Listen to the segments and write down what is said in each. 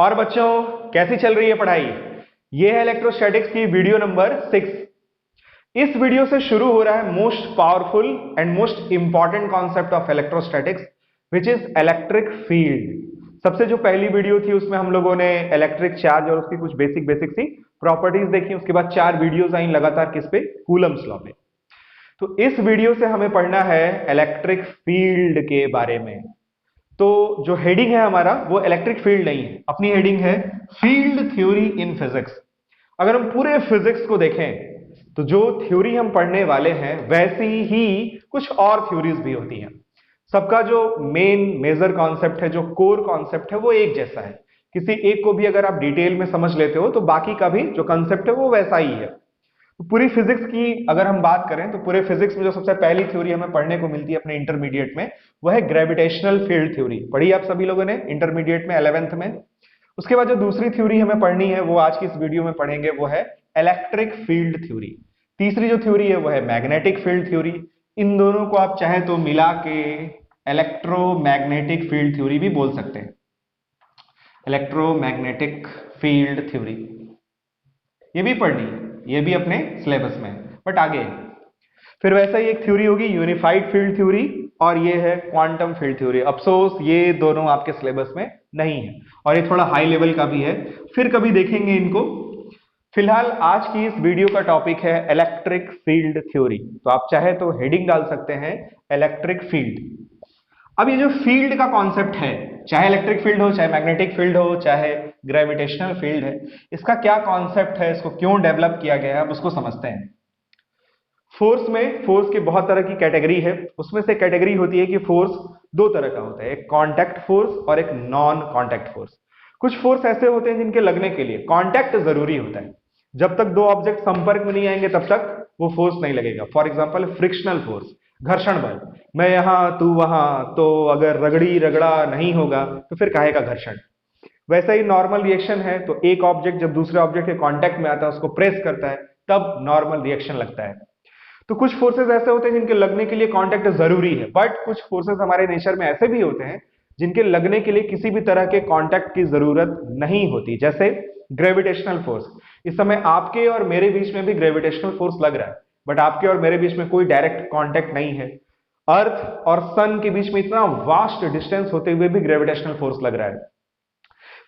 और बच्चों, कैसी चल रही है पढ़ाई? ये है इलेक्ट्रोस्टैटिक्स की वीडियो नंबर 6। इस वीडियो से शुरू हो रहा है most powerful and most important concept of electrostatics, which is electric field. सबसे जो पहली वीडियो थी उसमें हम लोगों ने इलेक्ट्रिक चार्ज और उसकी कुछ बेसिक सी प्रॉपर्टीज देखी। उसके बाद 4 वीडियोस आई लगातार, किस पे? कूलम्स लॉ पे। तो इस वीडियो से हमें पढ़ना है इलेक्ट्रिक फील्ड के बारे में। तो जो हेडिंग है हमारा वो इलेक्ट्रिक फील्ड नहीं है, अपनी हेडिंग है फील्ड थ्योरी इन फिजिक्स। अगर हम पूरे फिजिक्स को देखें तो जो थ्योरी हम पढ़ने वाले हैं वैसी ही कुछ और थ्योरीज भी होती हैं। सबका जो मेन मेजर कॉन्सेप्ट है, जो कोर कॉन्सेप्ट है, वो एक जैसा है। किसी एक को भी अगर आप डिटेल में समझ लेते हो तो बाकी का भी जो कॉन्सेप्ट है वो वैसा ही है। तो पूरी फिजिक्स की अगर हम बात करें तो पूरे फिजिक्स में जो सबसे पहली थ्योरी हमें पढ़ने को मिलती है अपने इंटरमीडिएट में, वो है ग्रेविटेशनल फील्ड थ्योरी। पढ़ी आप सभी लोगों ने इंटरमीडिएट में 11th में। उसके बाद जो दूसरी थ्योरी हमें पढ़नी है वो आज की इस वीडियो में पढ़ेंगे, वो है इलेक्ट्रिक फील्ड थ्योरी। तीसरी जो थ्योरी है वो है मैग्नेटिक फील्ड थ्योरी। इन दोनों को आप चाहे तो मिला के इलेक्ट्रोमैग्नेटिक फील्ड थ्योरी भी बोल सकते हैं। इलेक्ट्रोमैग्नेटिक फील्ड थ्योरी ये भी पढ़नी है, ये भी अपने सिलेबस में, बट आगे। फिर वैसा ही एक थ्योरी होगी यूनिफाइड फील्ड थ्योरी, और ये है क्वांटम फील्ड थ्योरी। अफसोस ये दोनों आपके सिलेबस में नहीं है, और ये थोड़ा हाई लेवल का भी है, फिर कभी देखेंगे इनको। फिलहाल आज की इस वीडियो का टॉपिक है इलेक्ट्रिक फील्ड थ्योरी। तो आप चाहे तो हेडिंग डाल सकते हैं इलेक्ट्रिक फील्ड। अब ये जो फील्ड का कॉन्सेप्ट है, चाहे इलेक्ट्रिक फील्ड हो, चाहे मैग्नेटिक फील्ड हो, चाहे ग्रेविटेशनल फील्ड है, इसका क्या कॉन्सेप्ट है, इसको क्यों डेवलप किया गया है, अब उसको समझते हैं। फोर्स की बहुत तरह की कैटेगरी है। उसमें से कैटेगरी होती है कि फोर्स दो तरह का होता है, एक कांटेक्ट फोर्स और एक नॉन कांटेक्ट फोर्स। कुछ फोर्स ऐसे होते हैं जिनके लगने के लिए कांटेक्ट जरूरी होता है। जब तक दो ऑब्जेक्ट संपर्क में नहीं आएंगे तब तक वो फोर्स नहीं लगेगा। फॉर एग्जाम्पल फ्रिक्शनल फोर्स, घर्षण बल। मैं यहां तू वहां, तो अगर रगड़ी रगड़ा नहीं होगा तो फिर काहे का घर्षण। वैसा ही नॉर्मल रिएक्शन है, तो एक ऑब्जेक्ट जब दूसरे ऑब्जेक्ट के कांटेक्ट में आता है, उसको प्रेस करता है, तब नॉर्मल रिएक्शन लगता है। तो कुछ फोर्सेस ऐसे होते हैं जिनके लगने के लिए कांटेक्ट जरूरी है, बट कुछ फोर्सेस हमारे नेचर में ऐसे भी होते हैं जिनके लगने के लिए किसी भी तरह के कांटेक्ट की जरूरत नहीं होती। जैसे ग्रेविटेशनल फोर्स। इस समय आपके और मेरे बीच में भी ग्रेविटेशनल फोर्स लग रहा है, बट आपके और मेरे बीच में कोई डायरेक्ट कांटेक्ट नहीं है। अर्थ और सन के बीच में इतना वास्ट डिस्टेंस होते हुए भी ग्रेविटेशनल फोर्स लग रहा है।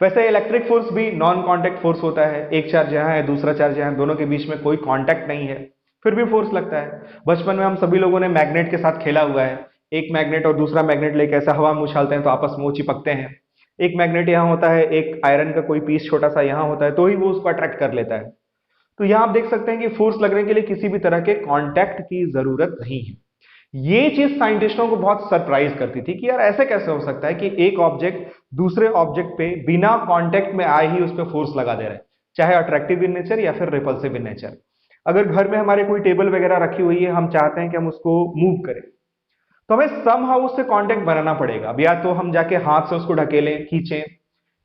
वैसे इलेक्ट्रिक फोर्स भी नॉन कांटेक्ट फोर्स होता है। एक चार्ज यहां है, दूसरा चार्ज यहां है, दोनों के बीच में कोई कांटेक्ट नहीं है, फिर भी फोर्स लगता है। बचपन में हम सभी लोगों ने मैग्नेट के साथ खेला हुआ है। एक मैग्नेट और दूसरा मैग्नेट लेके ऐसा हवा में उछालते हैं तो आपस में वो चिपकते हैं। एक मैग्नेट यहाँ होता है, एक आयरन का कोई पीस छोटा सा यहाँ होता है, तो ही वो उसको अट्रैक्ट कर लेता है। तो यहाँ आप देख सकते हैं कि फोर्स लगने के लिए किसी भी तरह के कॉन्टैक्ट की जरूरत नहीं है। ये चीज साइंटिस्टों को बहुत सरप्राइज करती थी कि यार ऐसे कैसे हो सकता है कि एक ऑब्जेक्ट दूसरे ऑब्जेक्ट पे बिना कांटेक्ट में आए ही उस पर फोर्स लगा दे रहा है, चाहे अट्रैक्टिव इन नेचर या फिर रिपल्सिव इन नेचर। अगर घर में हमारे कोई टेबल वगैरह रखी हुई है, हम चाहते हैं कि हम उसको मूव करें, तो हमें समहाउ उससे कांटेक्ट बनाना पड़ेगा। अब या तो हम जाके हाथ से उसको ढकेलें, खींचें,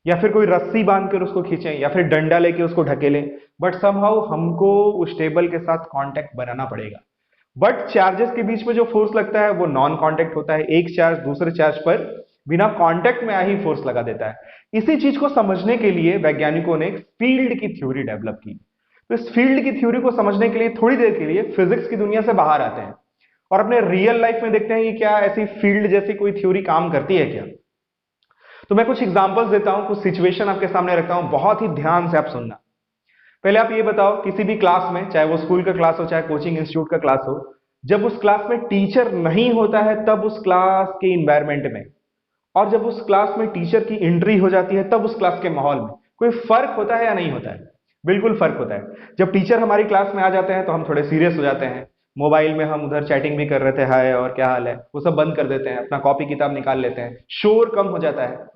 या फिर कोई रस्सी बांध कर उसको खींचें, या फिर डंडा लेके उसको ढकेलें, बट समहाउ हमको उस टेबल के साथ कांटेक्ट बनाना पड़ेगा। बट चार्जेस के बीच में जो फोर्स लगता है वो नॉन कांटेक्ट होता है। एक चार्ज दूसरे चार्ज पर बिना कांटेक्ट में आ ही फोर्स लगा देता है। इसी चीज को समझने के लिए वैज्ञानिकों ने फील्ड की थ्योरी डेवलप की। तो इस फील्ड की थ्योरी को समझने के लिए थोड़ी देर के लिए फिजिक्स की दुनिया से बाहर आते हैं और अपने रियल लाइफ में देखते हैं कि क्या ऐसी फील्ड जैसी कोई थ्योरी काम करती है क्या। तो मैं कुछ एग्जांपल्स देता हूं, कुछ सिचुएशन आपके सामने रखता हूं, बहुत ही ध्यान से आप सुनना। पहले आप ये बताओ, किसी भी क्लास में, चाहे वो स्कूल का क्लास हो चाहे कोचिंग इंस्टीट्यूट का क्लास हो, जब उस क्लास में टीचर नहीं होता है तब उस क्लास के इन्वायरमेंट में, और जब उस क्लास में टीचर की एंट्री हो जाती है तब उस क्लास के माहौल में कोई फर्क होता है या नहीं होता है? बिल्कुल फर्क होता है। जब टीचर हमारी क्लास में आ जाते हैं तो हम थोड़े सीरियस हो जाते हैं। मोबाइल में हम उधर चैटिंग भी कर रहे थे, हाय और क्या हाल है, वो सब बंद कर देते हैं, अपना कॉपी किताब निकाल लेते हैं, शोर कम हो जाता है।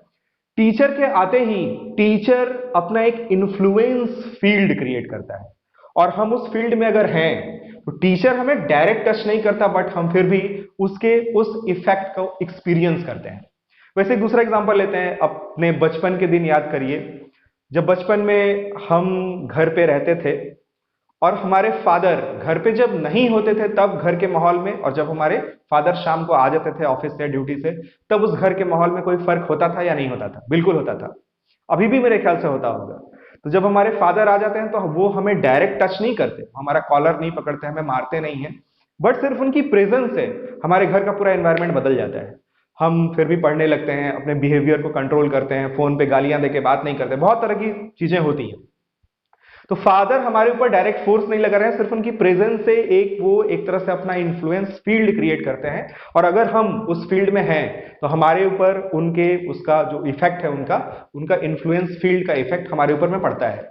टीचर के आते ही टीचर अपना एक इन्फ्लुएंस फील्ड क्रिएट करता है, और हम उस फील्ड में अगर हैं तो टीचर हमें डायरेक्ट टच नहीं करता, बट हम फिर भी उसके उस इफेक्ट को एक्सपीरियंस करते हैं। वैसे दूसरा एग्जांपल लेते हैं, अपने बचपन के दिन याद करिए। जब बचपन में हम घर पे रहते थे और हमारे फादर घर पे जब नहीं होते थे तब घर के माहौल में, और जब हमारे फादर शाम को आ जाते थे ऑफिस से ड्यूटी से, तब उस घर के माहौल में कोई फर्क होता था या नहीं होता था? बिल्कुल होता था। अभी भी मेरे ख्याल से होता होगा। तो जब हमारे फादर आ जाते हैं तो वो हमें डायरेक्ट टच नहीं करते, हमारा कॉलर नहीं पकड़ते, हमें मारते नहीं है, बट सिर्फ उनकी प्रेजेंस से हमारे घर का पूरा एनवायरनमेंट बदल जाता है। हम फिर भी पढ़ने लगते हैं, अपने बिहेवियर को कंट्रोल करते हैं, फोन पे गालियां देके बात नहीं करते, बहुत तरह की चीजें होती हैं। तो फादर हमारे ऊपर डायरेक्ट फोर्स नहीं लगा रहे हैं, सिर्फ उनकी प्रेजेंस से एक तरह से अपना इन्फ्लुएंस फील्ड क्रिएट करते हैं, और अगर हम उस फील्ड में हैं तो हमारे ऊपर उनके उसका जो इफेक्ट है, उनका उनका इन्फ्लुएंस फील्ड का इफेक्ट हमारे ऊपर में पड़ता है।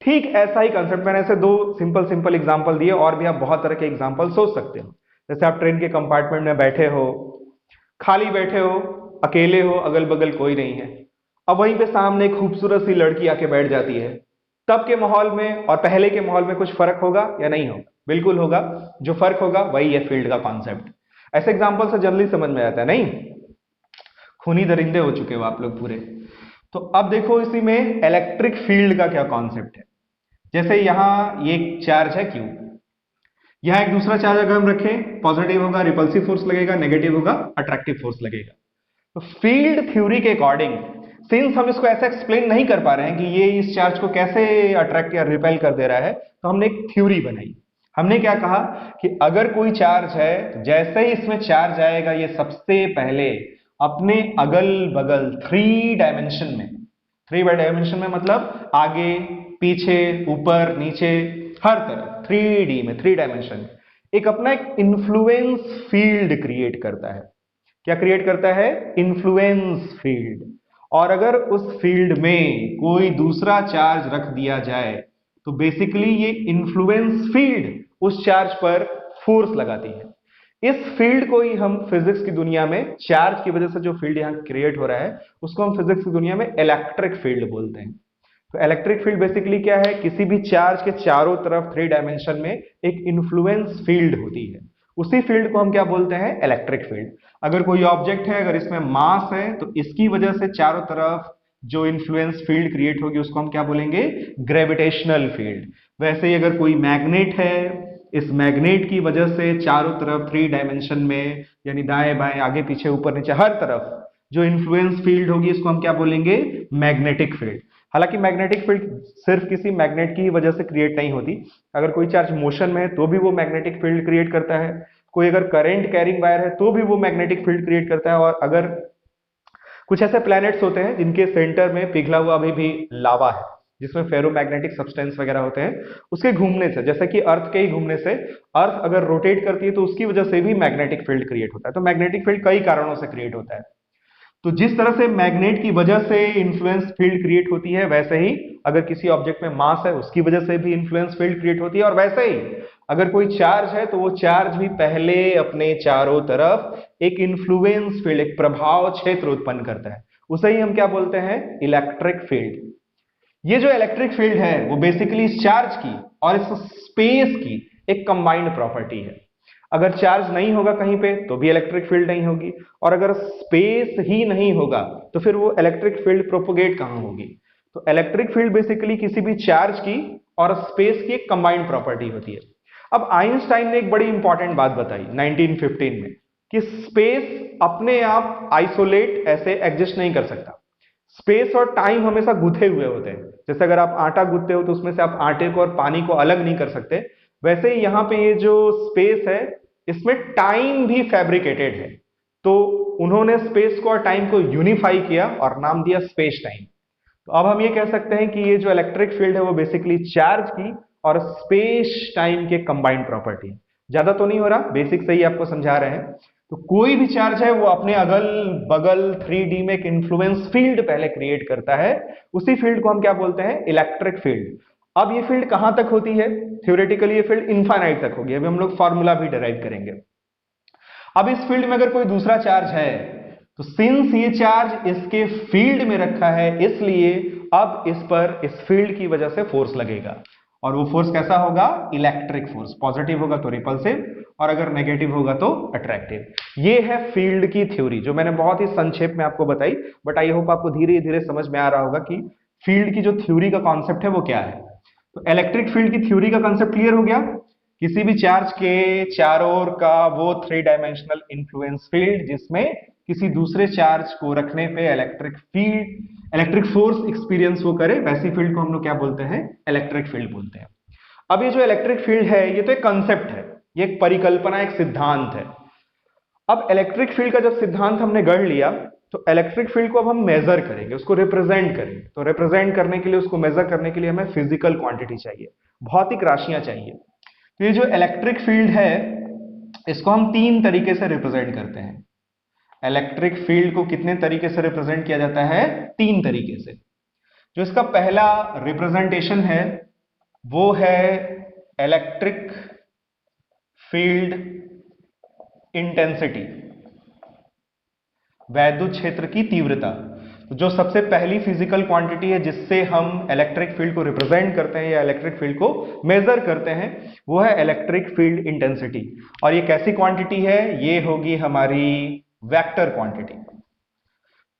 ठीक ऐसा ही कंसेप्ट, मैंने ऐसे दो सिंपल सिंपल एग्जांपल दिए, और भी आप बहुत तरह के एग्जांपल सोच सकते हो। जैसे आप ट्रेन के कंपार्टमेंट में बैठे हो, खाली बैठे हो, अकेले हो, अगल बगल कोई नहीं है, अब वहीं पे सामने एक खूबसूरत सी लड़की आके बैठ जाती है। तब के माहौल में और पहले के माहौल में कुछ फर्क होगा या नहीं होगा? बिल्कुल होगा। जो फर्क होगा वही है फील्ड का कॉन्सेप्ट। ऐसे एग्जांपल से जल्दी समझ में आता है नहीं? खूनी दरिंदे हो चुके हो आप लोग पूरे। तो अब देखो इसी में इलेक्ट्रिक फील्ड का क्या कॉन्सेप्ट है। जैसे यहां ये एक चार्ज है क्यू, यहां एक दूसरा चार्ज अगर हम रखें, पॉजिटिव होगा रिपल्सिव फोर्स लगेगा, नेगेटिव होगा अट्रैक्टिव फोर्स लगेगा। तो फील्ड थ्योरी के अकॉर्डिंग, सिंस हम इसको ऐसे एक्सप्लेन नहीं कर पा रहे हैं कि ये इस चार्ज को कैसे अट्रैक्ट या रिपेल कर दे रहा है, तो हमने एक थ्योरी बनाई। हमने क्या कहा कि अगर कोई चार्ज है तो जैसे ही इसमें चार्ज आएगा, ये सबसे पहले अपने अगल बगल थ्री डायमेंशन में मतलब आगे पीछे ऊपर नीचे हर तरफ 3D में, 3 डायमेंशन में एक इन्फ्लुएंस फील्ड क्रिएट करता है। क्या क्रिएट करता है? Influence field. और अगर उस फील्ड में कोई दूसरा चार्ज रख दिया जाए तो बेसिकली ये इन्फ्लुएंस फील्ड उस चार्ज पर फोर्स लगाती है। इस फील्ड को ही हम फिजिक्स की दुनिया में, चार्ज की वजह से जो फील्ड यहां क्रिएट हो रहा है उसको हम फिजिक्स की दुनिया में इलेक्ट्रिक फील्ड बोलते हैं। तो इलेक्ट्रिक फील्ड बेसिकली क्या है? किसी भी चार्ज के चारों तरफ 3 डायमेंशन में एक इन्फ्लुएंस फील्ड होती है, उसी फील्ड को हम क्या बोलते हैं? Electric field. अगर कोई ऑब्जेक्ट है, अगर इसमें मास है, तो इसकी वजह से चारों तरफ जो इन्फ्लुएंस फील्ड क्रिएट होगी उसको हम क्या बोलेंगे? Gravitational field. वैसे ही अगर कोई मैग्नेट है, इस मैग्नेट की वजह से चारों तरफ 3 डायमेंशन में, यानी दाएं बाएं आगे पीछे ऊपर नीचे हर तरफ जो इन्फ्लुएंस फील्ड होगी इसको हम क्या बोलेंगे? Magnetic field. हालांकि मैग्नेटिक फील्ड सिर्फ किसी मैग्नेट की वजह से क्रिएट नहीं होती, अगर कोई चार्ज मोशन में है तो भी वो मैग्नेटिक फील्ड क्रिएट करता है, कोई अगर करंट कैरिंग वायर है तो भी वो मैग्नेटिक फील्ड क्रिएट करता है। और अगर कुछ ऐसे प्लैनेट्स होते हैं जिनके सेंटर में पिघला हुआ अभी भी लावा है, जिसमें फेरोमैग्नेटिक सब्सटेंस वगैरह होते हैं, उसके घूमने से, जैसे कि अर्थ के ही घूमने से अर्थ अगर रोटेट करती है तो उसकी वजह से भी मैग्नेटिक फील्ड क्रिएट होता है। तो मैग्नेटिक फील्ड कई कारणों से क्रिएट होता है। तो जिस तरह से मैग्नेट की वजह से इन्फ्लुएंस फील्ड क्रिएट होती है, वैसे ही अगर किसी ऑब्जेक्ट में मास है उसकी वजह से भी इन्फ्लुएंस फील्ड क्रिएट होती है। और वैसे ही अगर कोई चार्ज है तो वो चार्ज भी पहले अपने चारों तरफ एक इन्फ्लुएंस फील्ड, एक प्रभाव क्षेत्र उत्पन्न करता है, उसे ही हम क्या बोलते हैं? Electric field. ये जो इलेक्ट्रिक फील्ड है वो बेसिकली इस चार्ज की और इस स्पेस की एक कंबाइंड प्रॉपर्टी है। अगर चार्ज नहीं होगा कहीं पे तो भी इलेक्ट्रिक फील्ड नहीं होगी, और अगर स्पेस ही नहीं होगा तो फिर वो इलेक्ट्रिक फील्ड प्रोपोगेट कहां होगी? तो इलेक्ट्रिक फील्ड बेसिकली किसी भी चार्ज की और स्पेस की एक कंबाइंड प्रॉपर्टी होती है। अब आइंस्टाइन ने एक बड़ी इंपॉर्टेंट बात बताई 1915 में कि स्पेस अपने आप आइसोलेट ऐसे एग्जिस्ट नहीं कर सकता। स्पेस और टाइम हमेशा गुथे हुए होते हैं। जैसे अगर आप आटा गूंथते हो तो उसमें से आप आटे को और पानी को अलग नहीं कर सकते, वैसे ही यहां पे ये जो स्पेस है इसमें टाइम भी फैब्रिकेटेड है। तो उन्होंने स्पेस को और टाइम को यूनिफाई किया और नाम दिया स्पेस टाइम। तो अब हम ये कह सकते हैं कि ये जो इलेक्ट्रिक फील्ड है वो बेसिकली चार्ज की और स्पेस टाइम के कंबाइंड प्रॉपर्टी है। ज्यादा तो नहीं हो रहा, बेसिक से ही आपको समझा रहे हैं। तो कोई भी चार्ज है वो अपने अगल बगल 3D में एक इन्फ्लुएंस फील्ड पहले क्रिएट करता है, उसी फील्ड को हम क्या बोलते हैं? Electric field. अब ये फील्ड कहां तक होती है? थ्योरेटिकली ये फील्ड इनफाइनाइट तक होगी। अभी हम लोग फॉर्मूला भी डिराइव करेंगे। अब इस फील्ड में अगर कोई दूसरा चार्ज है तो सिंस ये चार्ज इसके फील्ड में रखा है, इसलिए अब इस पर इस फील्ड की वजह से फोर्स लगेगा, और वो फोर्स कैसा होगा? Electric force. पॉजिटिव होगा तो रिपल्सिव, और अगर नेगेटिव होगा तो अट्रैक्टिव। ये है फील्ड की थ्योरी, जो मैंने बहुत ही संक्षेप में आपको बताई, बट आई होप आपको धीरे धीरे समझ में आ रहा होगा कि फील्ड की जो थ्योरी का कॉन्सेप्ट है वो क्या है। तो इलेक्ट्रिक फील्ड की थ्योरी का कॉन्सेप्ट क्लियर हो गया? किसी भी चार्ज के चारों ओर का वो 3 डायमेंशनल इन्फ्लुएंस फील्ड जिसमें किसी दूसरे चार्ज को रखने पे इलेक्ट्रिक फोर्स एक्सपीरियंस वो करे, वैसी फील्ड को हम लोग क्या बोलते हैं, इलेक्ट्रिक फील्ड बोलते हैं। अब ये जो इलेक्ट्रिक फील्ड है ये तो एक कंसेप्ट है, ये एक परिकल्पना, एक सिद्धांत है। अब इलेक्ट्रिक फील्ड का जब सिद्धांत हमने गढ़ लिया तो इलेक्ट्रिक फील्ड को अब हम मेजर करेंगे, उसको रिप्रेजेंट करेंगे। तो रिप्रेजेंट करने के लिए, उसको मेजर करने के लिए हमें फिजिकल क्वांटिटी चाहिए, भौतिक राशियां चाहिए। तो ये जो इलेक्ट्रिक फील्ड है इसको हम तीन तरीके से रिप्रेजेंट करते हैं। इलेक्ट्रिक फील्ड को कितने तरीके से रिप्रेजेंट किया जाता है, तीन तरीके से। जो इसका पहला रिप्रेजेंटेशन है वो है इलेक्ट्रिक फील्ड इंटेंसिटी, वैद्युत क्षेत्र की तीव्रता। तो जो सबसे पहली फिजिकल क्वांटिटी है जिससे हम इलेक्ट्रिक फील्ड को रिप्रेजेंट करते हैं या इलेक्ट्रिक फील्ड को मेजर करते हैं वो है इलेक्ट्रिक फील्ड इंटेंसिटी। और ये कैसी क्वांटिटी है, ये होगी हमारी वेक्टर क्वांटिटी।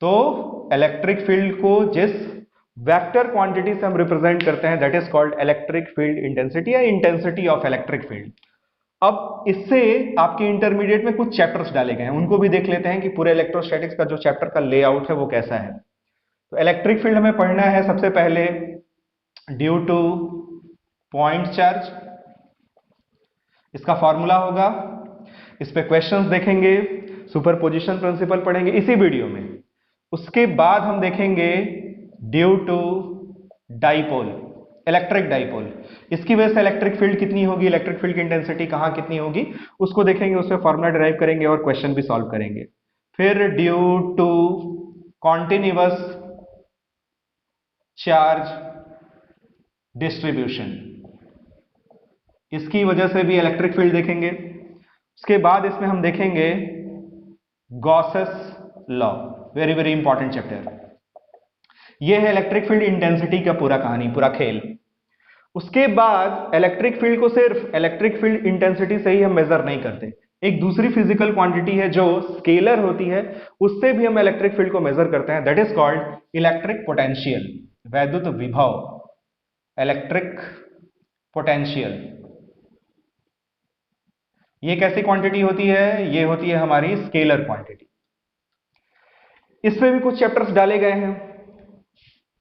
तो इलेक्ट्रिक फील्ड को जिस वेक्टर क्वांटिटी से हम रिप्रेजेंट करते हैं that is called electric field intensity या इंटेंसिटी ऑफ इलेक्ट्रिक फील्ड। अब इससे आपके इंटरमीडिएट में कुछ चैप्टर्स डाले गए हैं, उनको भी देख लेते हैं कि पूरे इलेक्ट्रोस्टैटिक्स का जो चैप्टर का लेआउट है वो कैसा है। तो इलेक्ट्रिक फील्ड हमें पढ़ना है सबसे पहले ड्यू टू पॉइंट चार्ज, इसका फॉर्मूला होगा, इस पे क्वेश्चंस देखेंगे, सुपरपोजिशन प्रिंसिपल पढ़ेंगे इसी वीडियो में। उसके बाद हम देखेंगे due to dipole, electric dipole, इसकी वजह से इलेक्ट्रिक फील्ड कितनी होगी, इलेक्ट्रिक फील्ड की इंटेंसिटी कहां कितनी होगी, उसको देखेंगे, उससे फॉर्मूला डिराइव करेंगे और क्वेश्चन भी सॉल्व करेंगे। फिर due to continuous charge distribution, इसकी वजह से भी इलेक्ट्रिक फील्ड देखेंगे। उसके बाद इसमें हम देखेंगे Gauss's law, very very important chapter. यह है इलेक्ट्रिक फील्ड इंटेंसिटी का पूरा कहानी, पूरा खेल। उसके बाद इलेक्ट्रिक फील्ड को सिर्फ इलेक्ट्रिक फील्ड इंटेंसिटी से ही हम मेजर नहीं करते, एक दूसरी फिजिकल क्वांटिटी है जो स्केलर होती है, उससे भी हम इलेक्ट्रिक फील्ड को मेजर करते हैं, that is called electric potential, वैद्युत विभव, इलेक्ट्रिक पोटेंशियल। ये कैसी क्वांटिटी होती है, ये होती है हमारी स्केलर क्वांटिटी। इसमें भी कुछ चैप्टर्स डाले गए हैं।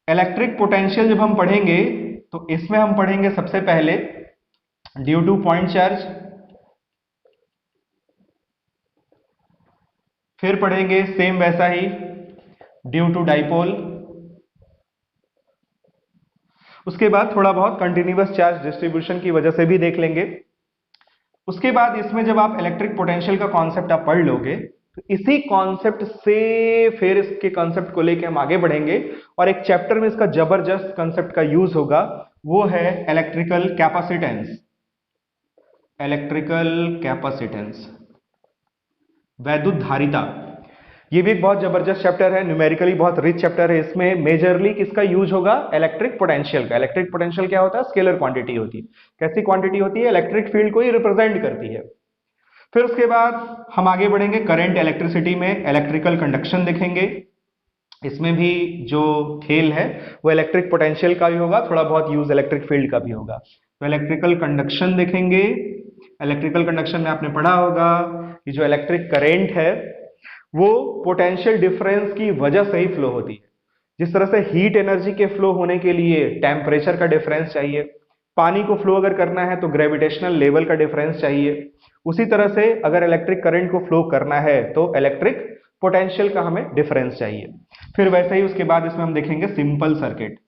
इलेक्ट्रिक पोटेंशियल जब हम पढ़ेंगे तो इसमें हम पढ़ेंगे सबसे पहले ड्यू टू पॉइंट चार्ज, फिर पढ़ेंगे सेम वैसा ही ड्यू टू डाइपोल, उसके बाद थोड़ा बहुत कंटिन्यूअस चार्ज डिस्ट्रीब्यूशन की वजह से भी देख लेंगे। उसके बाद इसमें जब आप इलेक्ट्रिक पोटेंशियल का कॉन्सेप्ट आप पढ़ लोगे तो इसी कॉन्सेप्ट से फिर इसके कॉन्सेप्ट को लेके हम आगे बढ़ेंगे और एक चैप्टर में इसका जबरदस्त कॉन्सेप्ट का यूज होगा, वो है इलेक्ट्रिकल कैपेसिटेंस, इलेक्ट्रिकल कैपेसिटेंस, वैद्युत धारिता। ये भी एक बहुत जबरदस्त चैप्टर है, न्यूमेरिकली बहुत रिच चैप्टर है। इसमें मेजरली किसका यूज होगा, इलेक्ट्रिक पोटेंशियल का। इलेक्ट्रिक पोटेंशियल क्या होता है, स्केलर क्वांटिटी होती है। कैसी क्वांटिटी होती है, इलेक्ट्रिक फील्ड को ही रिप्रेजेंट करती है। फिर उसके बाद हम आगे बढ़ेंगे करंट इलेक्ट्रिसिटी में, इलेक्ट्रिकल कंडक्शन देखेंगे। इसमें भी जो खेल है वो इलेक्ट्रिक पोटेंशियल का भी होगा, थोड़ा बहुत यूज इलेक्ट्रिक फील्ड का भी होगा। तो इलेक्ट्रिकल कंडक्शन देखेंगे। इलेक्ट्रिकल कंडक्शन में आपने पढ़ा होगा कि जो इलेक्ट्रिक करेंट है वो पोटेंशियल डिफरेंस की वजह से ही फ्लो होती है। जिस तरह से हीट एनर्जी के फ्लो होने के लिए टेम्परेचर का डिफरेंस चाहिए, पानी को फ्लो अगर करना है तो ग्रेविटेशनल लेवल का डिफरेंस चाहिए, उसी तरह से अगर इलेक्ट्रिक करंट को फ्लो करना है तो इलेक्ट्रिक पोटेंशियल का हमें डिफरेंस चाहिए। फिर वैसे ही उसके बाद इसमें हम देखेंगे सिंपल सर्किट,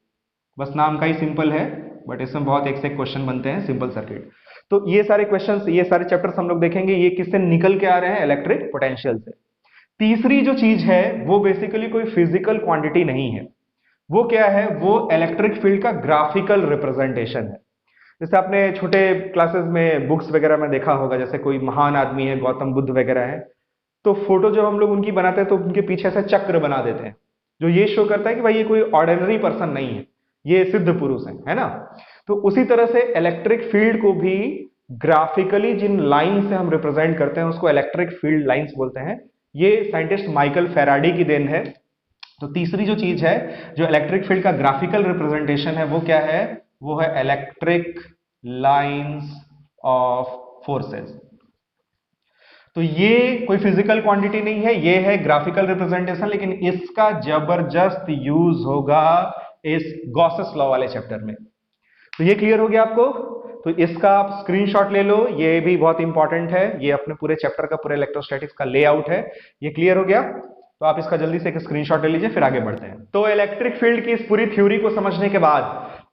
बस नाम का ही सिंपल है बट इसमें बहुत एक से क्वेश्चन बनते हैं, सिंपल सर्किट। तो ये सारे क्वेश्चंस, ये सारे चैप्टर्स हम लोग देखेंगे, ये किससे निकल के आ रहे हैं, इलेक्ट्रिक पोटेंशियल से। तीसरी जो चीज है वो बेसिकली कोई फिजिकल क्वांटिटी नहीं है, वो क्या है, वो इलेक्ट्रिक फील्ड का ग्राफिकल रिप्रेजेंटेशन है। जैसे आपने छोटे क्लासेस में बुक्स वगैरह में देखा होगा, जैसे कोई महान आदमी है, गौतम बुद्ध वगैरह है, तो फोटो जब हम लोग उनकी बनाते हैं तो उनके पीछे ऐसा चक्र बना देते हैं जो ये शो करता है कि भाई ये कोई ऑर्डिनरी पर्सन नहीं है, ये सिद्ध पुरुष है ना। तो उसी तरह से इलेक्ट्रिक फील्ड को भी ग्राफिकली जिन लाइन से हम रिप्रेजेंट करते हैं उसको इलेक्ट्रिक फील्ड लाइंस बोलते हैं। ये साइंटिस्ट माइकल फैराडे की देन है। तो तीसरी जो चीज है जो इलेक्ट्रिक फील्ड का ग्राफिकल रिप्रेजेंटेशन है वो क्या है, वो है इलेक्ट्रिक लाइंस ऑफ फोर्सेस। तो ये कोई फिजिकल क्वांटिटी नहीं है, ये है ग्राफिकल रिप्रेजेंटेशन, लेकिन इसका जबरदस्त यूज होगा इस गॉसेस लॉ वाले चैप्टर में। तो ये क्लियर हो गया आपको? तो इसका आप स्क्रीनशॉट ले लो, ये भी बहुत इंपॉर्टेंट है, ये अपने पूरे चैप्टर का पूरे इलेक्ट्रोस्टैटिक्स का लेआउट है। ये क्लियर हो गया? तो आप इसका जल्दी से एक स्क्रीनशॉट ले लीजिए, फिर आगे बढ़ते हैं। तो इलेक्ट्रिक फील्ड की इस पूरी थ्योरी को समझने के बाद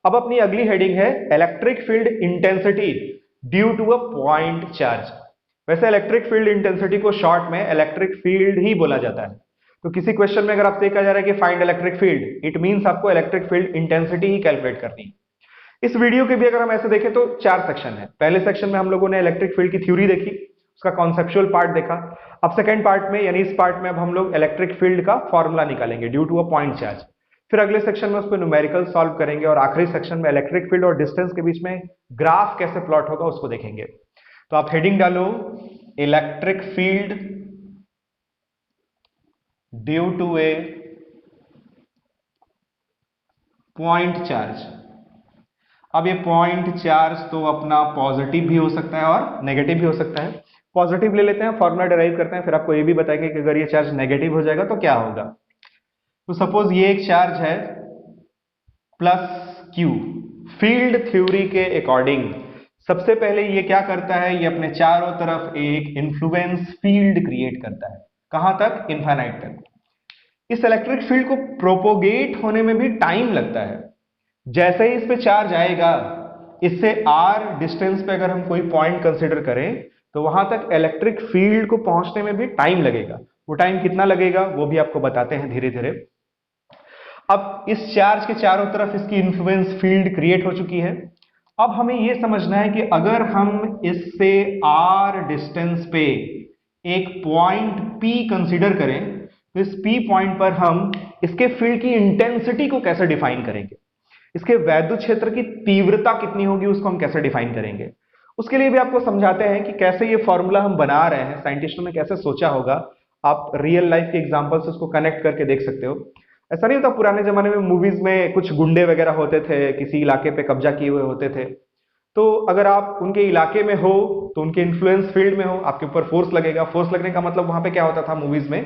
अब अपनी अगली हेडिंग है electric field intensity due to a point charge. वैसे इलेक्ट्रिक फील्ड इंटेंसिटी को शॉर्ट में इलेक्ट्रिक फील्ड ही बोला जाता है। तो किसी क्वेश्चन में अगर आपसे कहा जा रहा है कि find electric field, it means आपको इलेक्ट्रिक फील्ड इंटेंसिटी ही कैलकुलेट करनी है। इस वीडियो के भी अगर हम ऐसे देखें तो 4 सेक्शन है। पहले सेक्शन में हम लोगों ने इलेक्ट्रिक फील्ड की थ्योरी देखी, उसका कॉन्सेप्चुअल पार्ट देखा। अब सेकंड पार्ट में यानी इस पार्ट में अब हम लोग इलेक्ट्रिक फील्ड का फॉर्मूला निकालेंगे due to a point charge. फिर अगले सेक्शन में उस पर न्यूमेरिकल सॉल्व करेंगे और आखिरी सेक्शन में इलेक्ट्रिक फील्ड और डिस्टेंस के बीच में ग्राफ कैसे प्लॉट होगा उसको देखेंगे। तो आप हेडिंग डालो electric field due to a point charge. अब ये पॉइंट चार्ज तो अपना पॉजिटिव भी हो सकता है और नेगेटिव भी हो सकता है। पॉजिटिव ले लेते हैं, फॉर्मूला डिराइव करते हैं, फिर आपको ये भी बताएंगे कि अगर ये चार्ज नेगेटिव हो जाएगा तो क्या होगा। तो सपोज ये एक चार्ज है प्लस क्यू। फील्ड थ्योरी के अकॉर्डिंग सबसे पहले ये क्या करता है, ये अपने चारों तरफ एक इन्फ्लुएंस फील्ड क्रिएट करता है। कहां तक? इनफाइनाइट तक। इस इलेक्ट्रिक फील्ड को प्रोपोगेट होने में भी टाइम लगता है। जैसे ही इस पे चार्ज आएगा, इससे r डिस्टेंस पे अगर हम कोई पॉइंट कंसीडर करें तो वहां तक इलेक्ट्रिक फील्ड को पहुंचने में भी टाइम लगेगा। वो टाइम कितना लगेगा वो भी आपको बताते हैं धीरे धीरे। अब इस चार्ज के चारों तरफ इसकी इन्फ्लुएंस फील्ड क्रिएट हो चुकी है। अब हमें यह समझना है कि अगर हम इससे r डिस्टेंस पे एक पॉइंट P कंसीडर करें तो इस P पॉइंट पर हम इसके फील्ड की इंटेंसिटी को कैसे डिफाइन करेंगे, इसके वैद्युत क्षेत्र की तीव्रता कितनी होगी उसको हम कैसे डिफाइन करेंगे। उसके लिए भी आपको समझाते हैं कि कैसे ये फॉर्मूला हम बना रहे हैं, साइंटिस्टों ने कैसे सोचा होगा। आप रियल लाइफ के एग्जांपल से उसको कनेक्ट करके देख सकते हो। ऐसा नहीं होता, पुराने जमाने में मूवीज में कुछ गुंडे वगैरह होते थे, किसी इलाके पे कब्जा किए हुए होते थे। तो अगर आप उनके इलाके में हो तो उनके इन्फ्लुएंस फील्ड में हो, आपके ऊपर फोर्स लगेगा। फोर्स लगने का मतलब वहां पे क्या होता था मूवीज में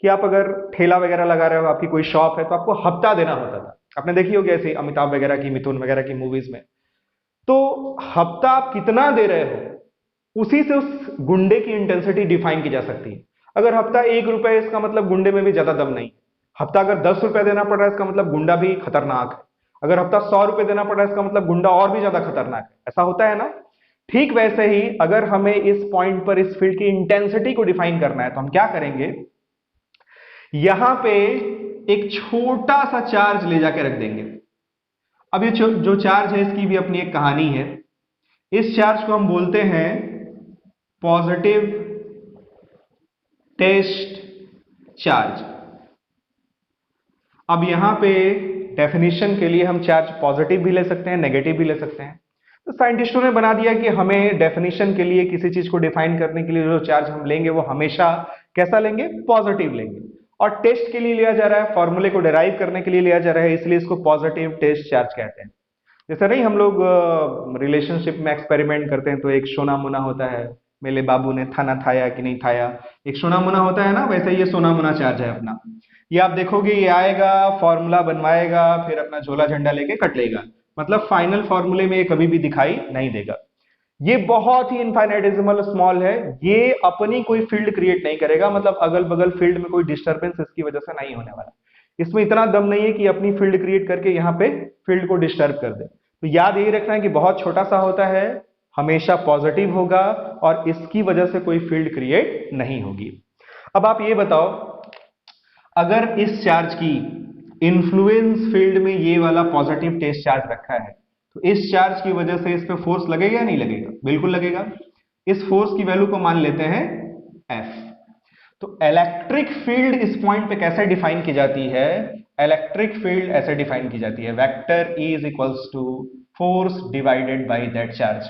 कि आप अगर ठेला वगैरह लगा रहे हो, आपकी कोई शॉप है, तो आपको हफ्ता देना होता था। आपने देखी होगी ऐसी अमिताभ वगैरह की, मिथुन वगैरह की मूवीज में। तो हफ्ता आप कितना दे रहे हो उसी से उस गुंडे की इंटेंसिटी डिफाइन की जा सकती है। अगर हफ्ता 1 रुपए, इसका मतलब गुंडे में भी ज्यादा दम नहीं। हफ्ता अगर 10 रुपए देना पड़ रहा है, इसका मतलब गुंडा भी खतरनाक है। अगर हफ्ता 100 रुपए देना पड़ रहा है, इसका मतलब गुंडा और भी ज्यादा खतरनाक है। ऐसा होता है ना। ठीक वैसे ही अगर हमें इस पॉइंट पर इस फील्ड की इंटेंसिटी को डिफाइन करना है तो हम क्या करेंगे, यहां पे एक छोटा सा चार्ज ले जाके रख देंगे। अब ये जो चार्ज है इसकी भी अपनी एक कहानी है। इस चार्ज को हम बोलते हैं पॉजिटिव टेस्ट चार्ज। अब यहां पे डेफिनेशन के लिए हम चार्ज पॉजिटिव भी ले सकते हैं, नेगेटिव भी ले सकते हैं। तो साइंटिस्टों ने बना दिया कि हमें डेफिनेशन के लिए किसी चीज को डिफाइन करने के लिए जो चार्ज हम लेंगे वो हमेशा कैसा लेंगे, पॉजिटिव लेंगे। और टेस्ट के लिए लिया जा रहा है, फॉर्मूले को डिराइव करने के लिए लिया जा रहा है, इसलिए इसको पॉजिटिव टेस्ट चार्ज कहते हैं। जैसे नहीं हम लोग रिलेशनशिप में एक्सपेरिमेंट करते हैं तो एक सोना मुना होता है, मेरे बाबू ने थाना थाया कि नहीं थाया, एक सोना मुना होता है ना, वैसे ये सोना मुना चार्ज है अपना। ये आप देखोगे ये आएगा, फॉर्मूला बनवाएगा, फिर अपना झोला झंडा लेके कट लेगा। मतलब फाइनल फॉर्मूले में ये कभी भी दिखाई नहीं देगा। ये बहुत ही इनफाइनाइटेसिमल स्मॉल है, ये अपनी कोई फील्ड क्रिएट नहीं करेगा। मतलब अगल बगल फील्ड में कोई डिस्टरबेंस इसकी वजह से नहीं होने वाला। इसमें इतना दम नहीं है कि अपनी फील्ड क्रिएट करके यहाँ पे फील्ड को डिस्टर्ब कर दे। तो याद यही रखना है कि बहुत छोटा सा होता है, हमेशा पॉजिटिव होगा और इसकी वजह से कोई फील्ड क्रिएट नहीं होगी। अब आप ये बताओ, अगर इस चार्ज की इन्फ्लुएंस फील्ड में ये वाला पॉजिटिव टेस्ट चार्ज रखा है तो इस चार्ज की वजह से इस पे फोर्स लगेगा या नहीं लगेगा? बिल्कुल लगेगा। इस फोर्स की वैल्यू को मान लेते हैं F। तो इलेक्ट्रिक फील्ड इस पॉइंट पे कैसे डिफाइन की जाती है? इलेक्ट्रिक फील्ड ऐसे डिफाइन की जाती है, vector E is equals to force divided by that charge.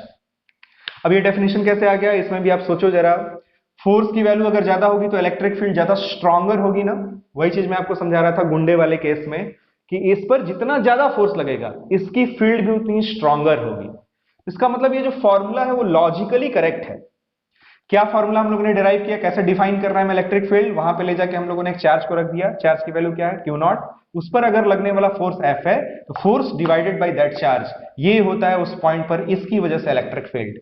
अब ये डेफिनेशन कैसे आ गया, इसमें भी आप सोचो जरा। फोर्स की वैल्यू अगर ज्यादा होगी तो इलेक्ट्रिक फील्ड ज्यादा स्ट्रॉन्गर होगी ना। वही चीज मैं आपको समझा रहा था गुंडे वाले केस में कि इस पर जितना ज्यादा फोर्स लगेगा इसकी फील्ड भी उतनी स्ट्रॉन्गर होगी। इसका मतलब ये जो फॉर्मूला है वो लॉजिकली करेक्ट है क्या फॉर्मूला हम लोगों ने डिराइव किया, कैसे डिफाइन कर रहा है इलेक्ट्रिक फील्ड, वहां पे ले जाके हम लोगों ने एक चार्ज को रख दिया, चार्ज की वैल्यू क्या है क्यू नॉट, उस पर अगर लगने वाला फोर्स एफ है तो force divided by that charge, ये होता है उस पॉइंट पर इसकी वजह से इलेक्ट्रिक फील्ड।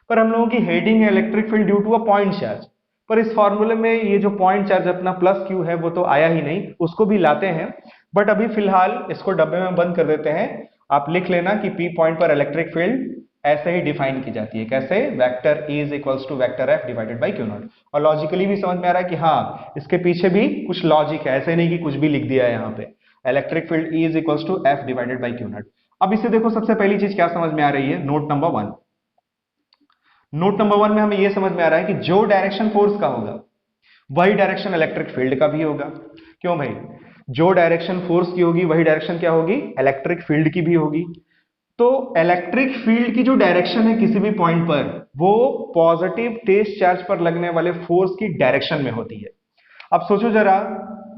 पर हम लोगों की हेडिंग है electric field due to a point charge, पर इस फॉर्मूले में ये जो पॉइंट चार्ज अपना प्लस क्यू है वो तो आया ही नहीं, उसको भी लाते हैं, बट अभी फिलहाल इसको डब्बे में बंद कर देते हैं। आप लिख लेना कि पी पॉइंट पर इलेक्ट्रिक फील्ड ऐसे ही डिफाइन की जाती है, कैसे, vector E is equals to vector F divided by Q naught. और लॉजिकली भी समझ में आ रहा है कि हाँ इसके पीछे भी कुछ लॉजिक है, ऐसे नहीं कि कुछ भी लिख दिया है यहाँ पे। Electric field E is equals to F divided by Q naught. अब इसे देखो, सबसे पहली चीज क्या समझ में आ रही है, नोट नंबर 1। नोट नंबर 1 में हमें यह समझ में आ रहा है कि जो डायरेक्शन फोर्स का होगा वही डायरेक्शन इलेक्ट्रिक फील्ड का भी होगा। क्यों भाई, जो डायरेक्शन फोर्स की होगी वही डायरेक्शन क्या होगी, इलेक्ट्रिक फील्ड की भी होगी। तो इलेक्ट्रिक फील्ड की जो डायरेक्शन है किसी भी पॉइंट पर, वो पॉजिटिव टेस्ट चार्ज पर लगने वाले फोर्स की डायरेक्शन में होती है। अब सोचो जरा,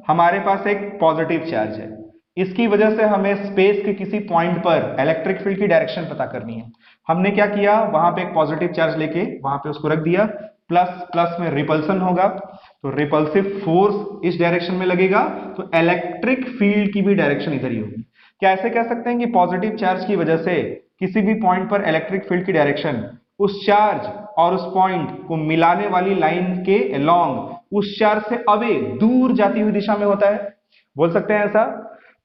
हमारे पास एक पॉजिटिव चार्ज है, इसकी वजह से हमें स्पेस के किसी पॉइंट पर इलेक्ट्रिक फील्ड की डायरेक्शन पता करनी है। हमने क्या किया, वहां पे एक पॉजिटिव चार्ज लेके वहां पे उसको रख दिया, प्लस प्लस में रिपल्सन होगा, तो रिपल्सिव फोर्स इस डायरेक्शन में लगेगा, तो इलेक्ट्रिक फील्ड की भी डायरेक्शन इधर ही होगी। क्या ऐसे कह सकते हैं कि पॉजिटिव चार्ज की वजह से किसी भी पॉइंट पर इलेक्ट्रिक फील्ड की डायरेक्शन उस चार्ज और उस पॉइंट को मिलाने वाली लाइन के अलोंग उस चार्ज से अवे दूर जाती हुई दिशा में होता है, बोल सकते हैं ऐसा।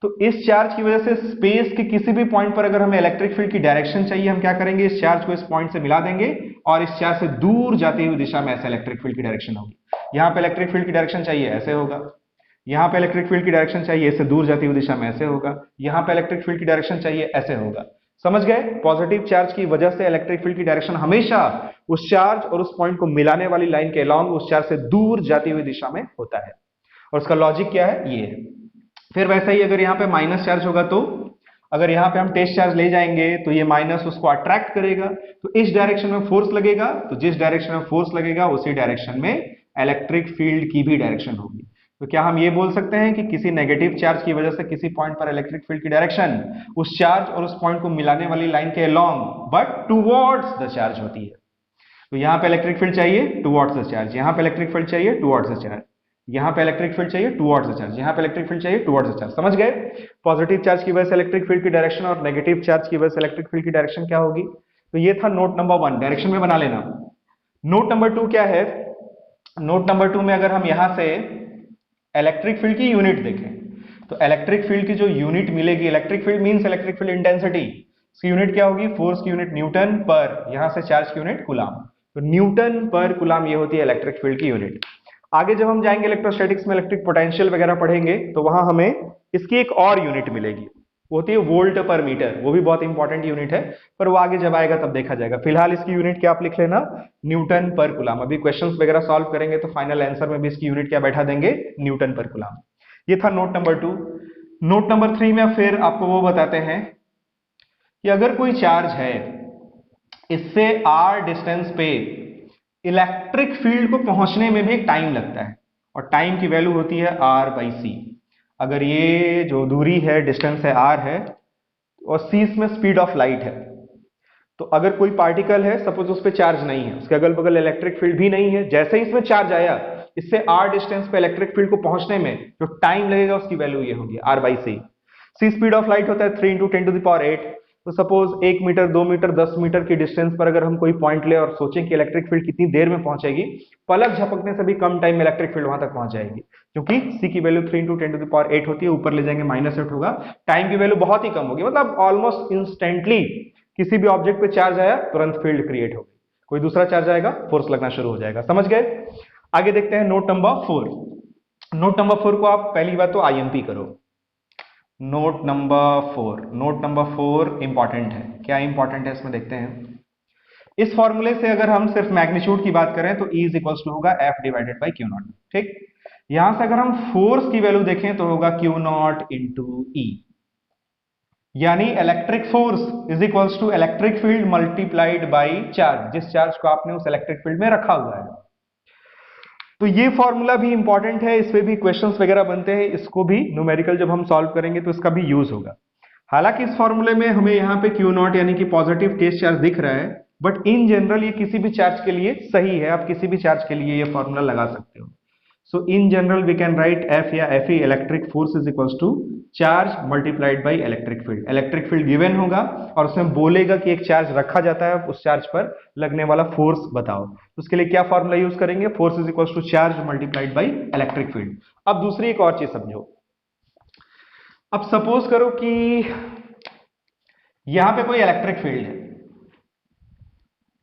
तो इस चार्ज की वजह से स्पेस के किसी भी पॉइंट पर अगर हमें इलेक्ट्रिक फील्ड की डायरेक्शन चाहिए, हम क्या करेंगे, इस चार्ज को इस पॉइंट से मिला देंगे और इस चार्ज से दूर जाती हुई दिशा में ऐसे इलेक्ट्रिक फील्ड की डायरेक्शन होगी। यहां पे इलेक्ट्रिक फील्ड की डायरेक्शन चाहिए ऐसे होगा, यहां पे इलेक्ट्रिक फील्ड की डायरेक्शन चाहिए इससे दूर जाती हुई दिशा में ऐसे होगा, यहां पे इलेक्ट्रिक फील्ड की डायरेक्शन चाहिए ऐसे होगा। समझ गए, पॉजिटिव चार्ज की वजह से इलेक्ट्रिक फील्ड की डायरेक्शन हमेशा उस चार्ज और उस पॉइंट को मिलाने वाली लाइन के अलोंग उस चार्ज से दूर जाती हुई दिशा में होता है। और उसका लॉजिक क्या है, ये है। फिर वैसा ही अगर यहाँ पे माइनस चार्ज होगा, तो अगर यहाँ पे हम टेस्ट चार्ज ले जाएंगे तो ये माइनस उसको अट्रैक्ट करेगा, तो इस डायरेक्शन में फोर्स लगेगा, तो जिस डायरेक्शन में फोर्स लगेगा उसी डायरेक्शन में इलेक्ट्रिक फील्ड की भी डायरेक्शन होगी। तो क्या हम ये बोल सकते हैं कि किसी नेगेटिव चार्ज की वजह से किसी पॉइंट पर इलेक्ट्रिक फील्ड की डायरेक्शन उस चार्ज और उस पॉइंट को मिलाने वाली लाइन के along but towards the charge होती है। तो यहाँ पे इलेक्ट्रिक फील्ड चाहिए टुवर्ड्स द चार्ज, यहाँ पे इलेक्ट्रिक फील्ड चाहिए टुवर्ड्स द चार्ज, यहाँ पे इलेक्ट्रिक फील्ड चाहिए टुवर्ड्स द चार्ज, यहाँ पे इलेक्ट्रिक फील्ड चाहिए टुवर्ड्स द चार्ज। समझ गए, पॉजिटिव चार्ज की वजह से इलेक्ट्रिक फील्ड की डायरेक्शन और नेगेटिव चार्ज की वजह से इलेक्ट्रिक फील्ड की डायरेक्शन क्या होगी। तो ये था नोट नंबर 1, डायरेक्शन में बना लेना। नोट नंबर 2 क्या है, नोट नंबर 2 में अगर हम यहां से इलेक्ट्रिक फील्ड की यूनिट देखें, तो इलेक्ट्रिक फील्ड की जो यूनिट मिलेगी, electric field means electric field intensity, इसकी यूनिट क्या होगी, फोर्स की यूनिट न्यूटन पर, यहां से चार्ज की यूनिट कूलाम, तो न्यूटन पर कूलाम ये होती है इलेक्ट्रिक फील्ड की यूनिट। आगे जब हम जाएंगे इलेक्ट्रोस्टैटिक्स में इलेक्ट्रिक पोटेंशियल वगैरह पढ़ेंगे तो वहां हमें इसकी एक और यूनिट मिलेगी, वो होती है वोल्ट पर मीटर, वो भी बहुत इंपॉर्टेंट यूनिट है, पर वो आगे जब आएगा तब देखा जाएगा। फिलहाल इसकी यूनिट क्या आप लिख लेना, न्यूटन पर कूलाम। अभी क्वेश्चंस वगैरह सॉल्व करेंगे तो फाइनल आंसर में भी इसकी यूनिट क्या बैठा देंगे, न्यूटन पर कूलाम। ये था नोट नंबर 2। नोट नंबर 3 में फिर आपको वो बताते हैं कि अगर कोई चार्ज है, इससे r डिस्टेंस पे इलेक्ट्रिक फील्ड को पहुंचने में भी एक टाइम लगता है, और टाइम की वैल्यू होती है r/c। अगर ये जो दूरी है, डिस्टेंस है r है, और c इसमें स्पीड ऑफ लाइट है, तो अगर कोई पार्टिकल है, सपोज उस पर चार्ज नहीं है, उसके अगल बगल इलेक्ट्रिक फील्ड भी नहीं है, जैसे ही इसमें चार्ज आया, इससे r डिस्टेंस पे इलेक्ट्रिक फील्ड को पहुंचने में जो टाइम लगेगा उसकी वैल्यू ये होगी r/c। c speed of light होता है 3 × 10⁸। तो सपोज 1 मीटर, 2 मीटर, 10 मीटर की डिस्टेंस पर अगर हम कोई पॉइंट ले और सोचें कि इलेक्ट्रिक फील्ड कितनी देर में पहुंचेगी, पलक झपकने से भी कम टाइम में इलेक्ट्रिक फील्ड वहां तक पहुंच जाएगी, क्योंकि c की वैल्यू 3 × 10⁸ होती है, ऊपर ले जाएंगे -8 होगा, टाइम की वैल्यू बहुत ही कम होगी, मतलब ऑलमोस्ट इंस्टेंटली किसी भी ऑब्जेक्ट पे चार्ज आया तुरंत फील्ड क्रिएट होगी, कोई दूसरा चार्ज आएगा फोर्स लगना शुरू हो जाएगा। समझ गए, आगे देखते हैं नोट नंबर 4। नोट नंबर 4 को आप पहली बात तो IMP करो। नोट नंबर 4 इंपॉर्टेंट है। क्या इंपॉर्टेंट है इसमें देखते हैं। इस फॉर्मूले से अगर हम सिर्फ मैग्नीट्यूड की बात करें तो E इज इक्वल्स टू होगा F/Q0। ठीक, यहां से अगर हम फोर्स की वैल्यू देखें तो होगा Q0 × E, यानी electric force is equals to electric field multiplied by charge, जिस चार्ज को आपने उस इलेक्ट्रिक फील्ड में रखा हुआ है। तो ये फॉर्मूला भी इंपॉर्टेंट है, इस पे भी क्वेश्चंस वगैरह बनते हैं, इसको भी न्यूमेरिकल जब हम सॉल्व करेंगे तो इसका भी यूज होगा। हालांकि इस फॉर्मूले में हमें यहाँ पे Q0 यानी कि पॉजिटिव टेस्ट चार्ज दिख रहा है, बट इन जनरल ये किसी भी चार्ज के लिए सही है, आप किसी भी चार्ज के लिए ये फॉर्मूला लगा सकते हो। So in general we can write F या F electric force is equals to charge multiplied by electric field. Electric field given होगा और उसमें बोलेगा कि एक चार्ज रखा जाता है, उस चार्ज पर लगने वाला फोर्स बताओ। तो उसके लिए क्या फॉर्मूला यूज करेंगे, force is equals to charge multiplied by electric field. अब दूसरी एक और चीज समझो। अब सपोज करो कि यहां पे कोई इलेक्ट्रिक फील्ड है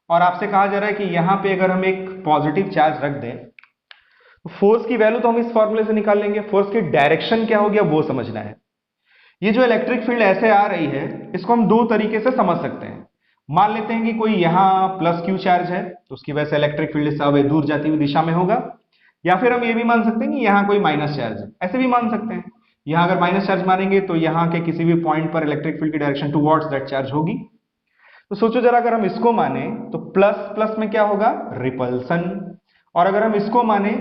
और आपसे कहा जा रहा है कि यहां पे अगर हम एक पॉजिटिव चार्ज रख दें तो फोर्स की वैल्यू तो हम इस फॉर्मूले से निकाल लेंगे, फोर्स की डायरेक्शन क्या हो गया वो समझना है। ये जो इलेक्ट्रिक फील्ड ऐसे आ रही है इसको हम दो तरीके से समझ सकते हैं। मान लेते हैं कि कोई यहां प्लस क्यू चार्ज है तो उसकी वजह से इलेक्ट्रिक फील्ड इससे हवे दूर जाती हुई दिशा में होगा, या फिर हम ये भी मान सकते हैं कि यहां कोई माइनस चार्ज है, ऐसे भी मान सकते हैं। यहां अगर माइनस चार्ज मानेंगे तो यहां के किसी भी पॉइंट पर इलेक्ट्रिक फील्ड की डायरेक्शन टुवर्ड्स दैट चार्ज होगी। तो सोचो जरा, अगर हम इसको माने तो प्लस प्लस में क्या होगा, रिपल्सन। और अगर हम इसको माने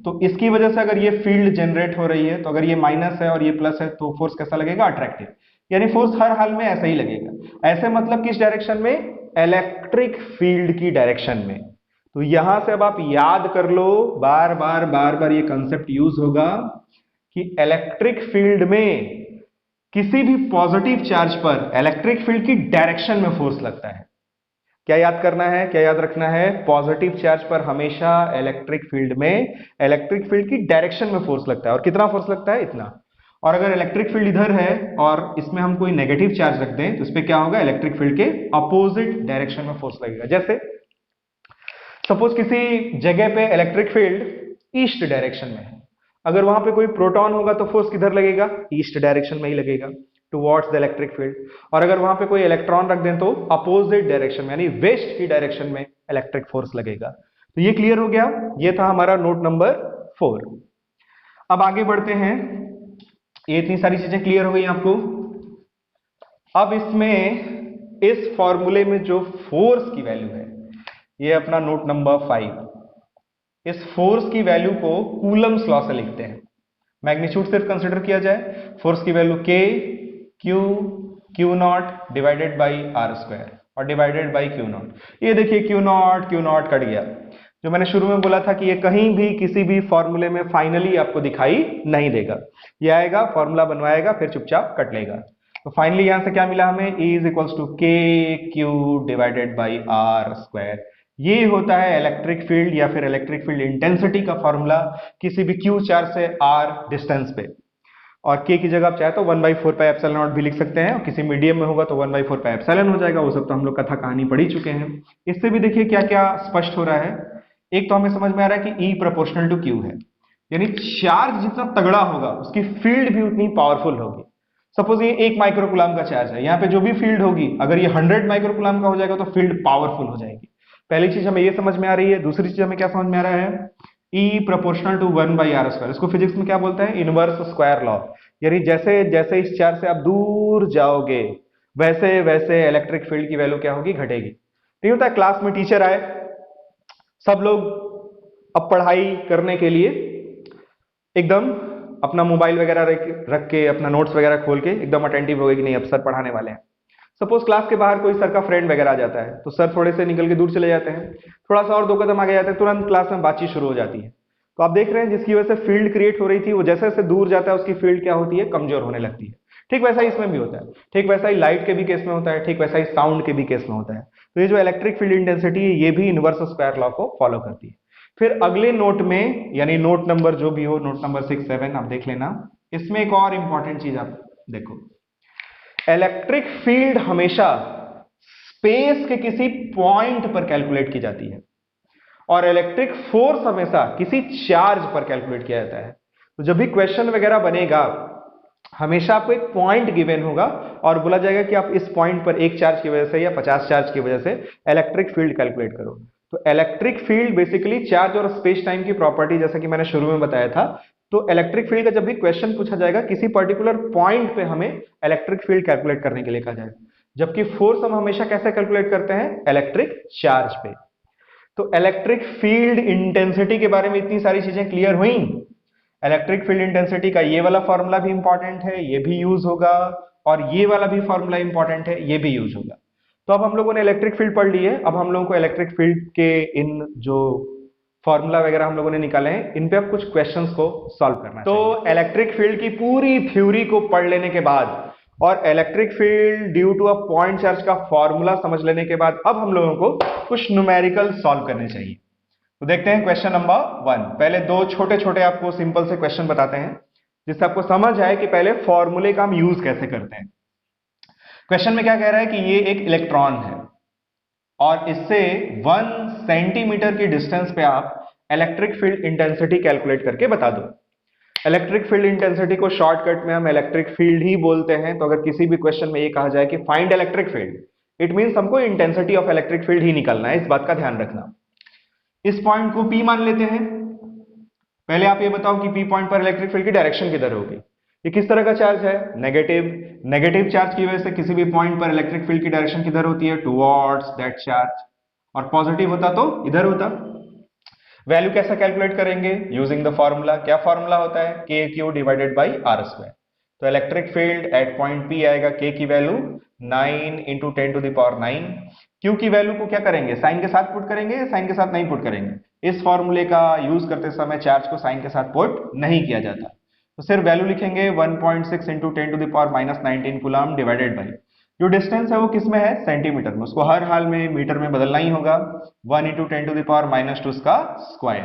तो इसकी वजह से अगर ये फील्ड जनरेट हो रही है तो अगर ये माइनस है और ये प्लस है तो फोर्स कैसा लगेगा, अट्रैक्टिव। यानी फोर्स हर हाल में ऐसा ही लगेगा। ऐसे मतलब किस डायरेक्शन में, इलेक्ट्रिक फील्ड की डायरेक्शन में। तो यहां से अब आप याद कर लो, बार बार बार बार ये कंसेप्ट यूज होगा कि इलेक्ट्रिक फील्ड में किसी भी पॉजिटिव चार्ज पर इलेक्ट्रिक फील्ड की डायरेक्शन में फोर्स लगता है। क्या याद करना है, क्या याद रखना है, पॉजिटिव चार्ज पर हमेशा इलेक्ट्रिक फील्ड में इलेक्ट्रिक फील्ड की डायरेक्शन में फोर्स लगता है। और कितना फोर्स लगता है, इतना। और अगर इलेक्ट्रिक फील्ड इधर है और इसमें हम कोई नेगेटिव चार्ज रख दें तो इस पर क्या होगा, इलेक्ट्रिक फील्ड के अपोजिट डायरेक्शन में फोर्स लगेगा। जैसे सपोज किसी जगह पे इलेक्ट्रिक फील्ड ईस्ट डायरेक्शन में है, अगर वहां पे कोई प्रोटॉन होगा तो फोर्स किधर लगेगा, ईस्ट डायरेक्शन में ही लगेगा, टुवर्ड्स द इलेक्ट्रिक फील्ड। और अगर वहां पे कोई इलेक्ट्रॉन रख दें तो अपोजिट डायरेक्शन में यानी वेस्ट की डायरेक्शन में इलेक्ट्रिक फोर्स लगेगा। तो ये क्लियर हो गया, ये था हमारा नोट नंबर 4। अब आगे बढ़ते हैं, ये इतनी सारी चीजें क्लियर हो गई आपको। अब इसमें इस फॉर्मूले में जो फोर्स की वैल्यू है, ये अपना नोट नंबर 5। इस फोर्स की वैल्यू को कूलम्स लॉ से लिखते हैं। मैग्नीट्यूड सिर्फ कंसिडर किया जाए, फोर्स की value K Q Q naught divided by R square और डिवाइडेड बाई Q नॉट। ये देखिए Q नॉट कट गया। जो मैंने शुरू में बोला था कि ये कहीं भी किसी भी फॉर्मूले में फाइनली आपको दिखाई नहीं देगा, ये आएगा फॉर्मूला बनवाएगा फिर चुपचाप कट लेगा। तो फाइनली यहां से क्या मिला हमें, E is equals to K Q divided by R square. ये होता है इलेक्ट्रिक फील्ड या फिर इलेक्ट्रिक फील्ड इंटेंसिटी का फॉर्मूला किसी भी Q चार्ज से R डिस्टेंस पे। और K की जगह आप चाहे तो 1/4 पाई एप्सिलॉन नॉट भी लिख सकते हैं, और किसी मीडियम में होगा तो 1/4 पाई एप्सिलॉन हो जाएगा। वो सब तो हम लोग कथा कहानी पढ़ ही चुके हैं। इससे भी देखिए क्या क्या स्पष्ट हो रहा है। एक तो हमें समझ में आ रहा है कि E प्रोपोर्शनल टू Q है, यानी चार्ज जितना तगड़ा होगा उसकी फील्ड भी उतनी पावरफुल होगी। सपोज ये 1 माइक्रोकुलाम का चार्ज है, यहाँ पे जो भी फील्ड होगी अगर ये 100 माइक्रोकुलाम का हो जाएगा तो फील्ड पावरफुल हो जाएगी। पहली चीज हमें ये समझ में आ रही है। दूसरी चीज हमें क्या समझ में आ रहा है, E proportional to 1/r square. इसको फिजिक्स में क्या बोलते हैं, इनवर्स स्क्वायर लॉ। यानी जैसे जैसे इस चार्ज से आप दूर जाओगे वैसे वैसे इलेक्ट्रिक फील्ड की वैल्यू क्या होगी, घटेगी। नहीं होता है क्लास में टीचर आए, सब लोग अब पढ़ाई करने के लिए एकदम अपना मोबाइल वगैरह रख के अपना नोट्स वगैरह खोल के एकदम अटेंटिव हो गए कि नहीं अब सर पढ़ाने वाले हैं। सपोज क्लास के बाहर कोई सर का फ्रेंड वगैरह आ जाता है तो सर थोड़े से निकल के दूर चले जाते हैं, थोड़ा सा और 2 कदम आगे जाते हैं, तुरंत क्लास में बातचीत शुरू हो जाती है। तो आप देख रहे हैं जिसकी वजह से फील्ड क्रिएट हो रही थी वो जैसे जैसे दूर जाता है उसकी फील्ड क्या होती है, कमजोर होने लगती है। ठीक वैसा ही इसमें भी होता है, ठीक वैसा ही लाइट के भी केस में होता है, ठीक वैसा ही साउंड के भी केस में होता है। तो ये जो इलेक्ट्रिक फील्ड इंटेंसिटी है ये भी इनवर्स स्क्वायर लॉ को फॉलो करती है। फिर अगले नोट में यानी नोट नंबर जो भी हो, नोट नंबर 6, 7 आप देख लेना। इसमें एक और इंपॉर्टेंट चीज आप देखो, इलेक्ट्रिक फील्ड हमेशा स्पेस के किसी पॉइंट पर कैलकुलेट की जाती है और इलेक्ट्रिक फोर्स हमेशा किसी चार्ज पर कैलकुलेट किया जाता है। तो जब भी क्वेश्चन वगैरह बनेगा हमेशा आपको एक पॉइंट गिवन होगा और बोला जाएगा कि आप इस पॉइंट पर 1 चार्ज की वजह से या 50 चार्ज की वजह से इलेक्ट्रिक फील्ड कैलकुलेट करो। तो इलेक्ट्रिक फील्ड बेसिकली चार्ज और स्पेस टाइम की प्रॉपर्टी, जैसा कि मैंने शुरू में बताया था। तो इलेक्ट्रिक फील्ड का जब भी क्वेश्चन पूछा जाएगा किसी पर्टिकुलर पॉइंट पे हमें इलेक्ट्रिक फील्ड कैलकुलेट करने के लिए कहा जाएगा, जबकि फोर्स हम हमेशा कैसे कैलकुलेट करते हैं, इलेक्ट्रिक चार्ज पे। तो इलेक्ट्रिक फील्ड इंटेंसिटी के बारे में इतनी सारी चीजें क्लियर हुई। इलेक्ट्रिक फील्ड इंटेंसिटी का ये वाला फॉर्मूला भी इंपॉर्टेंट है, ये भी यूज होगा, और ये वाला भी फॉर्मूला इंपॉर्टेंट है, ये भी यूज होगा। तो अब हम लोगों ने इलेक्ट्रिक फील्ड पढ़ ली है। अब हम लोगों को इलेक्ट्रिक फील्ड के इन जो फॉर्मूला वगैरह हम लोगों ने निकाले हैं, इन पे अब कुछ क्वेश्चंस को सॉल्व करना है। तो इलेक्ट्रिक फील्ड की पूरी थ्योरी को पढ़ लेने के बाद और electric field due to a point charge का फॉर्मूला समझ लेने के बाद अब हम लोगों को कुछ न्यूमेरिकल सॉल्व करने चाहिए। तो देखते हैं क्वेश्चन नंबर 1। पहले दो छोटे छोटे आपको सिंपल से क्वेश्चन बताते हैं जिससे आपको समझ आए कि पहले फॉर्मूले का हम यूज कैसे करते हैं। क्वेश्चन में क्या कह रहा है कि ये एक इलेक्ट्रॉन है और इससे 1 सेंटीमीटर की डिस्टेंस पे आप इलेक्ट्रिक फील्ड इंटेंसिटी कैलकुलेट करके बता दो। इलेक्ट्रिक फील्ड इंटेंसिटी को शॉर्टकट में हम इलेक्ट्रिक फील्ड ही बोलते हैं। तो अगर किसी भी क्वेश्चन में ये कहा जाए कि find electric field, it means हमको इंटेंसिटी ऑफ इलेक्ट्रिक फील्ड ही निकालना है, इस बात का ध्यान रखना। इस पॉइंट को P मान लेते हैं। पहले आप ये बताओ कि P पॉइंट पर इलेक्ट्रिक फील्ड की डायरेक्शन किधर होगी। ये किस तरह का चार्ज है? नेगेटिव। नेगेटिव चार्ज की वजह से किसी भी पॉइंट पर इलेक्ट्रिक फील्ड की डायरेक्शन किधर होती है? Towards that charge. और पॉजिटिव होता तो इधर होता। वैल्यू कैसा कैलकुलेट करेंगे? Using the formula. क्या फॉर्मूला होता है? K Q divided by R square. तो electric field at point P आएगा के की value 9 into 10 to the power 9। Q की वैल्यू को क्या करेंगे? साइन के साथ पुट करेंगे या साइन के साथ नहीं पुट करेंगे? इस फॉर्मूले का यूज करते समय चार्ज को साइन के साथ पुट नहीं किया जाता, तो सिर्फ वैल्यू लिखेंगे 1.6 into 10 to the power minus 19 coulomb divided by जो डिस्टेंस है वो किस में है? सेंटीमीटर में। उसको हर हाल में मीटर में बदलना ही होगा। 1 into 10 to the power minus 2 का स्क्वायर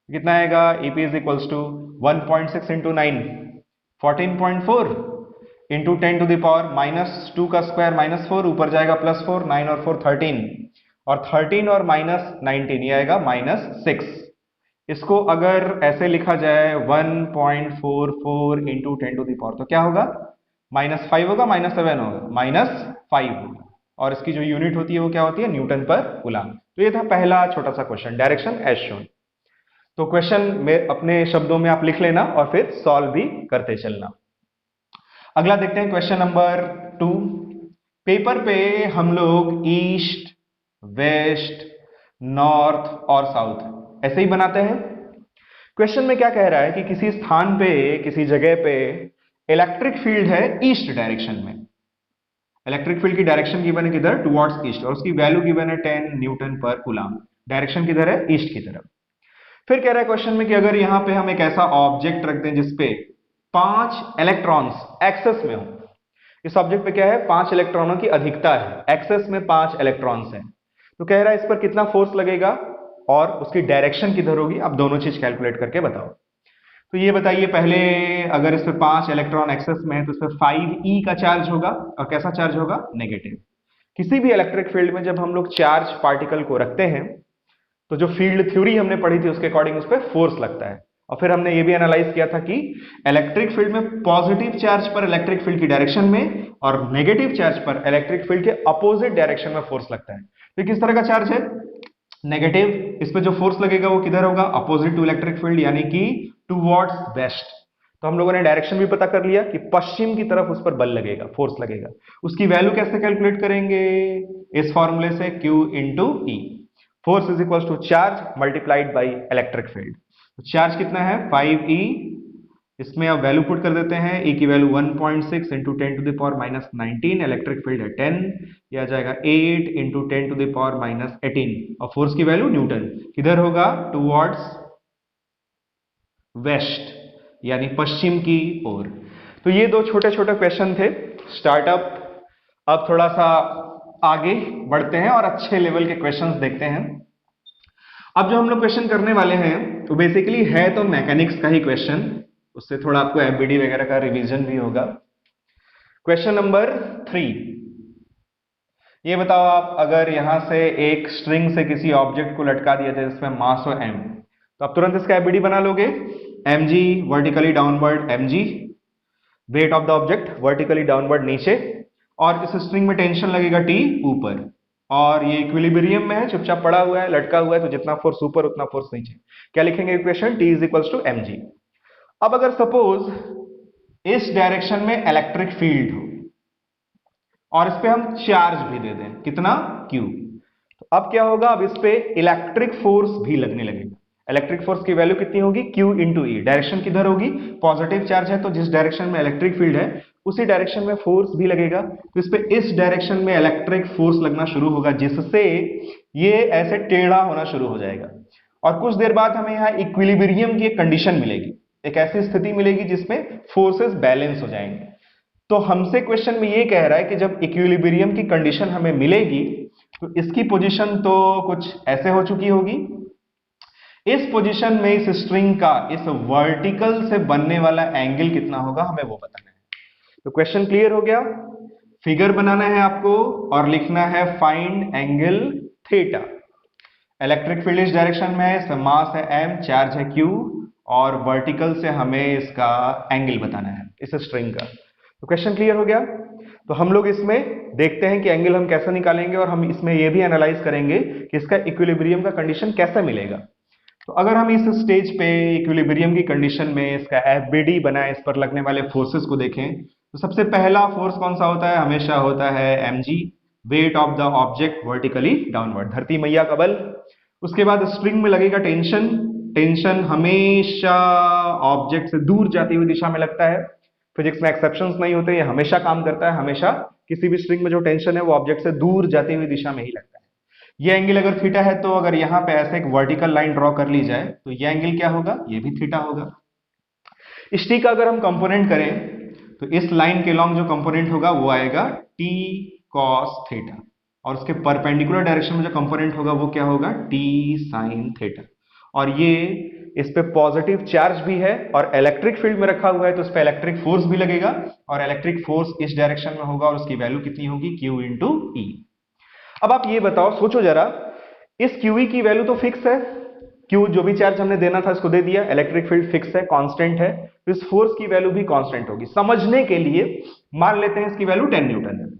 कितना आएगा? EP is equals to 1.6 into 9 14.4 into 10 to the power minus 2 का स्क्वायर माइनस 4, ऊपर जाएगा प्लस 4, 9 और 4 13, और 13 और माइनस 19 ये आएगा माइनस 6। इसको अगर ऐसे लिखा जाए 1.44 इंटू 10 टू द पावर तो क्या होगा? माइनस 5 होगा, माइनस 7 होगा, माइनस 5 होगा। और इसकी जो यूनिट होती है वो क्या होती है? न्यूटन पर कूलम। तो ये था पहला छोटा सा क्वेश्चन, डायरेक्शन एज शोन। तो क्वेश्चन में अपने शब्दों में आप लिख लेना और फिर सॉल्व भी करते चलना। अगला देखते हैं क्वेश्चन नंबर 2। पेपर पे हम लोग ईस्ट, वेस्ट, नॉर्थ और साउथ ऐसे ही बनाते हैं। क्वेश्चन में क्या कह रहा है कि किसी स्थान पे, किसी जगह पे इलेक्ट्रिक फील्ड है ईस्ट डायरेक्शन में। इलेक्ट्रिक फील्ड की डायरेक्शन गिवन है किधर? टुवर्ड्स ईस्ट, और उसकी वैल्यू गिवन है 10 न्यूटन पर कूलम। डायरेक्शन किधर है? ईस्ट की तरफ। फिर कह रहा है क्वेश्चन में कि अगर यहां पे हम एक ऐसा ऑब्जेक्ट रख दें जिसपे 5 इलेक्ट्रॉन्स एक्सेस में हो। इस ऑब्जेक्ट पे क्या है? 5 इलेक्ट्रॉनों की अधिकता है, एक्सेस में 5 इलेक्ट्रॉन्स हैं। तो कह रहा है इस पर कितना फोर्स लगेगा और उसकी डायरेक्शन किधर होगी। आप दोनों चीज कैलकुलेट करके बताओ। तो ये बताइए पहले, अगर इस पर 5 इलेक्ट्रॉन एक्सेस में है तो इस पर 5e का चार्ज होगा। और कैसा चार्ज होगा? नेगेटिव। किसी भी इलेक्ट्रिक फील्ड में जब हम लोग चार्ज पार्टिकल को रखते हैं तो जो फील्ड थ्योरी हमने पढ़ी थी उसके अकॉर्डिंग उस पर फोर्स लगता है। और फिर हमने ये भी एनालाइज किया था कि इलेक्ट्रिक फील्ड में पॉजिटिव चार्ज पर इलेक्ट्रिक फील्ड की डायरेक्शन में और नेगेटिव चार्ज पर इलेक्ट्रिक फील्ड के अपोजिट डायरेक्शन में फोर्स लगता है। तो किस तरह का चार्ज है? नेगेटिव। इस पे जो फोर्स लगेगा वो किधर होगा? अपोजिट टू इलेक्ट्रिक फील्ड, यानी कि टुवर्ड्स वेस्ट। तो हम लोगों ने डायरेक्शन भी पता कर लिया कि पश्चिम की तरफ उस पर बल लगेगा, फोर्स लगेगा। उसकी वैल्यू कैसे कैलकुलेट करेंगे? इस फॉर्मूले से, Q into E. Force is equal to charge multiplied by electric field. तो चार्ज कितना है? 5e। इसमें अब वैल्यू पुट कर देते हैं। e की value 1.6 into 10 to the power minus 19, electric field है 10, ये आ जाएगा 8 into 10 to the power minus 18, और फोर्स की वैल्यू न्यूटन। किधर होगा? टुवर्ड्स वेस्ट, यानी पश्चिम की ओर। तो ये दो छोटे छोटे क्वेश्चन थे स्टार्टअप। अब थोड़ा सा आगे बढ़ते हैं और अच्छे लेवल के क्वेश्चंस देखते हैं। अब जो हम लोग क्वेश्चन करने वाले हैं तो बेसिकली है तो मैकेनिक्स का ही क्वेश्चन, उससे थोड़ा आपको एफबीडी वगैरह का रिवीजन भी होगा। क्वेश्चन नंबर 3, ये बताओ आप, अगर यहां से एक स्ट्रिंग से किसी ऑब्जेक्ट को लटका दिया जाए जिसमें मास हो m, तो आप तुरंत इसका एफबीडी बना लोगे। mg vertically downward mg, weight of the object vertically downward नीचे, और इस स्ट्रिंग में टेंशन लगेगा T ऊपर, और ये इक्विलिब्रियम में है, चुपचाप पड़ा हुआ है, लटका हुआ है, तो जितना फोर्स ऊपर उतना फोर्स नीचे। क्या लिखेंगे equation? T is equals to mg। अब अगर सपोज इस डायरेक्शन में इलेक्ट्रिक फील्ड हो और इस पे हम चार्ज भी दे दें, कितना? Q, तो अब क्या होगा? अब इस पे इलेक्ट्रिक फोर्स भी लगने लगेगा। इलेक्ट्रिक फोर्स की वैल्यू कितनी होगी? Q इंटू ई। डायरेक्शन किधर होगी? पॉजिटिव चार्ज है तो जिस डायरेक्शन में इलेक्ट्रिक फील्ड है उसी डायरेक्शन में फोर्स भी लगेगा, तो इस पे इस डायरेक्शन में इलेक्ट्रिक फोर्स लगना शुरू होगा, जिससे ये ऐसे टेढ़ा होना शुरू हो जाएगा। और कुछ देर बाद हमें यहाँ इक्विलिब्रियम की एक कंडीशन मिलेगी, एक ऐसी स्थिति मिलेगी जिसमें फोर्सेस बैलेंस हो जाएंगे। तो हमसे क्वेश्चन में ये कह रहा है कि जब इक्विलिब्रियम की कंडीशन हमें मिलेगी तो इसकी पोजीशन तो कुछ ऐसे हो चुकी होगी। इस पोजीशन में इस स्ट्रिंग का इस वर्टिकल से बनने वाला एंगल कितना होगा हमें वो बताना है। तो क्वेश्चन क्लियर हो गया। फिगर बनाना है आपको और लिखना है find angle theta. Electric field इस डायरेक्शन में है, इसका मास है m, चार्ज है q और वर्टिकल से हमें इसका एंगल बताना है इस स्ट्रिंग का। तो क्वेश्चन क्लियर हो गया। तो हम लोग इसमें देखते हैं कि एंगल हम कैसे निकालेंगे और हम इसमें यह भी एनालाइज करेंगे कि इसका इक्विलिब्रियम का कंडीशन कैसे मिलेगा। तो अगर हम इस स्टेज पे इक्विलिब्रियम की कंडीशन में इसका एफबीडी बनाए, इस पर लगने वाले फोर्सेस को देखें, तो सबसे पहला फोर्स कौन सा होता है? हमेशा होता है mg, weight of the object vertically downward, धरती मैया का बल। उसके बाद स्ट्रिंग में लगेगा टेंशन। टेंशन हमेशा ऑब्जेक्ट से दूर जाती हुई दिशा में लगता है, फिजिक्स में एक्सेप्शंस नहीं होते, ये हमेशा काम करता है। हमेशा किसी भी स्ट्रिंग में जो टेंशन है वो ऑब्जेक्ट से दूर जाती हुई दिशा में ही लगता है। ये एंगल अगर थीटा है तो अगर यहां पे ऐसे एक वर्टिकल लाइन ड्रॉ कर ली जाए तो ये एंगल क्या होगा? ये भी थीटा होगा। इस टी का अगर हम कंपोनेंट करें तो इस लाइन के लॉन्ग जो कंपोनेंट होगा वो आएगा टी कॉस थीटा, और उसके परपेंडिकुलर डायरेक्शन में जो कंपोनेंट होगा वो क्या होगा? T sine theta. और ये इस पे पॉजिटिव चार्ज भी है और इलेक्ट्रिक फील्ड में रखा हुआ है, तो इस पे इलेक्ट्रिक फोर्स भी लगेगा और इलेक्ट्रिक फोर्स इस डायरेक्शन में होगा और उसकी वैल्यू कितनी होगी? Q इंटू ई। अब आप ये बताओ, सोचो जरा, इस QE की वैल्यू तो फिक्स है, Q जो भी चार्ज हमने देना था इसको दे दिया, इलेक्ट्रिक फील्ड फिक्स है, कांस्टेंट है, तो इस फोर्स की वैल्यू भी कांस्टेंट होगी। समझने के लिए मान लेते हैं इसकी वैल्यू 10 न्यूटन है।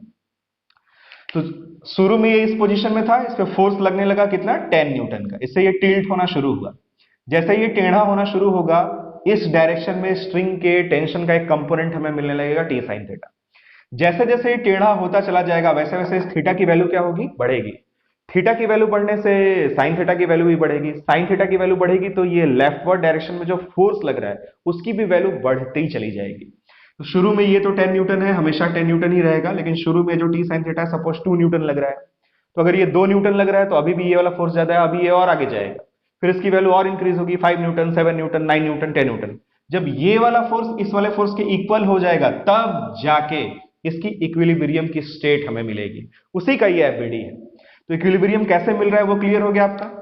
तो शुरू में ये इस पोजीशन में था, इस पे फोर्स लगने लगा कितना? 10 न्यूटन का। इससे ये टिल्ट होना शुरू हुआ। जैसे ये टेढ़ा होना शुरू होगा, इस डायरेक्शन में स्ट्रिंग के टेंशन का एक कंपोनेंट हमें मिलने लगेगा टी साइन थीटा। जैसे जैसे ये टेढ़ा होता चला जाएगा वैसे वैसे इस थीटा की वैल्यू क्या होगी? बढ़ेगी। थीटा की वैल्यू बढ़ने से साइन थीटा की वैल्यू भी बढ़ेगी। साइन थीटा की वैल्यू बढ़ेगी तो ये लेफ्टवर्ड डायरेक्शन में जो फोर्स लग रहा है उसकी भी वैल्यू बढ़ती ही चली जाएगी। तो शुरू में ये तो 10 न्यूटन है, हमेशा 10 न्यूटन ही रहेगा, लेकिन शुरू में जो टी साइन थीटा है सपोज 2 न्यूटन लग रहा है, तो अगर ये 2 न्यूटन लग रहा है तो अभी भी ये वाला फोर्स ज्यादा है, अभी ये और आगे जाएगा, फिर इसकी वैल्यू और इंक्रीज होगी, 5 न्यूटन, 7 न्यूटन, 9 न्यूटन, 10 न्यूटन। जब ये वाला फोर्स इस वाले फोर्स के इक्वल हो जाएगा तब जाके इसकी इक्विलिब्रियम की स्टेट हमें मिलेगी, उसी का ये एफबीडी है। तो इक्विलिब्रियम कैसे मिल रहा है वो क्लियर हो गया आपका।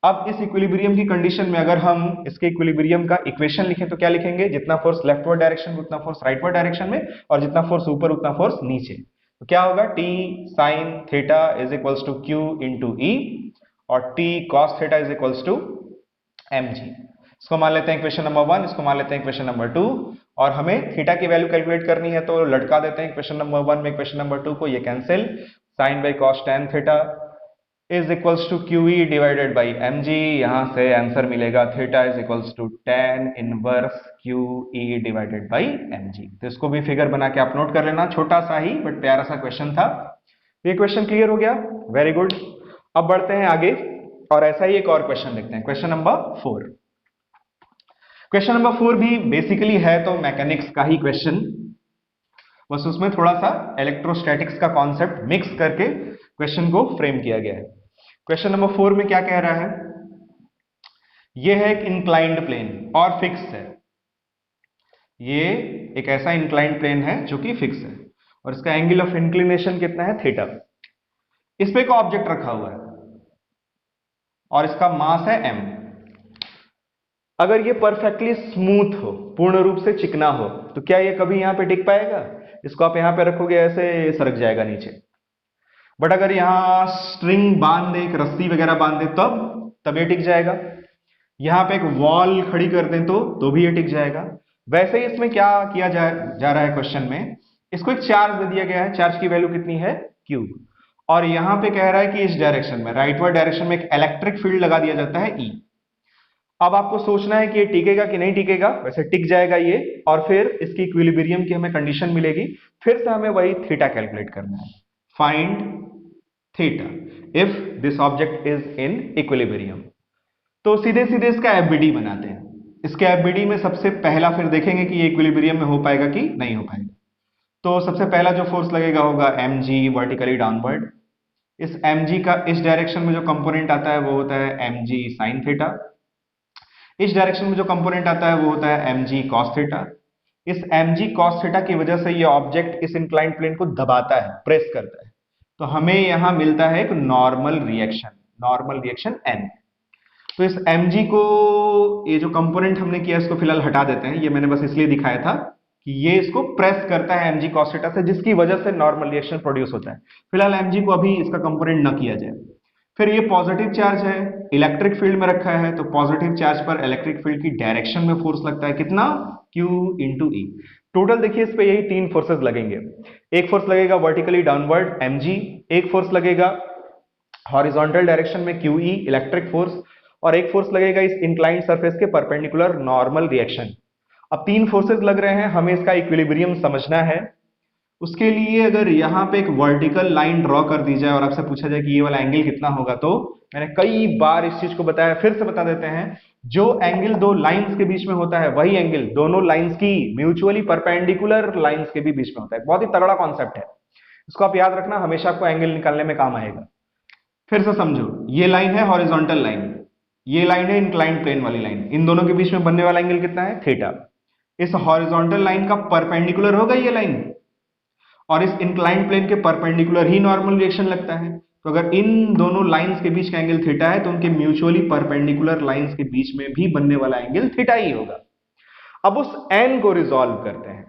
अब इस इक्विलिब्रियम की कंडीशन में अगर हम इसके इक्विलिब्रियम का इक्वेशन लिखें तो क्या लिखेंगे? जितना फोर्स लेफ्टवर्ड डायरेक्शन में उतना फोर्स राइटवर्ड डायरेक्शन में, और जितना फोर्स ऊपर उतना फोर्स नीचे। तो क्या होगा? T sine theta is equals to Q into E और T cos theta is equals to M G. इसको मान लेते हैं इक्वेशन नंबर 1, इसको मान लेते हैं इक्वेशन नंबर 2, और हमें थीटा की वैल्यू कैलकुलेट करनी है तो लटका देते हैं इक्वेशन नंबर 1 में इक्वेशन नंबर 2 को, ये cancel, sine by cos tan theta is equals to Q E divided by M G. यहां से आंसर मिलेगा theta is equals to tan inverse Q E divided by M G. तो इसको भी figure बना के आप नोट कर लेना, छोटा सा ही बट प्यारा सा क्वेश्चन था। ये क्वेश्चन क्लियर हो गया, वेरी गुड। अब बढ़ते हैं आगे और ऐसा ही एक और क्वेश्चन देखते हैं, क्वेश्चन नंबर 4। क्वेश्चन नंबर 4 भी बेसिकली है तो मैकेनिक्स का ही क्वेश्चन, बस उसमें थोड़ा सा इलेक्ट्रोस्टैटिक्स का कॉन्सेप्ट मिक्स करके क्वेश्चन को फ्रेम किया गया है। क्वेश्चन नंबर 4 में क्या कह रहा है? यह है एक इंक्लाइंड प्लेन और फिक्स है। ये एक ऐसा इंक्लाइंड प्लेन है जो कि फिक्स है और इसका एंगल ऑफ इंक्लिनेशन कितना है? थीटा। इस पे एक ऑब्जेक्ट रखा हुआ है और इसका मास है m। अगर ये परफेक्टली स्मूथ हो, पूर्ण रूप से चिकना हो, तो क्या ये कभी यहां पे टिक पाएगा? इसको आप यहां पे रखोगे ऐसे सरक जाएगा नीचे। बट अगर यहां स्ट्रिंग बांध दे, एक रस्सी वगैरह बांध दे तब ये टिक जाएगा। यहां पे एक वॉल खड़ी कर दें तो भी ये टिक जाएगा। वैसे ही इसमें क्या किया जा रहा है क्वेश्चन में, इसको एक चार्ज दे दिया गया है, चार्ज की वैल्यू कितनी है? Q। और यहां पे कह रहा है कि इस डायरेक्शन में, राइटवर्ड डायरेक्शन में एक इलेक्ट्रिक फील्ड लगा दिया जाता है E। अब आपको सोचना है कि ये टिकेगा कि नहीं टिकेगा। वैसे टिक जाएगा ये, और फिर इसकी इक्विलिब्रियम की हमें कंडीशन मिलेगी, फिर से हमें वही थीटा कैलकुलेट करना है। Find theta if this object is in equilibrium. तो सीधे सीधे इसका एफबीडी बनाते हैं। इसके एफबीडी में सबसे पहला फिर देखेंगे कि ये इक्विलिब्रियम में हो पाएगा कि नहीं हो पाएगा। तो सबसे पहला जो फोर्स लगेगा होगा mg वर्टिकली डाउनवर्ड। इस mg का इस डायरेक्शन में जो कंपोनेंट आता है वो होता है mg साइन थीटा। इस डायरेक्शन में जो कंपोनेंट आता है वो होता है mg cos थीटा। इस mg cos थीटा की वजह से ये ऑब्जेक्ट इस इंक्लाइंड प्लेन को दबाता है, प्रेस करता है, तो हमें यहां मिलता है एक नॉर्मल रिएक्शन n। तो इस mg को, ये जो कंपोनेंट हमने किया इसको फिलहाल हटा देते हैं, ये मैंने बस इसलिए दिखाया था कि ये इसको प्रेस करता है mg cos थीटा से, जिसकी वजह से नॉर्मल रिएक्शन प्रोड्यूस होता है। फिलहाल mg को अभी इसका कंपोनेंट न किया जाए। फिर ये पॉजिटिव चार्ज है, इलेक्ट्रिक फील्ड में रखा है, तो पॉजिटिव चार्ज पर इलेक्ट्रिक फील्ड की डायरेक्शन में फोर्स लगता है कितना, Q इंटू ई। टोटल देखिए इस पे यही तीन फोर्सेस लगेंगे। एक फोर्स लगेगा वर्टिकली डाउनवर्ड mg, एक फोर्स लगेगा हॉरिजॉन्टल डायरेक्शन में QE इलेक्ट्रिक फोर्स, और एक फोर्स लगेगा इस इंक्लाइंड सरफेस के परपेंडिकुलर नॉर्मल रिएक्शन। अब तीन फोर्सेस लग रहे हैं, हमें इसका इक्विलिब्रियम समझना है। उसके लिए अगर यहाँ पे एक वर्टिकल लाइन ड्रॉ कर दी जाए और आपसे पूछा जाए कि ये वाला एंगल कितना होगा, तो मैंने कई बार इस चीज को बताया, फिर से बता देते हैं, जो एंगल दो लाइंस के बीच में होता है वही एंगल दोनों लाइंस की म्यूचुअली परपेंडिकुलर लाइंस के भी बीच में होता है। बहुत ही तगड़ा कॉन्सेप्ट है, इसको आप याद रखना, हमेशा आपको एंगल निकालने में काम आएगा। फिर से समझो, ये लाइन है हॉरिजॉन्टल लाइन, ये लाइन है इंक्लाइंड प्लेन वाली लाइन, इन दोनों के बीच में बनने वाला एंगल कितना है, थीटा। इस हॉरिजॉन्टल लाइन का परपेंडिकुलर होगा ये लाइन, और इस इंक्लाइंड प्लेन के परपेंडिकुलर ही नॉर्मल रिएक्शन लगता है। तो अगर इन दोनों लाइंस के बीच का एंगल थीटा है, तो उनके म्यूचुअली परपेंडिकुलर लाइंस के बीच में भी बनने वाला एंगल थीटा ही होगा। अब उस n को रिजॉल्व करते हैं,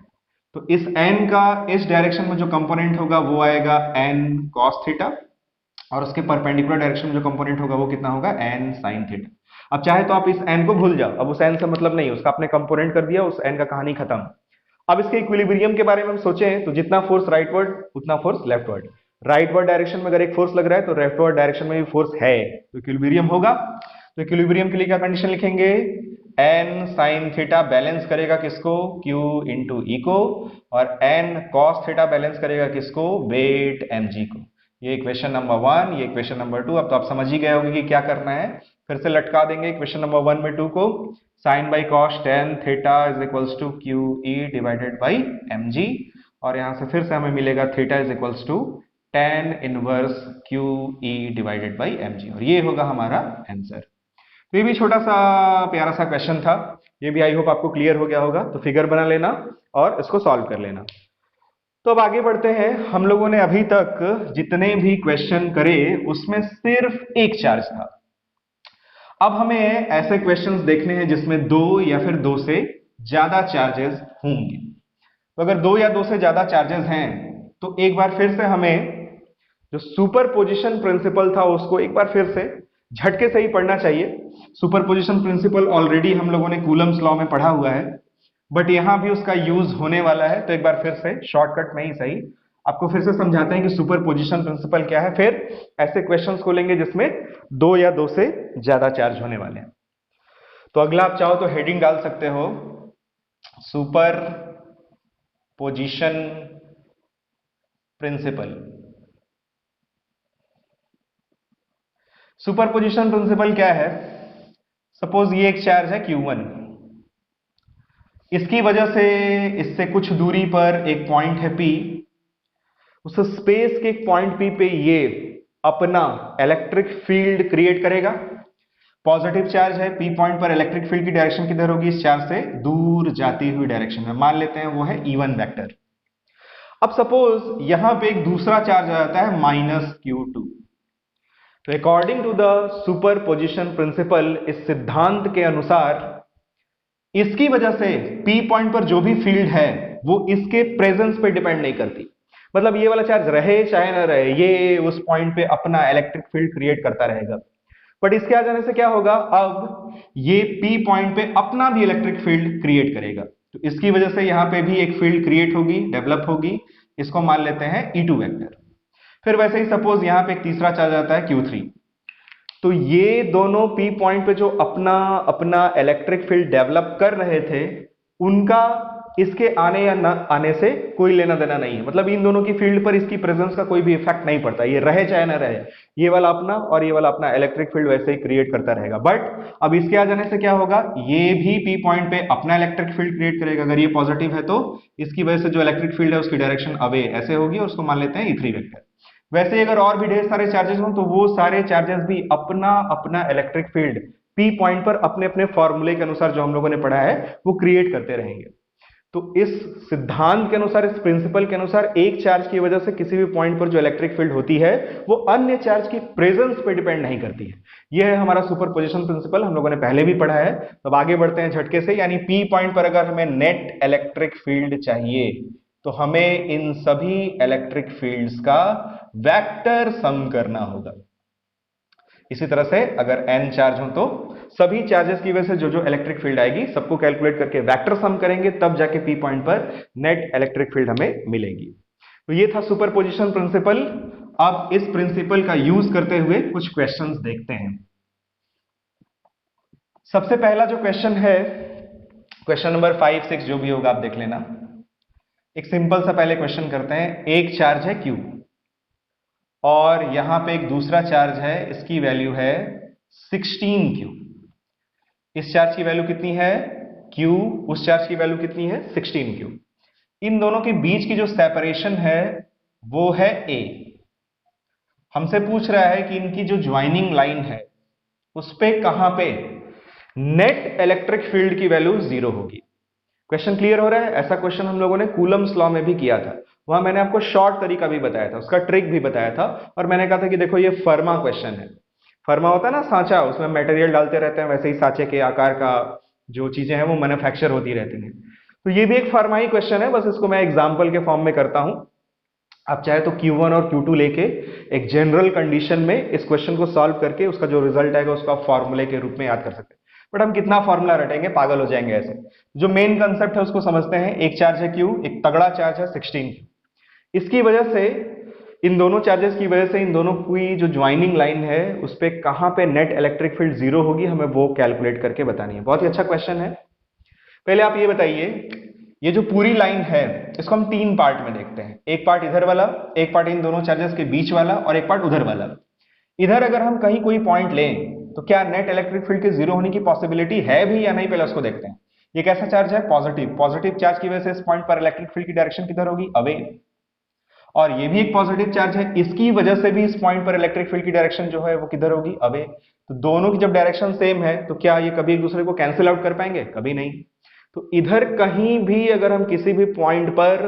तो इस n का इस डायरेक्शन में जो कंपोनेंट होगा वो आएगा n cos थीटा, और उसके परपेंडिकुलर डायरेक्शन में जो कंपोनेंट होगा वो कितना होगा, n sin थीटा। अब चाहे तो आप इस n को भूल जाओ, अब उस n से मतलब नहीं, उसका आपने कंपोनेंट कर दिया, उस n का कहानी खत्म। अब इसके इक्विलिब्रियम के बारे में हम सोचें तो जितना फोर्स राइटवर्ड उतना फोर्स लेफ्टवर्ड। राइटवर्ड डायरेक्शन में अगर एक फोर्स लग रहा है तो लेफ्टवर्ड डायरेक्शन में भी फोर्स है, तो इक्विलिब्रियम होगा। तो इक्विलिब्रियम के लिए क्या कंडीशन लिखेंगे, n sin थीटा बैलेंस करेगा किसको, q इंटू ई को, और n cos थीटा बैलेंस करेगा किसको, वेट mg को। ये इक्वेशन नंबर 1, ये इक्वेशन नंबर 2। अब तो आप समझ ही गए होंगे कि क्या करना है। फिर से लटका देंगे इक्वेशन नंबर 1 में 2 को, sine by cos tan theta is equals to Q E divided by mg, और यहां से फिर से हमें मिलेगा theta is equals to tan inverse Q E divided by mg, और ये होगा हमारा आंसर। तो ये भी छोटा सा प्यारा सा क्वेश्चन था, ये भी आई होप आपको क्लियर हो गया होगा। तो फिगर बना लेना और इसको सॉल्व कर लेना। तो अब आगे बढ़ते हैं। हम लोगों ने अभी तक जितने भी क्वेश्चन करे उसमें सिर्फ एक चार्ज था। अब हमें ऐसे क्वेश्चंस देखने हैं जिसमें दो या फिर दो से ज्यादा चार्जेस होंगे। तो अगर दो या दो से ज्यादा चार्जेस हैं तो एक बार फिर से हमें जो सुपरपोजिशन प्रिंसिपल था उसको एक बार फिर से झटके से ही पढ़ना चाहिए। सुपरपोजिशन प्रिंसिपल ऑलरेडी हम लोगों ने कूलम्स लॉ में पढ़ा हुआ है, बट यहां भी उसका यूज होने वाला है। तो एक बार फिर से शॉर्टकट में ही सही आपको फिर से समझाते हैं कि सुपरपोजिशन प्रिंसिपल क्या है, फिर ऐसे क्वेश्चंस को लेंगे जिसमें दो या दो से ज्यादा चार्ज होने वाले हैं। तो अगला आप चाहो तो हेडिंग डाल सकते हो, superposition principle. Superposition principle क्या है, सपोज ये एक चार्ज है Q1, इसकी वजह से इससे कुछ दूरी पर एक पॉइंट है P, उस स्पेस के एक पॉइंट P पे ये अपना इलेक्ट्रिक फील्ड क्रिएट करेगा। पॉजिटिव चार्ज है, P पॉइंट पर इलेक्ट्रिक फील्ड की डायरेक्शन किधर होगी, इस चार्ज से दूर जाती हुई डायरेक्शन में, मान लेते हैं वो है E1 वेक्टर। अब सपोज यहां पे एक दूसरा चार्ज आ जाता है -Q2। तो according to the superposition principle, इस सिद्धांत के अनुसार इसकी वजह से P पॉइंट पर जो भी फील्ड है वो इसके प्रेजेंस पे डिपेंड नहीं करती। मतलब ये वाला चार्ज रहे चाहे ना रहे, ये उस पॉइंट पे अपना इलेक्ट्रिक फील्ड क्रिएट करता रहेगा। बट इसके आ जाने से क्या होगा, अब ये P पॉइंट पे अपना भी इलेक्ट्रिक फील्ड क्रिएट करेगा, तो इसकी वजह से यहां पे भी एक फील्ड क्रिएट होगी, डेवलप होगी, इसको मान लेते हैं E2 वेक्टर। फिर वैसे ही सपोज यहां पे एक तीसरा चार्ज आता है Q3, तो ये दोनों P पॉइंट पे जो अपना अपना इलेक्ट्रिक फील्ड डेवलप कर रहे थे, उनका इसके आने या न आने से कोई लेना देना नहीं है, मतलब इन दोनों की फील्ड पर इसकी प्रेजेंस का कोई भी इफेक्ट नहीं पड़ता, ये रहे चाहे ना रहे, ये वाला अपना और ये वाला अपना इलेक्ट्रिक फील्ड वैसे ही क्रिएट करता रहेगा। बट अब इसके आ जाने से क्या होगा, ये भी पी पॉइंट पे अपना इलेक्ट्रिक फील्ड क्रिएट करेगा। अगर ये पॉजिटिव है तो इसकी वजह से जो इलेक्ट्रिक फील्ड है उसकी डायरेक्शन अवे ऐसे होगी और उसको मान लेते हैं E3 वेक्टर। वैसे ही अगर और भी ढेर सारे चार्जेस हों तो वो सारे चार्जेस भी अपना अपना इलेक्ट्रिक फील्ड पी पॉइंट पर अपने अपने फॉर्मूले के अनुसार जो हम लोगों ने पढ़ा है वो क्रिएट करते रहेंगे। तो इस सिद्धांत के अनुसार, इस प्रिंसिपल के अनुसार, एक चार्ज की वजह से किसी भी पॉइंट पर जो इलेक्ट्रिक फील्ड होती है वो अन्य चार्ज की प्रेजेंस पे डिपेंड नहीं करती है। यह है हमारा सुपरपोजिशन प्रिंसिपल, हम लोगों ने पहले भी पढ़ा है। तो आगे बढ़ते हैं झटके से, यानी पी पॉइंट पर अगर हमें नेट इलेक्ट्रिक फील्ड चाहिए तो हमें इन सभी इलेक्ट्रिक फील्ड्स का वेक्टर सम करना होगा। इसी तरह से अगर n चार्ज हो तो सभी चार्जेस की वजह से जो जो इलेक्ट्रिक फील्ड आएगी सबको कैलकुलेट करके वेक्टर सम करेंगे, तब जाके पी पॉइंट पर नेट इलेक्ट्रिक फील्ड हमें मिलेगी। तो ये था सुपरपोजिशन प्रिंसिपल। अब इस प्रिंसिपल का यूज करते हुए कुछ क्वेश्चंस देखते हैं। सबसे पहला जो क्वेश्चन है, क्वेश्चन नंबर 5, 6 जो भी होगा आप देख लेना। एक सिंपल सा पहले क्वेश्चन करते हैं। एक चार्ज है Q और यहां पे एक दूसरा चार्ज है, इसकी वैल्यू है 16Q। इस चार्ज की वैल्यू कितनी है Q, उस चार्ज की वैल्यू कितनी है 16Q। इन दोनों के बीच की जो सेपरेशन है वो है A। हमसे पूछ रहा है कि इनकी जो ज्वाइनिंग लाइन है उस पे कहां पे नेट इलेक्ट्रिक फील्ड की वैल्यू 0 होगी। क्वेश्चन क्लियर हो रहा है? ऐसा क्वेश्चन हम लोगों ने कूलम्स लॉ में भी किया था, वहां मैंने आपको शॉर्ट तरीका भी बताया था, उसका ट्रिक भी बताया था, और मैंने कहा था कि देखो ये फर्मा क्वेश्चन है। फर्मा होता है ना सांचा, उसमें मटेरियल डालते रहते हैं, वैसे ही सांचे के आकार का जो चीजें हैं वो मैन्युफैक्चर होती रहती हैं। तो ये भी एक फर्मा ही क्वेश्चन है, बस इसको मैं एग्जाम्पल के फॉर्म में करता हूं। आप चाहे तो Q1 और Q2 लेके एक जनरल कंडीशन में इस क्वेश्चन को सॉल्व करके उसका जो रिजल्ट आएगा उसको आप फॉर्मूले के रूप में याद कर सकते हैं। बट हम कितना फॉर्मूला रटेंगे, पागल हो जाएंगे ऐसे। जो मेन कंसेप्ट है उसको समझते हैं। एक चार्ज है Q, एक तगड़ा चार्ज है 16Q। इसकी वजह से, इन दोनों चार्जेस की वजह से इन दोनों की जो ज्वाइनिंग लाइन है उस पर कहां पे नेट इलेक्ट्रिक फील्ड 0 होगी, हमें वो कैलकुलेट करके बतानी है। बहुत ही अच्छा क्वेश्चन है। पहले आप ये बताइए, ये जो पूरी लाइन है इसको हम 3 पार्ट में देखते हैं। एक पार्ट इधर वाला, एक पार्ट इन दोनों चार्जेस के बीच वाला, और एक पार्ट उधर वाला। इधर अगर हम कहीं कोई पॉइंट लें तो क्या नेट इलेक्ट्रिक फील्ड के 0 होने की पॉसिबिलिटी है भी या नहीं, पहले उसको देखते हैं। ये कैसा चार्ज है? पॉजिटिव। पॉजिटिव चार्ज की वजह से इस पॉइंट पर इलेक्ट्रिक फील्ड की डायरेक्शन किधर होगी? अवे। और ये भी एक पॉजिटिव चार्ज है, इसकी वजह से भी इस पॉइंट पर इलेक्ट्रिक फील्ड की डायरेक्शन जो है वो किधर होगी? अवे। तो दोनों की जब डायरेक्शन सेम है तो क्या ये कभी एक दूसरे को कैंसिल आउट कर पाएंगे? कभी नहीं। तो इधर कहीं भी अगर हम किसी भी पॉइंट पर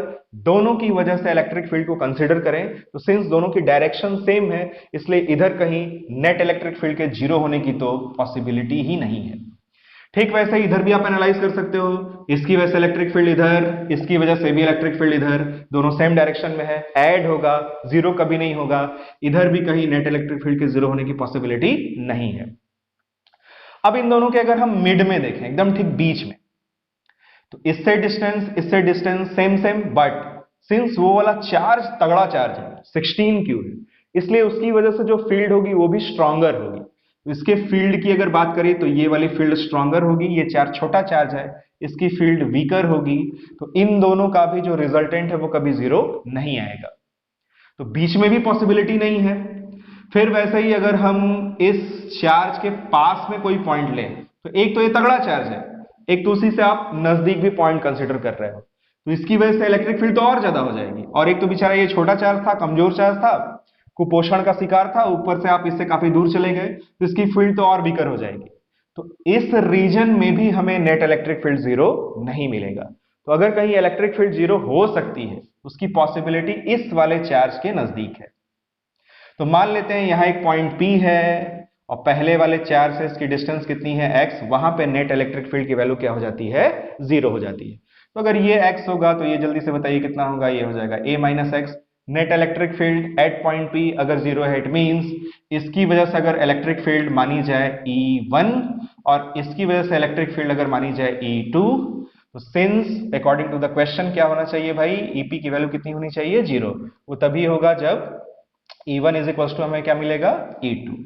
दोनों की वजह से इलेक्ट्रिक फील्ड को कंसीडर करें तो सिंस दोनों की डायरेक्शन सेम है, इसलिए इधर कहीं नेट इलेक्ट्रिक फील्ड के 0 होने की तो पॉसिबिलिटी ही नहीं है। ठीक वैसे ही इधर भी आप एनालाइज कर सकते हो। इसकी वजह से इलेक्ट्रिक फील्ड इधर, इसकी वजह से भी इलेक्ट्रिक फील्ड इधर, दोनों सेम डायरेक्शन में है, ऐड होगा, 0 कभी नहीं होगा। इधर भी कहीं नेट इलेक्ट्रिक फील्ड के 0 होने की पॉसिबिलिटी नहीं है। अब इन दोनों के अगर हम मिड में देखें, एकदम ठीक बीच में, तो इससे distance same same, but since वो वाला चार्ज तगड़ा चार्ज है, 16Q है, इसलिए उसकी वजह से जो फील्ड होगी वो भी स्ट्रॉन्गर होगी। तो इसके फील्ड की अगर बात करें तो ये वाली फील्ड स्ट्रॉन्गर होगी, ये चार्ज छोटा चार्ज है, इसकी फील्ड वीकर होगी। तो इन दोनों का भी जो रिजल्टेंट है वो कभी 0 नहीं आएगा। तो बीच में भी पॉसिबिलिटी नहीं है। फिर वैसे ही अगर हम इस चार्ज के पास में कोई पॉइंट लें, तो एक तो ये तगड़ा चार्ज है, एक तो उसी से आप नजदीक भी पॉइंट कंसीडर कर रहे हो, तो इसकी वजह से इलेक्ट्रिक फील्ड तो और ज्यादा हो जाएगी। और एक तो बेचारा ये छोटा चार्ज था, कमजोर चार्ज था, कुपोषण का शिकार था, ऊपर से आप इससे काफी दूर चले गए, तो इसकी फील्ड तो और वीकर हो जाएगी। तो इस रीजन में भी हमें नेट इलेक्ट्रिक फील्ड 0 नहीं मिलेगा। तो अगर कहीं इलेक्ट्रिक फील्ड 0 हो सकती है, उसकी पॉसिबिलिटी इस वाले चार्ज के नजदीक है। तो मान लेते हैं यहां एक पॉइंट P है और पहले वाले चार्ज से इसकी डिस्टेंस कितनी है? x। वहां पे नेट इलेक्ट्रिक फील्ड की वैल्यू क्या हो जाती है? 0 हो जाती है। तो अगर ये x होगा तो ये जल्दी से बताइए कितना होगा? ये हो जाएगा a minus x. Net electric field at point P अगर 0 है, इट मींस इसकी वजह से अगर इलेक्ट्रिक फील्ड मानी जाए E1 और इसकी वजह से इलेक्ट्रिक फील्ड अगर मानी जाए E2, तो since according to the question क्या होना चाहिए भाई? EP की वैल्यू कितनी होनी चाहिए? 0। वो तभी होगा जब E1 इज इक्वल टू हमें क्या मिलेगा? E2।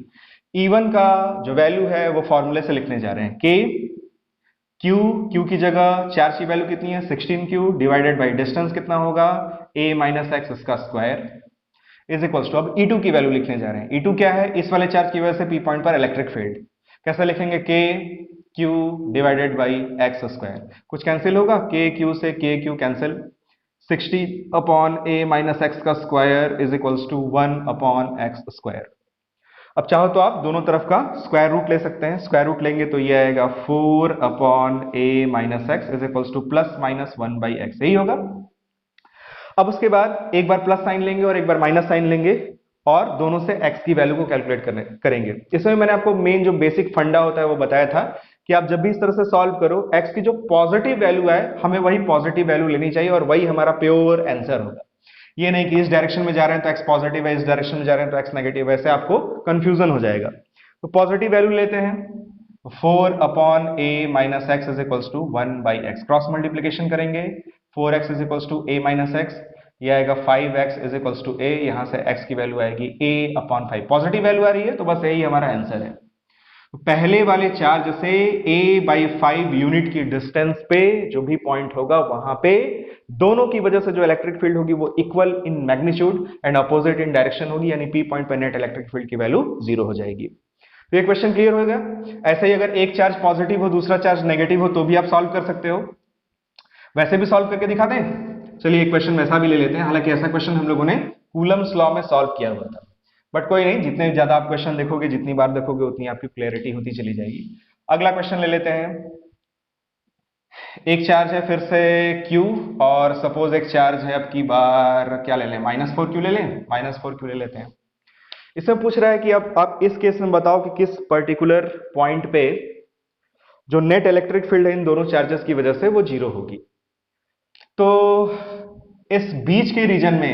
E1 का जो वैल्यू है वो फॉर्मूले से लिखने जा रहे हैं, K क्यू की जगह चार्ज की वैल्यू कितनी है 16Q डिवाइडेड बाई डिस्टेंस कितना होगा a माइनस एक्स इसका स्क्वायर इज इक्वल्स टू, अब E2 की वैल्यू लिखने जा रहे हैं। E2 क्या है, इस वाले चार्ज की वजह से P पॉइंट पर इलेक्ट्रिक फील्ड कैसे लिखेंगे, K Q divided by X square, कुछ कैंसिल होगा, K Q से K Q cancel, 60 upon a minus X का square is equals to 1 upon X square. अब चाहो तो आप दोनों तरफ का स्क्वायर रूट ले सकते हैं, स्क्वायर रूट लेंगे तो ये आएगा 4 upon a minus X is equals to plus minus 1 by x, यही होगा। अब उसके बाद एक बार प्लस साइन लेंगे और एक बार माइनस साइन लेंगे और दोनों से x की वैल्यू को कैलकुलेट करेंगे। इसमें मैंने आपको मेन जो बेसिक फंडा होता है वो बताया था कि आप जब भी इस तरह से सॉल्व करो, x की जो पॉजिटिव वैल्यू है हमें वही पॉजिटिव वैल्यू लेनी चाहिए और वही हमारा प्योर आंसर होगा। ये नहीं कि इस डायरेक्शन में जा रहे हैं तो x पॉजिटिव है, इस डायरेक्शन में जा रहे हैं तो x नेगेटिव है, ऐसे आपको कंफ्यूजन हो जाएगा। तो पॉजिटिव वैल्यू लेते हैं, 4 upon a minus X is equals to 1 by X, cross multiplication करेंगे, 4x is equals to a minus X, ये आएगा 5x is equals to a, यहां से x की वैल्यू आएगी a अपॉन 5, पॉजिटिव वैल्यू आ रही है तो बस यही हमारा आंसर है। तो पहले वाले चार्ज से a बाई 5 यूनिट की डिस्टेंस पे जो भी पॉइंट होगा वहां पे दोनों की वजह से जो इलेक्ट्रिक फील्ड होगी वो equal in magnitude and opposite in direction होगी, यानी p पॉइंट पर नेट इलेक्ट्रिक फील्ड की वैल्यू 0 हो जाएगी। तो ये क्वेश्चन क्लियर हो गया। ऐसे ही अगर एक चार्ज पॉजिटिव हो दूसरा चार्ज नेगेटिव हो तो भी आप सॉल्व कर सकते हो, वैसे भी सॉल्व करके दिखाते हैं। चलिए एक क्वेश्चन वैसा भी ले लेते हैं, हालांकि ऐसा क्वेश्चन हम लोगों ने कूलम्स लॉ में सॉल्व किया हुआ था, बट कोई नहीं, जितने ज्यादा आप क्वेश्चन देखोगे जितनी बार देखोगे उतनी आपकी क्लैरिटी होती चली जाएगी। अगला क्वेश्चन ले लेते हैं। एक चार्ज है फिर से Q और सपोज एक चार्ज है, अब की बार क्या ले लें, -4Q ले लें, -4Q ले लेते हैं। इसमें पूछ रहा है कि अब आप इस केस में बताओ कि किस पर्टिकुलर पॉइंट पे जो नेट इलेक्ट्रिक फील्ड है इन दोनों चार्जेस की वजह से वो 0 होगी। तो इस बीच के रीजन में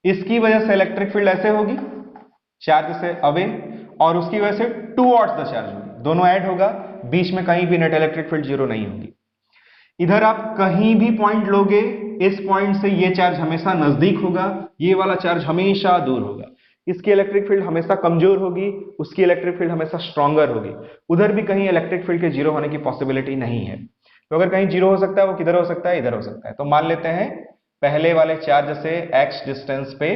इसकी वजह से इलेक्ट्रिक फील्ड ऐसे होगी, चार्ज से अवे, और उसकी वजह से टूवर्ड्स द चार्ज होगी, दोनों ऐड होगा, बीच में कहीं भी नेट इलेक्ट्रिक फील्ड 0 नहीं होगी। इधर आप कहीं भी पॉइंट लोगे, इस पॉइंट से ये चार्ज हमेशा नजदीक होगा, ये वाला चार्ज हमेशा दूर होगा, इसकी इलेक्ट्रिक फील्ड हमेशा कमजोर होगी, उसकी इलेक्ट्रिक फील्ड हमेशा स्ट्रॉन्गर होगी। उधर भी कहीं इलेक्ट्रिक फील्ड के 0 होने की पॉसिबिलिटी नहीं है। तो अगर कहीं 0 हो सकता है वो किधर हो सकता है, इधर हो सकता है। तो मान लेते हैं पहले वाले चार्ज से x डिस्टेंस पे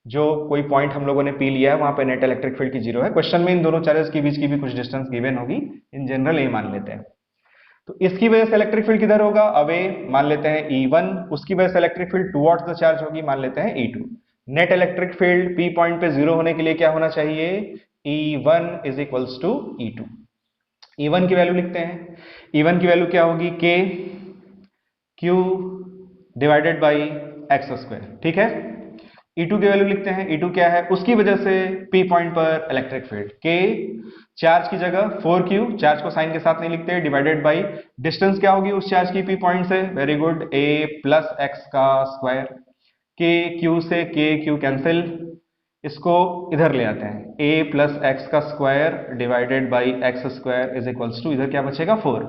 जो कोई पॉइंट हम लोगों ने पी लिया है वहां पे नेट इलेक्ट्रिक फील्ड की 0 है। क्वेश्चन में इन दोनों चार्जेस के बीच की भी कुछ डिस्टेंस गिवन होगी, इन जनरल ये मान लेते हैं। तो इसकी वजह से इलेक्ट्रिक फील्ड किधर होगा, अवे, मान लेते हैं E1, उसकी वजह से electric field towards the charge होगी, मान लेते हैं E2। Net electric field P point पे 0 होने के लिए क्या होना चाहिए, E1 is equals to E2। E1 की वैल्यू लिखते हैं, E1 की वैल्यू क्या होगी, K Q divided by X square, ठीक है। E2 की वैल्यू लिखते हैं, E2 क्या है, उसकी वजह से P पॉइंट पर इलेक्ट्रिक फील्ड, K चार्ज की जगह 4Q, चार्ज को साइन के साथ नहीं लिखते, डिवाइडेड बाई डिस्टेंस क्या होगी उस चार्ज की P पॉइंट से, very good, A plus X का स्क्वायर, K Q से K Q कैंसिल, इसको इधर ले आते हैं, a प्लस एक्स का square divided by X square is equals to, इधर क्या बचेगा 4,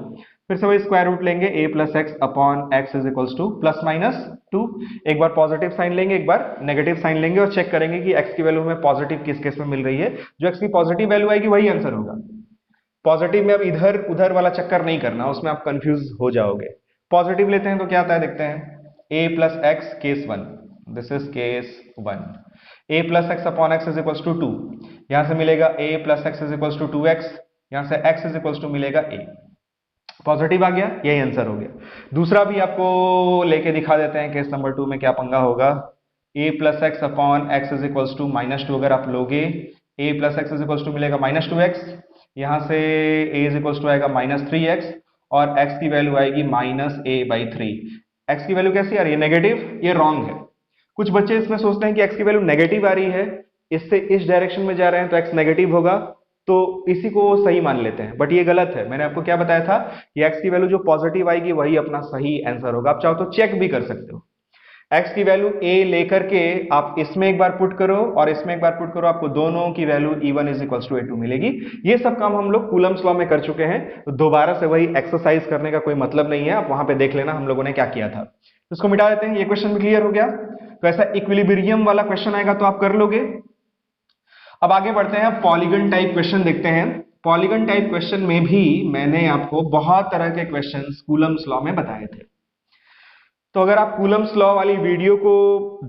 फिर से वही स्क्वायर रूट लेंगे, a plus X upon X is equals to plus minus 2, एक बार पॉजिटिव साइन लेंगे एक बार नेगेटिव साइन लेंगे और चेक करेंगे कि x की वैल्यू हमें पॉजिटिव किस केस में मिल रही है, जो x की पॉजिटिव वैल्यू आएगी वही आंसर होगा। पॉजिटिव में अब इधर उधर वाला चक्कर नहीं करना, उसमें आप कंफ्यूज हो जाओगे। पॉजिटिव लेते हैं तो क्या आता है देखते हैं, a plus X case 1, this is case 1, a plus X upon X is equals to 2, यहां से मिलेगा a plus X is equals to 2x, यहां से x इज इक्वल्स टू मिलेगा a, पॉजिटिव आ गया, यही आंसर हो गया। दूसरा भी आपको लेके दिखा देते हैं, केस नंबर 2 में क्या पंगा होगा, a plus X upon X is equals to -2 अगर आप लोगे, a plus X is equals to मिलेगा -2x, यहां से a इज इक्वल्स टू आएगा -3x और x की वैल्यू आएगी -a/3। x की वैल्यू कैसी आ रही है, नेगेटिव, ये रॉन्ग है। कुछ बच्चे इसमें सोचते हैं कि x की वैल्यू नेगेटिव आ रही है, इससे इस डायरेक्शन में जा रहे हैं तो x नेगेटिव होगा, तो इसी को सही मान लेते हैं, बट ये गलत है। मैंने आपको क्या बताया था कि x की वैल्यू जो पॉजिटिव आएगी वही अपना सही आंसर होगा। आप चाहो तो चेक भी कर सकते हो, x की वैल्यू a लेकर के आप इसमें एक बार पुट करो और इसमें एक बार पुट करो, आपको दोनों की value E1 is equals to A2 मिलेगी। ये सब काम हम लोग कूलम्स लॉ में कर चुके हैं, तो दोबारा से वही एक्सरसाइज करने का कोई मतलब नहीं है, आप वहां पे देख लेना हम लोगों ने क्या किया था। इसको मिटा देते हैं, ये क्वेश्चन भी क्लियर हो गया। तो ऐसा इक्विलिब्रियम वाला क्वेश्चन आएगा तो आप कर लोगे। अब आगे बढ़ते हैं, पॉलीगन टाइप क्वेश्चन देखते हैं। पॉलीगन टाइप क्वेश्चन में भी मैंने आपको बहुत तरह के क्वेश्चंस कूलम्स लॉ में बताए थे। तो अगर आप कूलम्स लॉ वाली वीडियो को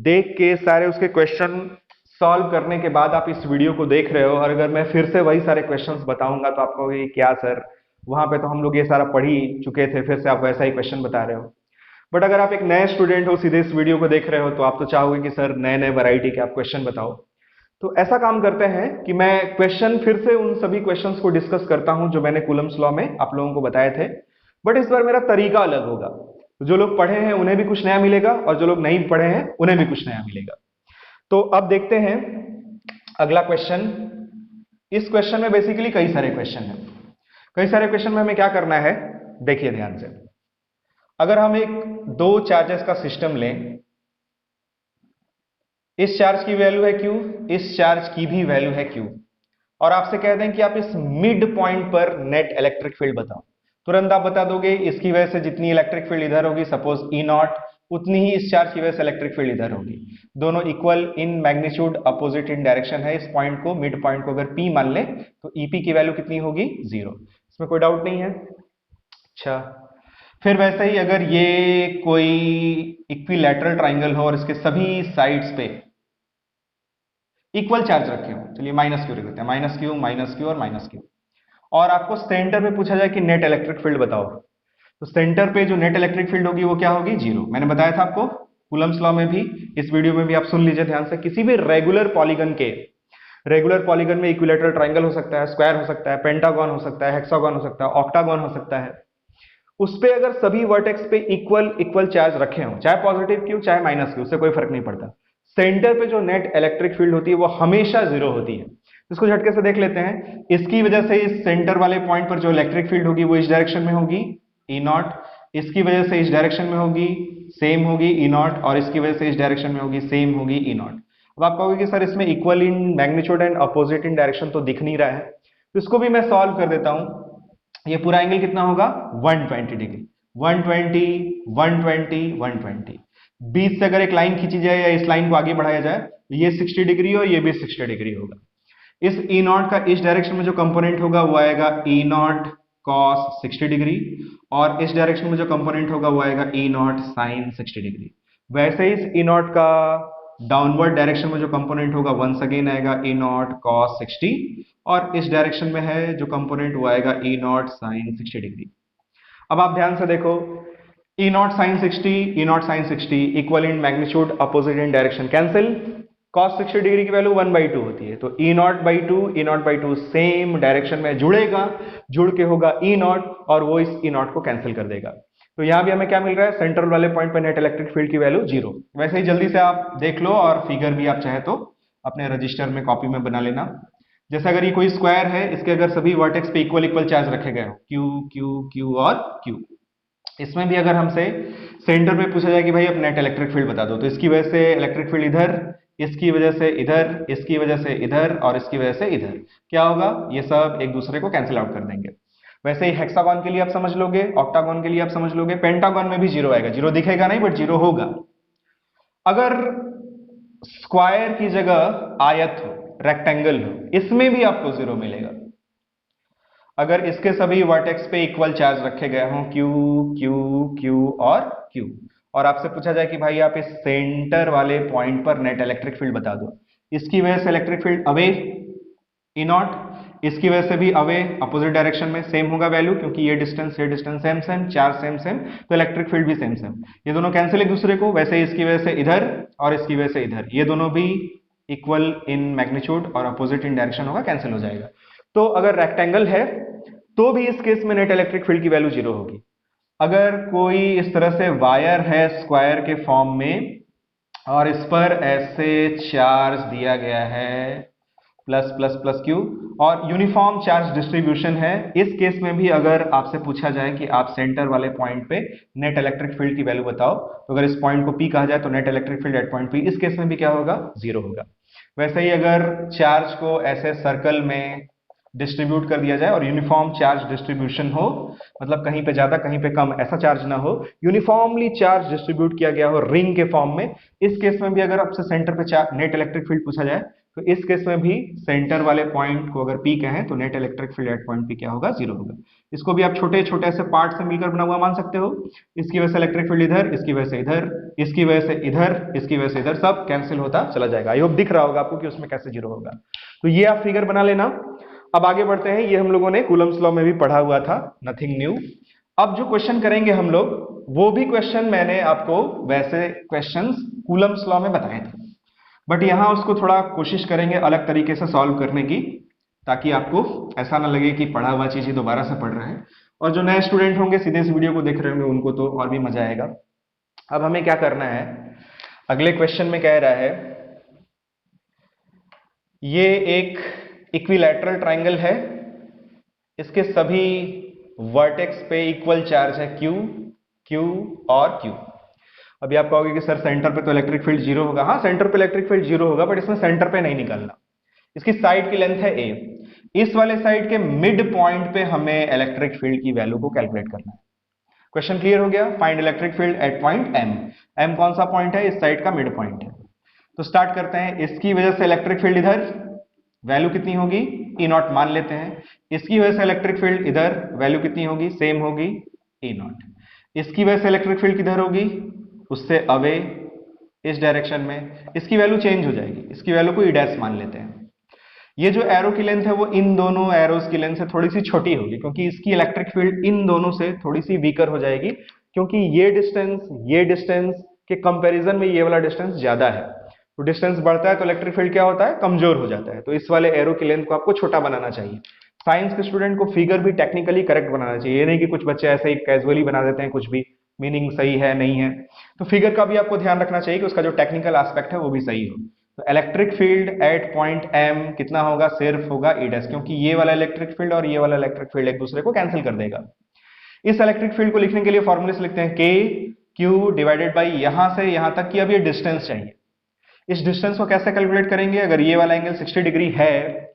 देख के सारे उसके क्वेश्चन सॉल्व करने के बाद आप इस वीडियो को देख रहे हो, और अगर मैं फिर से वही सारे क्वेश्चंस बताऊंगा तो आप कहोगे क्या सर, वहां पे तो हम लोग ये सारा पढ़ ही चुके थे, फिर से आप वैसा ही क्वेश्चन बता रहे हो। बट अगर आप एक नए स्टूडेंट हो, सीधे इस वीडियो को देख रहे हो, तो आप तो चाहोगे कि सर नए नए वैरायटी के आप क्वेश्चन बताओ। तो ऐसा काम करते हैं कि मैं क्वेश्चन फिर से उन सभी क्वेश्चंस को डिस्कस करता हूं जो मैंने कूलम्स लॉ में आप लोगों को बताए थे, बट इस बार मेरा तरीका अलग होगा। जो लोग पढ़े हैं उन्हें भी कुछ नया मिलेगा, और जो लोग नहीं पढ़े हैं उन्हें भी कुछ नया मिलेगा। तो अब देखते हैं अगला क्वेश्चन। इस क्वेश्चन में बेसिकली कई सारे क्वेश्चन हैं। कई सारे क्वेश्चन में हमें क्या करना है, देखिए ध्यान से। अगर हम एक दो चार्जेस का सिस्टम लें, इस चार्ज की वैल्यू है Q, इस चार्ज की भी वैल्यू है Q, और आपसे कह दें कि आप इस मिड पॉइंट पर नेट इलेक्ट्रिक फील्ड बताओ, तुरंत आप बता दोगे इसकी वजह से जितनी इलेक्ट्रिक फील्ड इधर होगी, सपोज E0, उतनी ही इस चार्ज की वजह से इलेक्ट्रिक फील्ड इधर होगी। दोनों equal in magnitude, opposite in direction है। इस पॉइंट को, मिड पॉइंट को अगर P मान ले तो EP की वैल्यू कितनी होगी, 0। इसमें कोई डाउट नहीं है। अच्छा, फिर वैसे ही अगर ये कोई इक्विलैटरल ट्राइंगल हो और इसके सभी साइड्स पे इक्वल चार्ज रखे हो, चलिए माइनस क्यू रख देते हैं, माइनस क्यू और माइनस क्यू, और आपको सेंटर पे पूछा जाए कि नेट इलेक्ट्रिक फील्ड बताओ, तो सेंटर पे जो नेट इलेक्ट्रिक फील्ड होगी वो क्या होगी, 0। मैंने बताया था आपको कूलम्स लॉ में भी, इस वीडियो में भी आप सुन लीजिए ध्यान से। किसी भी रेगुलर पॉलीगन में इक्विलैटरल ट्राइंगल हो सकता है, स्क्वायर हो सकता है, पेंटागन हो सकता है, हेक्सागन हो सकता है, ऑक्टागन हो सकता है, उस पे अगर सभी वर्टेक्स पे इक्वल चार्ज रखे हो, चाहे पॉजिटिव क्यू चाहे माइनस क्यू, उससे कोई फर्क नहीं पड़ता, सेंटर पे जो नेट इलेक्ट्रिक फील्ड होती है वो हमेशा 0 होती है। इसको झटके से देख लेते हैं। इसकी वजह से इस सेंटर वाले पॉइंट पर जो इलेक्ट्रिक फील्ड होगी वो इस डायरेक्शन में होगी, E0। इसकी वजह से इस डायरेक्शन में होगी, सेम होगी E0, और इसकी वजह से इस डायरेक्शन में होगी, सेम होगी E0। अब आप कहोगे कि सर इसमें equal in magnitude and opposite in direction तो दिख नहीं रहा है, तो इसको भी मैं सॉल्व कर देता हूं। ये पूरा एंगल कितना होगा, 120 डिग्री, 120, 120, 120। बीच से अगर एक लाइन खींची जाए या इस लाइन को आगे बढ़ाया जाए, ये 60 डिग्री और ये भी 60 डिग्री होगा। इस E0 का इस डायरेक्शन में जो कंपोनेंट होगा वो आएगा E0 cos 60 डिग्री, और इस डायरेक्शन में जो कंपोनेंट होगा वो आएगा E0 sin 60 डिग्री। वैसे ही इस E0 का डाउनवर्ड डायरेक्शन में जो कंपोनेंट होगा वंस अगेन आएगा E0 cos 60, और इस डायरेक्शन में है जो कंपोनेंट वो आएगा E0 sin 60 डिग्री। अब आप ध्यान से देखो, E0 sin 60, E0 sin 60 equal in magnitude, opposite in direction, cancel. cos 60 degree की वैल्यू 1/2 होती है, तो E0/2 सेम डायरेक्शन में जुड़ेगा, जुड़ के होगा E0, और वो इस E0 को कैंसिल कर देगा। तो यहां भी हमें क्या मिल रहा है, सेंट्रल वाले पॉइंट पर नेट इलेक्ट्रिक फील्ड की वैल्यू 0। वैसे ही जल्दी से आप देख लो, और फिगर भी आप चाहे तो अपने रजिस्टर में, कॉपी में बना लेना। जैसे अगर ये कोई स्क्वायर है, इसके अगर सभी वर्टेक्स पे इक्वल चार्ज रखे गए, Q Q Q और Q, इसमें भी अगर हमसे सेंटर पे पूछा जाए कि भाई अब नेट इलेक्ट्रिक फील्ड बता दो, तो इसकी वजह से इलेक्ट्रिक फील्ड इधर, इसकी वजह से इधर, इसकी वजह से इधर, और इसकी वजह से इधर, क्या होगा, ये सब एक दूसरे को कैंसिल आउट कर देंगे। वैसे ही हेक्सागन के लिए आप समझ लोगे, ऑक्टागन के लिए आप समझ लोगे, पेंटागन में भी 0 आएगा, 0 दिखेगा नहीं बट 0 होगा। अगर स्क्वायर की जगह आयत हो, रेक्टेंगल हो, इसमें भी आपको 0 मिलेगा। अगर इसके सभी वर्टेक्स पे इक्वल चार्ज रखे गए हों, Q Q Q और Q, और आपसे पूछा जाए कि भाई आप इस सेंटर वाले पॉइंट पर नेट इलेक्ट्रिक फील्ड बता दो, इसकी वजह से इलेक्ट्रिक फील्ड अवे E0, इसकी वजह से भी अवे, अपोजिट डायरेक्शन में, सेम होगा वैल्यू, क्योंकि ये distance same same, charge same same, तो इलेक्ट्रिक फील्ड भी सेम सेम, ये दोनों कैंसिल एक दूसरे को। वैसे ही इसकी वजह से इधर और इसकी वजह से इधर, ये दोनों भी इक्वल इन मैग्नीट्यूड और अपोजिट इन डायरेक्शन होगा, कैंसिल हो जाएगा। तो अगर रेक्टेंगल है तो भी इस केस में नेट इलेक्ट्रिक फील्ड की वैल्यू 0 होगी। अगर कोई इस तरह से वायर है स्क्वायर के फॉर्म में, और इस पर ऐसे चार्ज दिया गया है प्लस प्लस प्लस क्यू, और यूनिफॉर्म चार्ज डिस्ट्रीब्यूशन है, इस केस में भी अगर आपसे पूछा जाए कि आप सेंटर वाले पॉइंट पे नेट इलेक्ट्रिक फील्ड की वैल्यू बताओ, तो अगर इस पॉइंट को P कहा जाए तो net electric field at point P, इस केस में भी क्या होगा, 0 होगा। वैसे ही अगर चार्ज को ऐसे सर्कल में डिस्ट्रीब्यूट कर दिया जाए और यूनिफॉर्म चार्ज डिस्ट्रीब्यूशन हो, मतलब कहीं पे ज्यादा कहीं पे कम ऐसा चार्ज ना हो, यूनिफॉर्मली चार्ज डिस्ट्रीब्यूट किया गया हो रिंग के फॉर्म में, इस केस में भी अगर आपसे सेंटर पे नेट इलेक्ट्रिक फील्ड पूछा जाए तो इस केस में भी सेंटर वाले पॉइंट को अगर P कहें तो net electric field at point P क्या होगा, 0 होगा। इसको भी आप छोटे छोटे ऐसे पार्ट से मिलकर बना हुआ मान सकते हो। इसकी वजह से इलेक्ट्रिक फील्ड इधर, इसकी वजह से इधर, इसकी वजह से इधर, इसकी वजह से इधर, सब कैंसिल होता चला जाएगा। आई होप दिख रहा होगा आपको कि उसमें कैसे 0 होगा। तो ये आप फिगर बना लेना। अब आगे बढ़ते हैं, ये हम लोगों ने कूलम्स लॉ में भी पढ़ा हुआ था, नथिंग न्यू। अब जो क्वेश्चन करेंगे हम लोग, वो भी क्वेश्चन मैंने आपको वैसे क्वेश्चंस कूलम्स लॉ में बताए थे, बट यहां उसको थोड़ा कोशिश करेंगे अलग तरीके से सॉल्व करने की, ताकि आपको ऐसा ना लगे कि पढ़ा हुआ चीज ही दोबारा से पढ़ रहे हैं। और जो नए स्टूडेंट होंगे सीधे इस वीडियो को देख रहे होंगे, उनको तो और भी मजा आएगा। अब हमें क्या करना है, अगले क्वेश्चन में कह रहा है ये एक इक्विलैटरल ट्राइंगल है, इसके सभी वर्टेक्स पे इक्वल चार्ज है Q, Q और Q। अभी आप कहोगे कि सर सेंटर पे तो इलेक्ट्रिक फील्ड 0 होगा। हाँ, सेंटर पे इलेक्ट्रिक फील्ड 0 होगा, बट इसमें सेंटर पे नहीं निकालना। इसकी साइड की लेंथ है A, इस वाले साइड के मिड पॉइंट पे हमें इलेक्ट्रिक फील्ड की वैल्यू को कैलकुलेट करना है। क्वेश्चन क्लियर हो गया? Find electric field at point M। M कौन सा पॉइंट है? इस साइड का मिड पॉइंट है। तो स्टार्ट करते हैं। इसकी वजह से इलेक्ट्रिक फील्ड इधर, वैल्यू कितनी होगी? E नॉट मान लेते हैं। इसकी वजह से इलेक्ट्रिक फील्ड इधर, वैल्यू कितनी होगी? सेम होगी, E नॉट। इसकी वजह से इलेक्ट्रिक फील्ड किधर होगी? उससे अवे, इस डायरेक्शन में। इसकी वैल्यू चेंज हो जाएगी, इसकी वैल्यू को E डैश मान लेते हैं। ये जो एरो की लेंथ है वो इन दोनों एरोस की लेंथ से थोड़ी सी छोटी होगी, क्योंकि इसकी इलेक्ट्रिक फील्ड इन दोनों से थोड़ी सी वीकर हो जाएगी, क्योंकि ये डिस्टेंस के कंपैरिजन में ये वाला डिस्टेंस ज्यादा है। तो डिस्टेंस बढ़ता है तो इलेक्ट्रिक फील्ड क्या होता है? कमजोर हो जाता है। तो इस वाले एरो की लेंथ को आपको छोटा बनाना चाहिए। साइंस के स्टूडेंट को फिगर भी टेक्निकली करेक्ट बनाना चाहिए, ये नहीं कि कुछ बच्चे ऐसे ही कैजुअली बना देते हैं, कुछ भी मीनिंग सही है नहीं है। तो फिगर का भी आपको ध्यान रखना चाहिए कि उसका जो टेक्निकल एस्पेक्ट है वो भी सही हो। तो electric field at point M कितना होगा? सिर्फ होगा E डैश, क्योंकि ये वाला इलेक्ट्रिक फील्ड और ये वाला इलेक्ट्रिक फील्ड एक दूसरे को कैंसिल कर देगा। इस इलेक्ट्रिक फील्ड को लिखने के लिए फॉर्मूले से लिखते हैं K Q डिवाइडेड बाई यहां से यहां तक की अब ये डिस्टेंस चाहिए। इस डिस्टेंस को कैसे कैलकुलेट करेंगे? अगर ये वाला एंगल 60 डिग्री है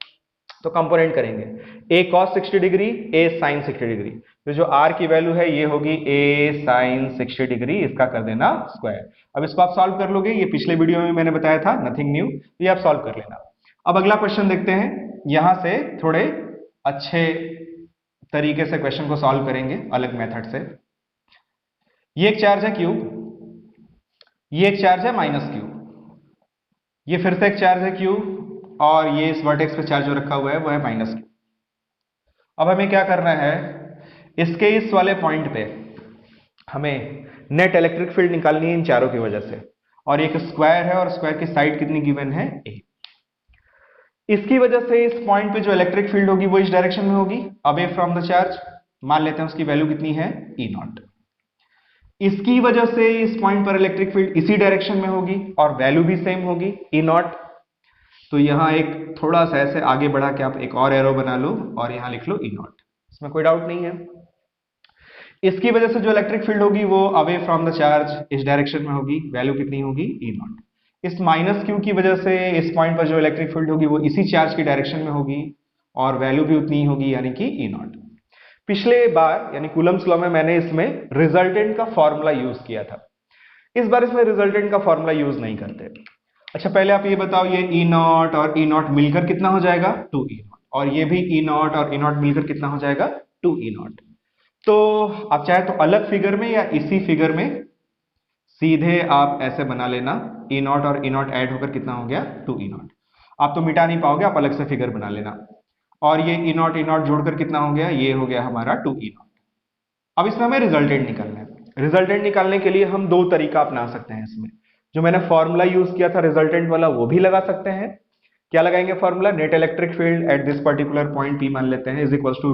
तो कंपोनेंट करेंगे, A cos 60 degree, A sin 60 degree. तो जो R की वैल्यू है ये होगी A sin 60 डिग्री, इसका कर देना स्क्वायर। अब इसको आप सॉल्व कर लोगे, ये पिछले वीडियो में मैंने बताया था, नथिंग न्यू, तो ये आप सॉल्व कर लेना। अब अगला क्वेश्चन देखते हैं, यहां से थोड़े अच्छे तरीके से क्वेश्चन को सॉल्व करेंगे अलग मेथड से। ये एक चार्ज है Q, ये एक चार्ज है -Q, ये फिर से एक चार्ज है Q, और ये इस वर्टेक्स पे चार्ज जो रखा हुआ है वो है -Q। अब हमें क्या करना है, इसके इस वाले पॉइंट पे हमें नेट इलेक्ट्रिक फील्ड निकालनी है इन चारों की वजह से, और एक स्क्वायर है और स्क्वायर की साइड कितनी गिवन है? A। इसकी वजह से इस पॉइंट पे जो इलेक्ट्रिक फील्ड होगी वो इस डायरेक्शन में होगी, अवे फ्रॉम द चार्ज। मान लेते हैं उसकी वैल्यू कितनी है? E not. इसकी वजह से इस पॉइंट पर इलेक्ट्रिक फील्ड इसी डायरेक्शन में होगी और वैल्यू भी सेम होगी, E नॉट। तो यहां एक थोड़ा सा ऐसे आगे बढ़ा के आप एक और एरो बना लो और यहां लिख लो E नॉट, इसमें कोई डाउट नहीं है। इसकी वजह से जो इलेक्ट्रिक फील्ड होगी वो अवे फ्रॉम द चार्ज इस डायरेक्शन में होगी, वैल्यू कितनी होगी? E not. इस -Q की वजह से इस पॉइंट पर जो इलेक्ट्रिक फील्ड होगी वो इसी चार्ज की डायरेक्शन में होगी और वैल्यू भी उतनी ही होगी, यानी कि E नॉट। पिछले बार यानी कूलम्स लॉ में मैंने इसमें रिजल्टेंट का फॉर्मूला यूज किया था, इस बार इसमें रिजल्टेंट का फॉर्मूला यूज नहीं करते। अच्छा, पहले आप ये बताओ, ये E नॉट और E नॉट मिलकर कितना हो जाएगा? 2E नॉट, और ये भी E नॉट और E नॉट मिलकर कितना हो जाएगा? 2E not. तो आप चाहे तो अलग फिगर में या इसी फिगर में सीधे आप ऐसे बना लेना, E नॉट और E नॉट ऐड होकर कितना हो गया? 2E not. आप तो मिटा नहीं पाओगे, आप अलग से फिगर बना लेना। और ये E नॉट जोड़कर कितना हो गया? ये हो गया हमारा 2E नॉट। अब इसमें हमें रिजल्टेंट निकालना है। रिजल्टेंट निकालने के लिए हम दो तरीका अपना सकते हैं इसमें। जो मैंने फॉर्मूला यूज किया था रिजल्टेंट वाला, वो भी लगा सकते हैं। क्या लगाएंगे formula? Net electric field at this particular point P मान लेते हैं is equals to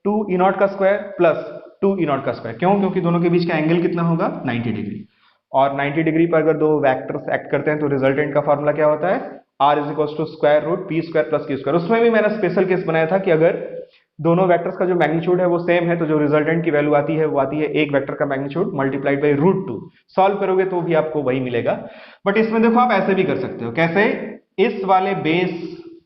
√2E naught का स्क्वायर प्लस 2E नॉट का स्क्वायर। क्यों? क्योंकि दोनों के बीच का एंगल कितना होगा? 90 डिग्री। और 90 डिग्री पर अगर दो वेक्टर्स एक्ट करते हैं तो रिजल्टेंट का फॉर्मूला क्या होता है? R is equals to square root P square plus Q square. उसमें भी मैंने स्पेशल केस बनाया था कि अगर दोनों वेक्टर्स का जो मैग्नीट्यूड है वो सेम है तो जो रिजल्टेंट की वैल्यू आती है वो आती है एक वेक्टर का मैग्नीट्यूड मल्टीप्लाइड बाई √2। सॉल्व करोगे तो भी आपको वही मिलेगा। बट इसमें देखो आप ऐसे भी कर सकते हो। कैसे? इस वाले बेस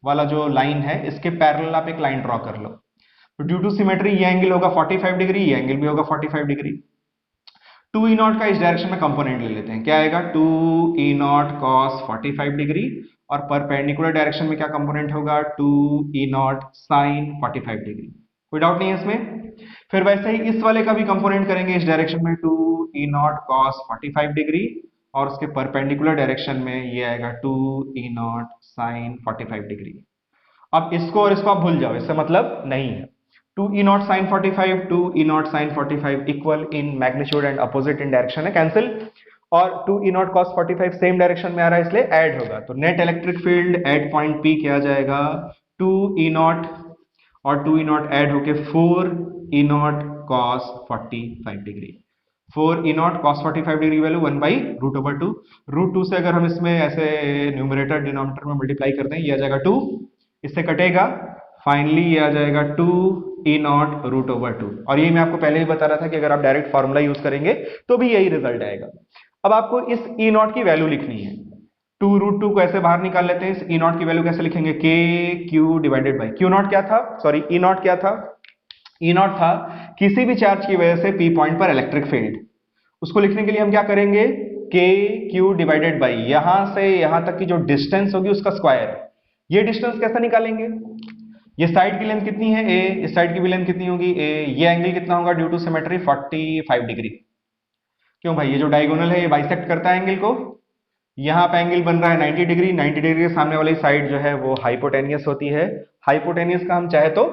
वाला जो लाइन है इसके पैरेलल आप एक लाइन ड्रॉ कर लो। तो ड्यू टू सिमेट्री ये एंगल होगा 45 डिग्री, ये एंगल भी होगा 45 डिग्री। 2E नॉट का इस डायरेक्शन में कंपोनेंट ले लेते हैं। क्या आएगा? 2E नॉट cos 45 डिग्री और परपेंडिकुलर डायरेक्शन में क्या कंपोनेंट होगा, 2E0 साइन 45 डिग्री। कोई डाउट नहीं है इसमें। फिर वैसे ही इस वाले का भी कंपोनेंट करेंगे इस डायरेक्शन में 2E0 cos 45 डिग्री, और उसके परपेंडिकुलर डायरेक्शन में ये आएगा 2E0 साइन 45 डिग्री। अब इसको और इसको आप भूल जाओ, इससे मतलब नहीं है। 2E0 sin 45, 2E0 sin 45 equal in magnitude and opposite in direction है, कैंसिल। और 2E0 cos 45 सेम डायरेक्शन में आ रहा है इसलिए ऐड होगा, तो net electric field at point P क्या जाएगा, 2E0 और 2E0 ऐड होके 4E0 cos 45 degree. 4E0 cos 45 degree value 1/√/2। √2 से अगर हम इसमें ऐसे न्यूमरेटर डिनोमिनेटर में मल्टीप्लाई करते हैं, ये आ जाएगा 2, इससे कटेगा, फाइनली ये आ जाएगा 2E0 √/2। और ये मैं आपको पहले ही बता रहा था कि अगर आप डायरेक्ट फॉर्मूला यूज करेंगे तो भी यही रिजल्ट आएगा। अब आपको इस E0 की वैल्यू लिखनी है। 2√2 को ऐसे बाहर निकाल लेते हैं। इस E0 की वैल्यू कैसे लिखेंगे, के क्यू डिवाइडेड बाई Q0 क्या था, सॉरी E0 क्या था, E0 था किसी भी चार्ज की वजह से P पॉइंट पर इलेक्ट्रिक फील्ड। उसको लिखने के लिए हम क्या करेंगे, के क्यू डिवाइडेड बाई यहां से यहां तक की जो डिस्टेंस होगी उसका स्क्वायर। ये डिस्टेंस कैसे निकालेंगे, ये साइड की लेंथ कितनी है ए, इस साइड की भी लेंथ कितनी होगी ए, ये एंगल कितना होगा ड्यू टू सिमेट्री 45 डिग्री। क्यों भाई, ये जो डायगोनल है ये बाइसेक्ट करता है एंगल को। यहां पे एंगल बन रहा है 90 डिग्री, 90 डिग्री के सामने वाली साइड जो है वो हाइपोटेनियस होती है। हाइपोटेनियस का हम चाहे तो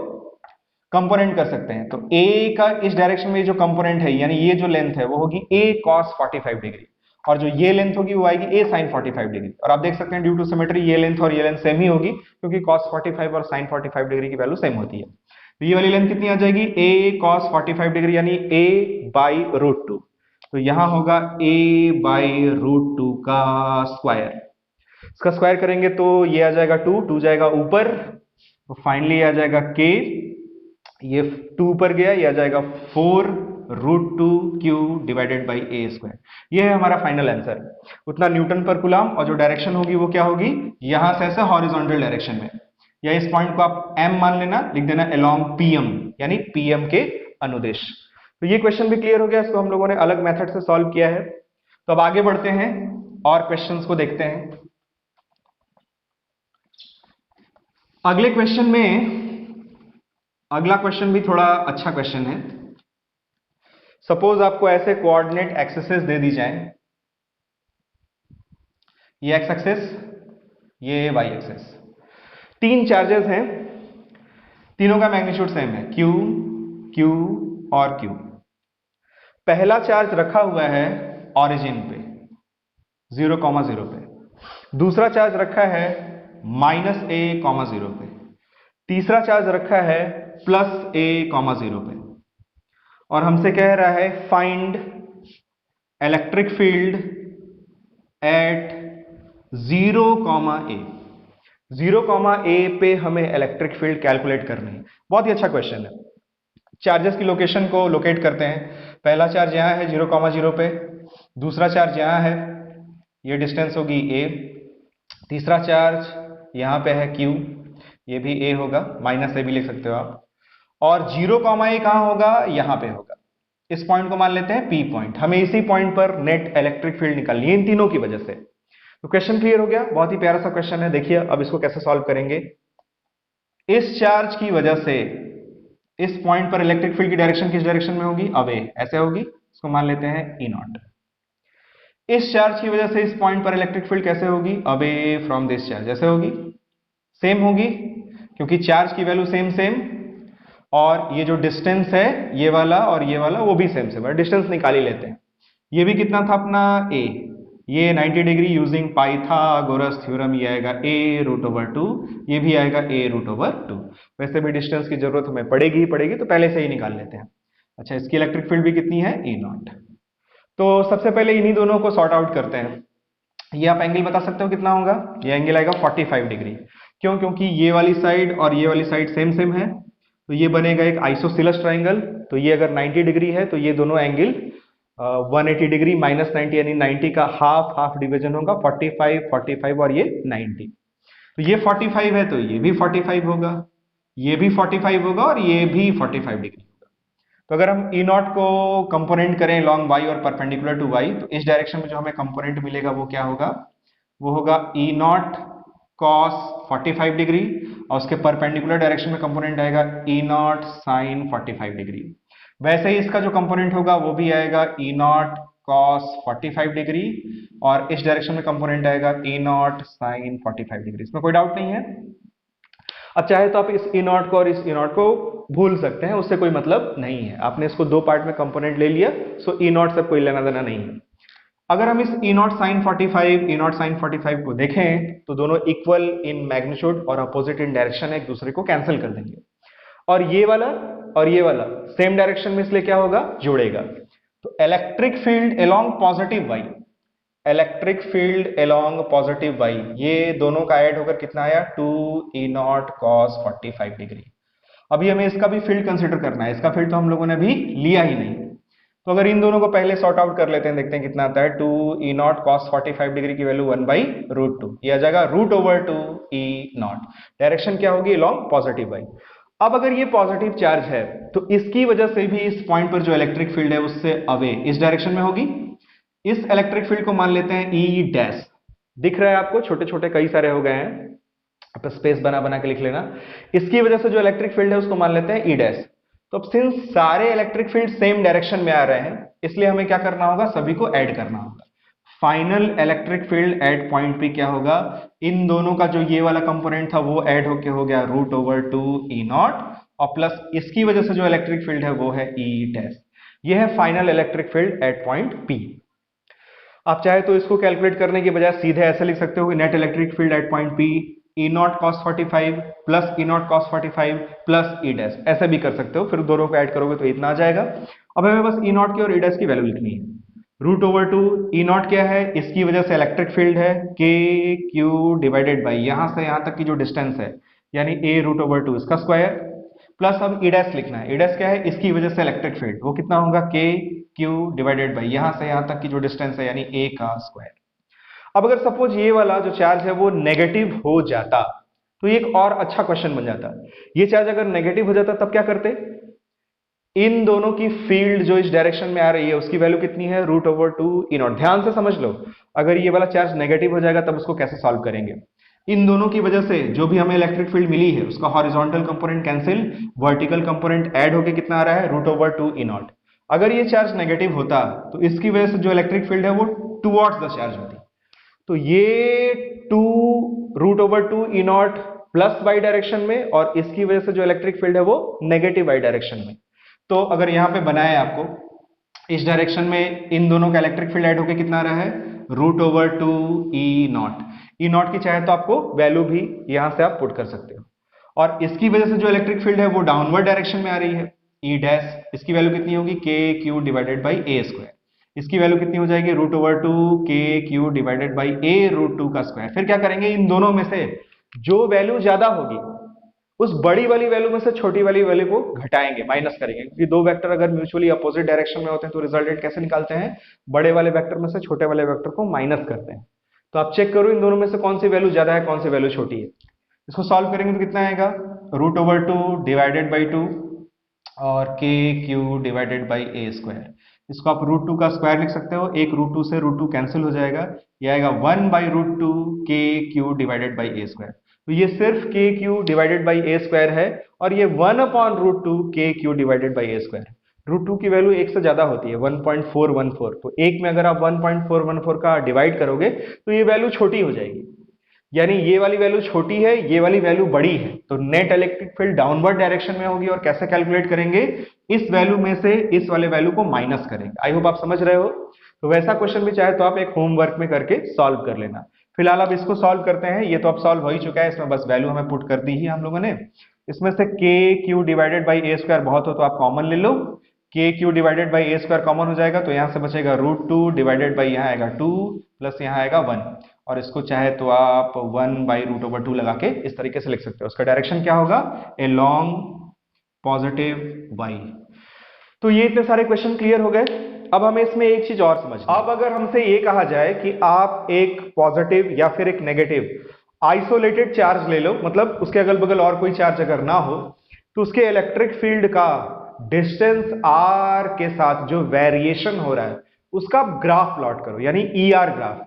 कंपोनेंट कर सकते हैं, तो ए का इस डायरेक्शन में जो कंपोनेंट है यानी ये जो लेंथ है वो होगी ए cos 45 डिग्री, और जो ये लेंथ होगी वो आएगी ए sin 45 डिग्री। और आप देख सकते हैं ड्यू टू सिमेट्री ये लेंथ और ये लेंथ सेम ही होगी, क्योंकि cos 45 और sin 45 डिग्री की वैल्यू सेम होती है। तो ये वाली लेंथ कितनी आ जाएगी, ए cos 45 डिग्री यानी a/√2। तो यहां होगा a/√2 का स्क्वायर। इसका स्क्वायर करेंगे तो ये आ जाएगा 2 जाएगा ऊपर, तो फाइनली आ जाएगा k, ये 2 ऊपर गया, ये आ जाएगा 4√2 Q divided by A square. ये है हमारा फाइनल आंसर। उतना न्यूटन पर कूलम, और जो डायरेक्शन होगी वो क्या होगी, यहां से ऐसे हॉरिजॉन्टल डायरेक्शन में, या इस पॉइंट को आप m मान लेना, लिख देना अलोंग PM, यानी PM के अनुदेश। तो ये क्वेश्चन भी क्लियर हो गया, इसको हम लोगों ने अलग मेथड से सॉल्व किया है। तो अब आगे बढ़ते हैं और क्वेश्चंस को देखते हैं। अगले क्वेश्चन में, अगला क्वेश्चन भी थोड़ा अच्छा क्वेश्चन है। सपोज आपको ऐसे कोऑर्डिनेट एक्सेस दे दी जाए, ये एक्स एक्सेस, ये वाई एक्सेस, तीन चार्जेस हैं, तीनों का मैग्नीट्यूड सेम है, Q, Q और Q। पहला चार्ज रखा हुआ है ओरिजिन पे 0,0 पे, दूसरा चार्ज रखा है -a,0 पे, तीसरा चार्ज रखा है +a,0 पे, और हमसे कह रहा है find electric field eight 0,a। 0,a पे हमें इलेक्ट्रिक फील्ड कैलकुलेट करनी है। बहुत ही अच्छा क्वेश्चन है। चार्जेस की लोकेशन को लोकेट करते हैं। पहला चार्ज यहाँ है 0,0 पे, दूसरा चार्ज यहाँ है, ये डिस्टेंस होगी a, तीसरा चार्ज यहाँ पे है Q, ये भी a होगा, -a भी लिख सकते हो आप, और 0,a कहाँ होगा, यहाँ पे होगा। इस पॉइंट को मान लेते हैं P पॉइंट। हमें इसी पॉइंट पर नेट इलेक्ट्रिक फील्ड निकालनी है इन तीनों की वजह से। तो क्वेश्चन क्लियर हो गया, बहुत ही प्यारा सा क्वेश्चन है। देखिए अब इसको कैसे सॉल्व करेंगे। इस चार्ज की वजह से इस पॉइंट पर इलेक्ट्रिक फील्ड की डायरेक्शन किस डायरेक्शन में होगी, अवे, ऐसे होगी, इसको मान लेते हैं E0। इस चार्ज की वजह से इस पॉइंट पर इलेक्ट्रिक फील्ड कैसे होगी, अवे फ्रॉम दिस चार्ज, ऐसे होगी, सेम होगी, क्योंकि चार्ज की वैल्यू सेम सेम, और ये जो डिस्टेंस है ये वाला और ये वाला वो भी सेम सेम है, डिस्टेंस निकाल ही लेते हैं। ये भी कितना था अपना a, ये 90 डिग्री यूजिंग पाइथागोरस थ्योरम, ये आएगा a√2, ये भी आएगा a√2। वैसे भी डिस्टेंस की जरूरत हमें पड़ेगी ही पड़ेगी, तो पहले से ही निकाल लेते हैं। अच्छा, इसकी इलेक्ट्रिक फील्ड भी कितनी है, E0। तो सबसे पहले इन्हीं दोनों को सॉर्ट आउट करते हैं। ये आप एंगल बता सकते हो कितना होगा, ये एंगल आएगा 45 डिग्री। क्यों, क्योंकि ये वाली साइड और ये वाली साइड सेम सेम है, तो ये बनेगा एक आइसोसेलेस ट्राइंगल। तो ये अगर 90 डिग्री है तो ये दोनों एंगल 180 डिग्री -90 यानी 90 का हाफ हाफ डिवीजन होगा, 45 45 और ये 90। तो ये 45 है तो ये भी 45 होगा, ये भी 45 होगा और ये भी 45 डिग्री होगा। तो अगर हम E0 को कंपोनेंट करें लॉन्ग y और परपेंडिकुलर टू y, तो इस डायरेक्शन में जो हमें कंपोनेंट मिलेगा वो क्या होगा, वो होगा E0 cos 45 डिग्री और उसके परपेंडिकुलर डायरेक्शन में कंपोनेंट आएगा ई नॉट साइन 45 डिग्री। वैसे ही इसका जो कंपोनेंट होगा वो भी आएगा ई नॉट cos 45 डिग्री और इस डायरेक्शन में कंपोनेंट आएगा ई नॉट साइन 45 डिग्री। इसमें कोई डाउट नहीं है। अब चाहे तो आप इस ई नॉट को और इस ई नॉट को भूल सकते हैं, उससे कोई मतलब नहीं है। आपने इसको दो पार्ट में कंपोनेंट ले लिया, सो ई नॉट से कोई लेना देना नहीं है। अगर हम इस E naught sine 45 E naught sine 45 को देखें तो दोनों इक्वल इन मैग्नीट्यूड और अपोजिट इन डायरेक्शन एक दूसरे को कैंसिल कर देंगे और ये वाला सेम डायरेक्शन में, इसलिए क्या होगा, जुड़ेगा। तो electric field along positive Y, electric field along positive Y, ये दोनों का ऐड होकर कितना आया 2 ई नॉट cos 45 डिग्री। अभी हमें इसका भी फील्ड कंसीडर करना है, इसका फील्ड तो हम लोगों ने अभी लिया ही नहीं। तो अगर इन दोनों को पहले सॉर्ट आउट कर लेते हैं, देखते हैं कितना आता है। 2 ई नॉट cos 45 डिग्री की वैल्यू 1/√2, ये आ जाएगा √2 ई नॉट। डायरेक्शन क्या होगी, अलोंग पॉजिटिव वाई। अब अगर ये पॉजिटिव चार्ज है तो इसकी वजह से भी इस पॉइंट पर जो इलेक्ट्रिक फील्ड है उससे अवे इस डायरेक्शन में होगी। इस इलेक्ट्रिक फील्ड को मान लेते हैं ई डैश। दिख रहा है आपको, छोटे छोटे कई सारे हो गए हैं, आप स्पेस बना बना के लिख लेना। इसकी वजह से जो इलेक्ट्रिक फील्ड है उसको मान लेते हैं ई डैश। तो अब सिंस सारे इलेक्ट्रिक फील्ड सेम डायरेक्शन में आ रहे हैं, इसलिए हमें क्या करना होगा, सभी को ऐड करना होगा। Final electric field at point पे क्या होगा, इन दोनों का जो ये वाला कंपोनेंट था वो ऐड होके हो गया √2 ई नॉट और प्लस इसकी वजह से जो इलेक्ट्रिक फील्ड है वो है ई डैश। ये है final electric field at point P. आप चाहे तो इसको कैलकुलेट करने के बजाय सीधे ऐसे लिख सकते हो कि net electric field at point P E not cos 45 plus E not cos 45 plus E dash, ऐसे भी कर सकते हो। फिर दोनों को ऐड करोगे तो इतना आ जाएगा। अब हमें बस ई नॉट की और ई डैश की वैल्यू लिखनी है। √2 ई नॉट क्या है, इसकी वजह से इलेक्ट्रिक फील्ड है के क्यू डिवाइडेड बाई यहां से यहां तक की जो डिस्टेंस है, यानी a √2 इसका स्क्वायर, प्लस अब ई डैश लिखना है। ई डैश क्या है, इसकी वजह से इलेक्ट्रिक फील्ड, वो कितना होगा के क्यू डिवाइडेड बाई यहां से यहां तक की जो डिस्टेंस है, यानी a का स्क्वायर। अब अगर सपोज ये वाला जो चार्ज है वो नेगेटिव हो जाता तो ये एक और अच्छा क्वेश्चन बन जाता। ये चार्ज अगर नेगेटिव हो जाता तब क्या करते, इन दोनों की फील्ड जो इस डायरेक्शन में आ रही है उसकी वैल्यू कितनी है, √2 ई नॉट। ध्यान से समझ लो, अगर ये वाला चार्ज नेगेटिव हो जाएगा तब उसको कैसे सॉल्व करेंगे। इन दोनों की वजह से जो भी हमें इलेक्ट्रिक फील्ड मिली है उसका horizontal component cancel, vertical component add होके कितना आ रहा है, √2 ई नॉट। अगर ये चार्ज नेगेटिव होता तो इसकी वजह से जो इलेक्ट्रिक फील्ड है वो टुवर्ड्स द चार्ज होती। तो ये 2 √2 ई नॉट प्लस वाई डायरेक्शन में और इसकी वजह से जो इलेक्ट्रिक फील्ड है वो नेगेटिव वाई डायरेक्शन में। तो अगर यहां पे बनाए आपको इस डायरेक्शन में इन दोनों का इलेक्ट्रिक फील्ड ऐड होकर कितना आ रहा है, √2 ई नॉट। ई नॉट की चाहे तो आपको वैल्यू भी यहां से आप पुट कर सकते हो। और इसकी वजह से जो इलेक्ट्रिक फील्ड है वो डाउनवर्ड डायरेक्शन में आ रही है, ई डैश। इसकी वैल्यू कितनी होगी, के Q divided by A square. इसकी वैल्यू कितनी हो जाएगी, √2 के क्यू डिवाइडेड बाई a√2 का स्क्वायर। फिर क्या करेंगे, इन दोनों में से जो वैल्यू ज्यादा होगी उस बड़ी वाली वैल्यू में से छोटी वाली वैल्यू को घटाएंगे, माइनस करेंगे। क्योंकि दो वेक्टर अगर म्यूचुअली अपोजिट डायरेक्शन में होते हैं तो रिजल्टेंट कैसे निकालते हैं, बड़े वाले वेक्टर में से छोटे वाले वेक्टर को माइनस करते हैं। तो आप चेक करो इन दोनों में से कौन सी वैल्यू ज्यादा है, कौन सी वैल्यू छोटी है। इसको सॉल्व करेंगे तो कितना आएगा, √2 डिवाइडेड बाई 2 और के Q divided by A square. इसको आप √2 का स्क्वायर लिख सकते हो, एक √2 से √2 कैंसिल हो जाएगा, ये आएगा 1/√2 के Q divided by A square. तो ये सिर्फ के Q divided by A square है और ये 1/√2 के Q divided by A square. √2 की वैल्यू एक से ज्यादा होती है 1.414, तो एक में अगर आप 1.414 का डिवाइड करोगे तो ये वैल्यू छोटी हो जाएगी, यानी ये वाली वैल्यू छोटी है, ये वाली वैल्यू बड़ी है। तो net electric field downward direction में होगी। और कैसे कैलकुलेट करेंगे, इस वैल्यू में से इस वाले वैल्यू को माइनस करेंगे। आई होप आप समझ रहे हो। तो वैसा क्वेश्चन भी चाहे तो आप एक होमवर्क में करके सॉल्व कर लेना। फिलहाल अब इसको सॉल्व करते हैं। ये तो अब सॉल्व हो ही चुका है, इसमें बस वैल्यू हमें पुट कर दी ही हम लोगों ने। इसमें से के Q divided by A square बहुत हो तो आप कॉमन ले लो, के Q divided by A square common हो जाएगा, तो यहां से बचेगा √2 डिवाइडेड बाई यहाँ आएगा 2 प्लस यहाँ आएगा 1, और इसको चाहे तो आप 1/√2 लगा के इस तरीके से लिख सकते हो। उसका डायरेक्शन क्या होगा, ए लॉन्ग पॉजिटिव वाई। तो ये इतने सारे क्वेश्चन क्लियर हो गए। अब हमें इसमें एक चीज और समझना। अब अगर हमसे ये कहा जाए कि आप एक पॉजिटिव या फिर एक नेगेटिव आइसोलेटेड चार्ज ले लो, मतलब उसके अगल बगल और कोई चार्ज अगर ना हो, तो उसके इलेक्ट्रिक फील्ड का डिस्टेंस r के साथ जो वेरिएशन हो रहा है उसका ग्राफ प्लॉट करो, यानी ई आर ग्राफ।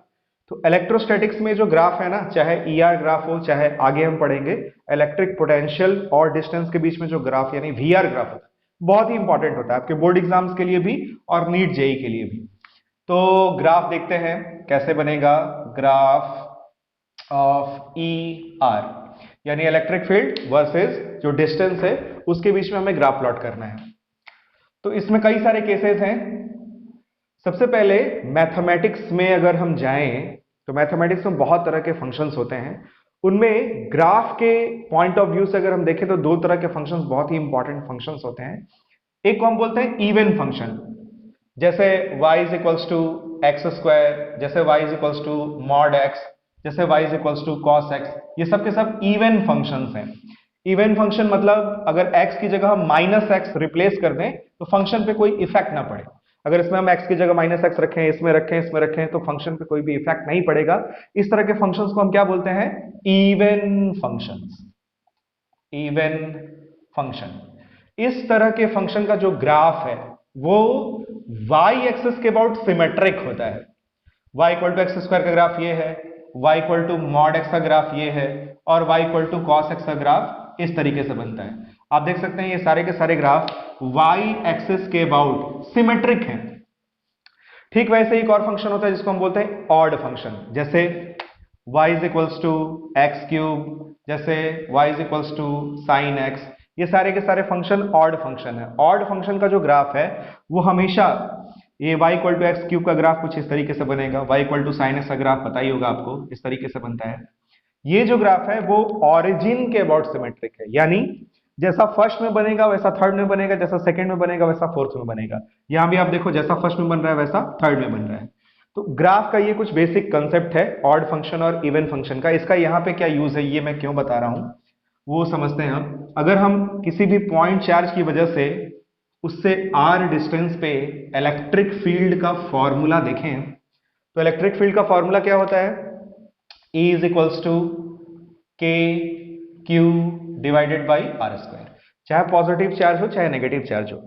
तो इलेक्ट्रोस्टैटिक्स में जो ग्राफ है ना, चाहे ईआर ग्राफ हो, चाहे आगे हम पढ़ेंगे इलेक्ट्रिक पोटेंशियल और डिस्टेंस के बीच में जो ग्राफ यानी वीआर ग्राफ होता है, बहुत ही इंपॉर्टेंट होता है आपके बोर्ड एग्जाम्स के लिए भी और नीट जेई के लिए भी। तो ग्राफ देखते हैं कैसे बनेगा। ग्राफ ऑफ ई आर यानी इलेक्ट्रिक फील्ड वर्सेस जो डिस्टेंस है उसके बीच में हमें ग्राफ प्लॉट करना है। तो इसमें कई सारे केसेस हैं। सबसे पहले मैथमेटिक्स में अगर हम जाएं तो मैथमेटिक्स में बहुत तरह के फंक्शंस होते हैं। उनमें ग्राफ के पॉइंट ऑफ व्यू से अगर हम देखें तो दो तरह के फंक्शंस बहुत ही इंपॉर्टेंट फंक्शंस होते हैं। एक को हम बोलते हैं इवन फंक्शन, जैसे y is equals to X square, जैसे y is equals to mod x, जैसे y is equals to cos x। ये सब के सब इवन फंक्शंस हैं। इवन फंक्शन मतलब अगर x की जगह हम माइनस एक्स रिप्लेस कर दें तो फंक्शन पे कोई इफेक्ट ना पड़े। अगर इसमें हम x की जगह माइनस एक्स रखें, इसमें रखें, इसमें रखें, तो फंक्शन पे कोई भी इफेक्ट नहीं पड़ेगा। इस तरह के फंक्शंस को हम क्या बोलते हैं? Even functions. Even function. इस तरह के फंक्शन का जो ग्राफ है वो y एक्सिस के अबाउट सिमेट्रिक होता है। y equal to X square का ग्राफ ये है, y equal to mod x का ग्राफ ये है, और y equal to cos x का ग्राफ इस तरीके से बनता है। आप देख सकते हैं ये सारे के सारे ग्राफ y एक्सिस के अबाउट सिमेट्रिक हैं। ठीक वैसे ही एक और फंक्शन होता है जिसको हम बोलते हैं ऑड फंक्शन, जैसे y is equals to X cube, जैसे y is equals to sine x। ये सारे के सारे फंक्शन ऑड फंक्शन है। ऑड फंक्शन का जो ग्राफ है वो हमेशा ये y equal to X cube का ग्राफ कुछ इस तरीके से बनेगा, y equal to sine x का ग्राफ पता ही होगा आपको, इस तरीके से बनता है। ये जो ग्राफ है वो ऑरिजिन के अबाउट सिमेट्रिक है, यानी जैसा फर्स्ट में बनेगा वैसा थर्ड में बनेगा, जैसा सेकंड में बनेगा वैसा फोर्थ में बनेगा। यहां भी आप देखो जैसा फर्स्ट में बन रहा है वैसा थर्ड में बन रहा है। तो ग्राफ का ये कुछ बेसिक कंसेप्ट है ऑड फंक्शन और इवन फंक्शन का। इसका यहाँ पे क्या यूज है, ये मैं क्यों बता रहा हूं वो समझते हैं हम। अगर हम किसी भी पॉइंट चार्ज की वजह से उससे r डिस्टेंस पे इलेक्ट्रिक फील्ड का फॉर्मूला देखें तो इलेक्ट्रिक फील्ड का फॉर्मूला क्या होता है? E is equals to K Q divided by R square. चाहे पॉजिटिव चार्ज हो चाहे नेगेटिव चार्ज हो,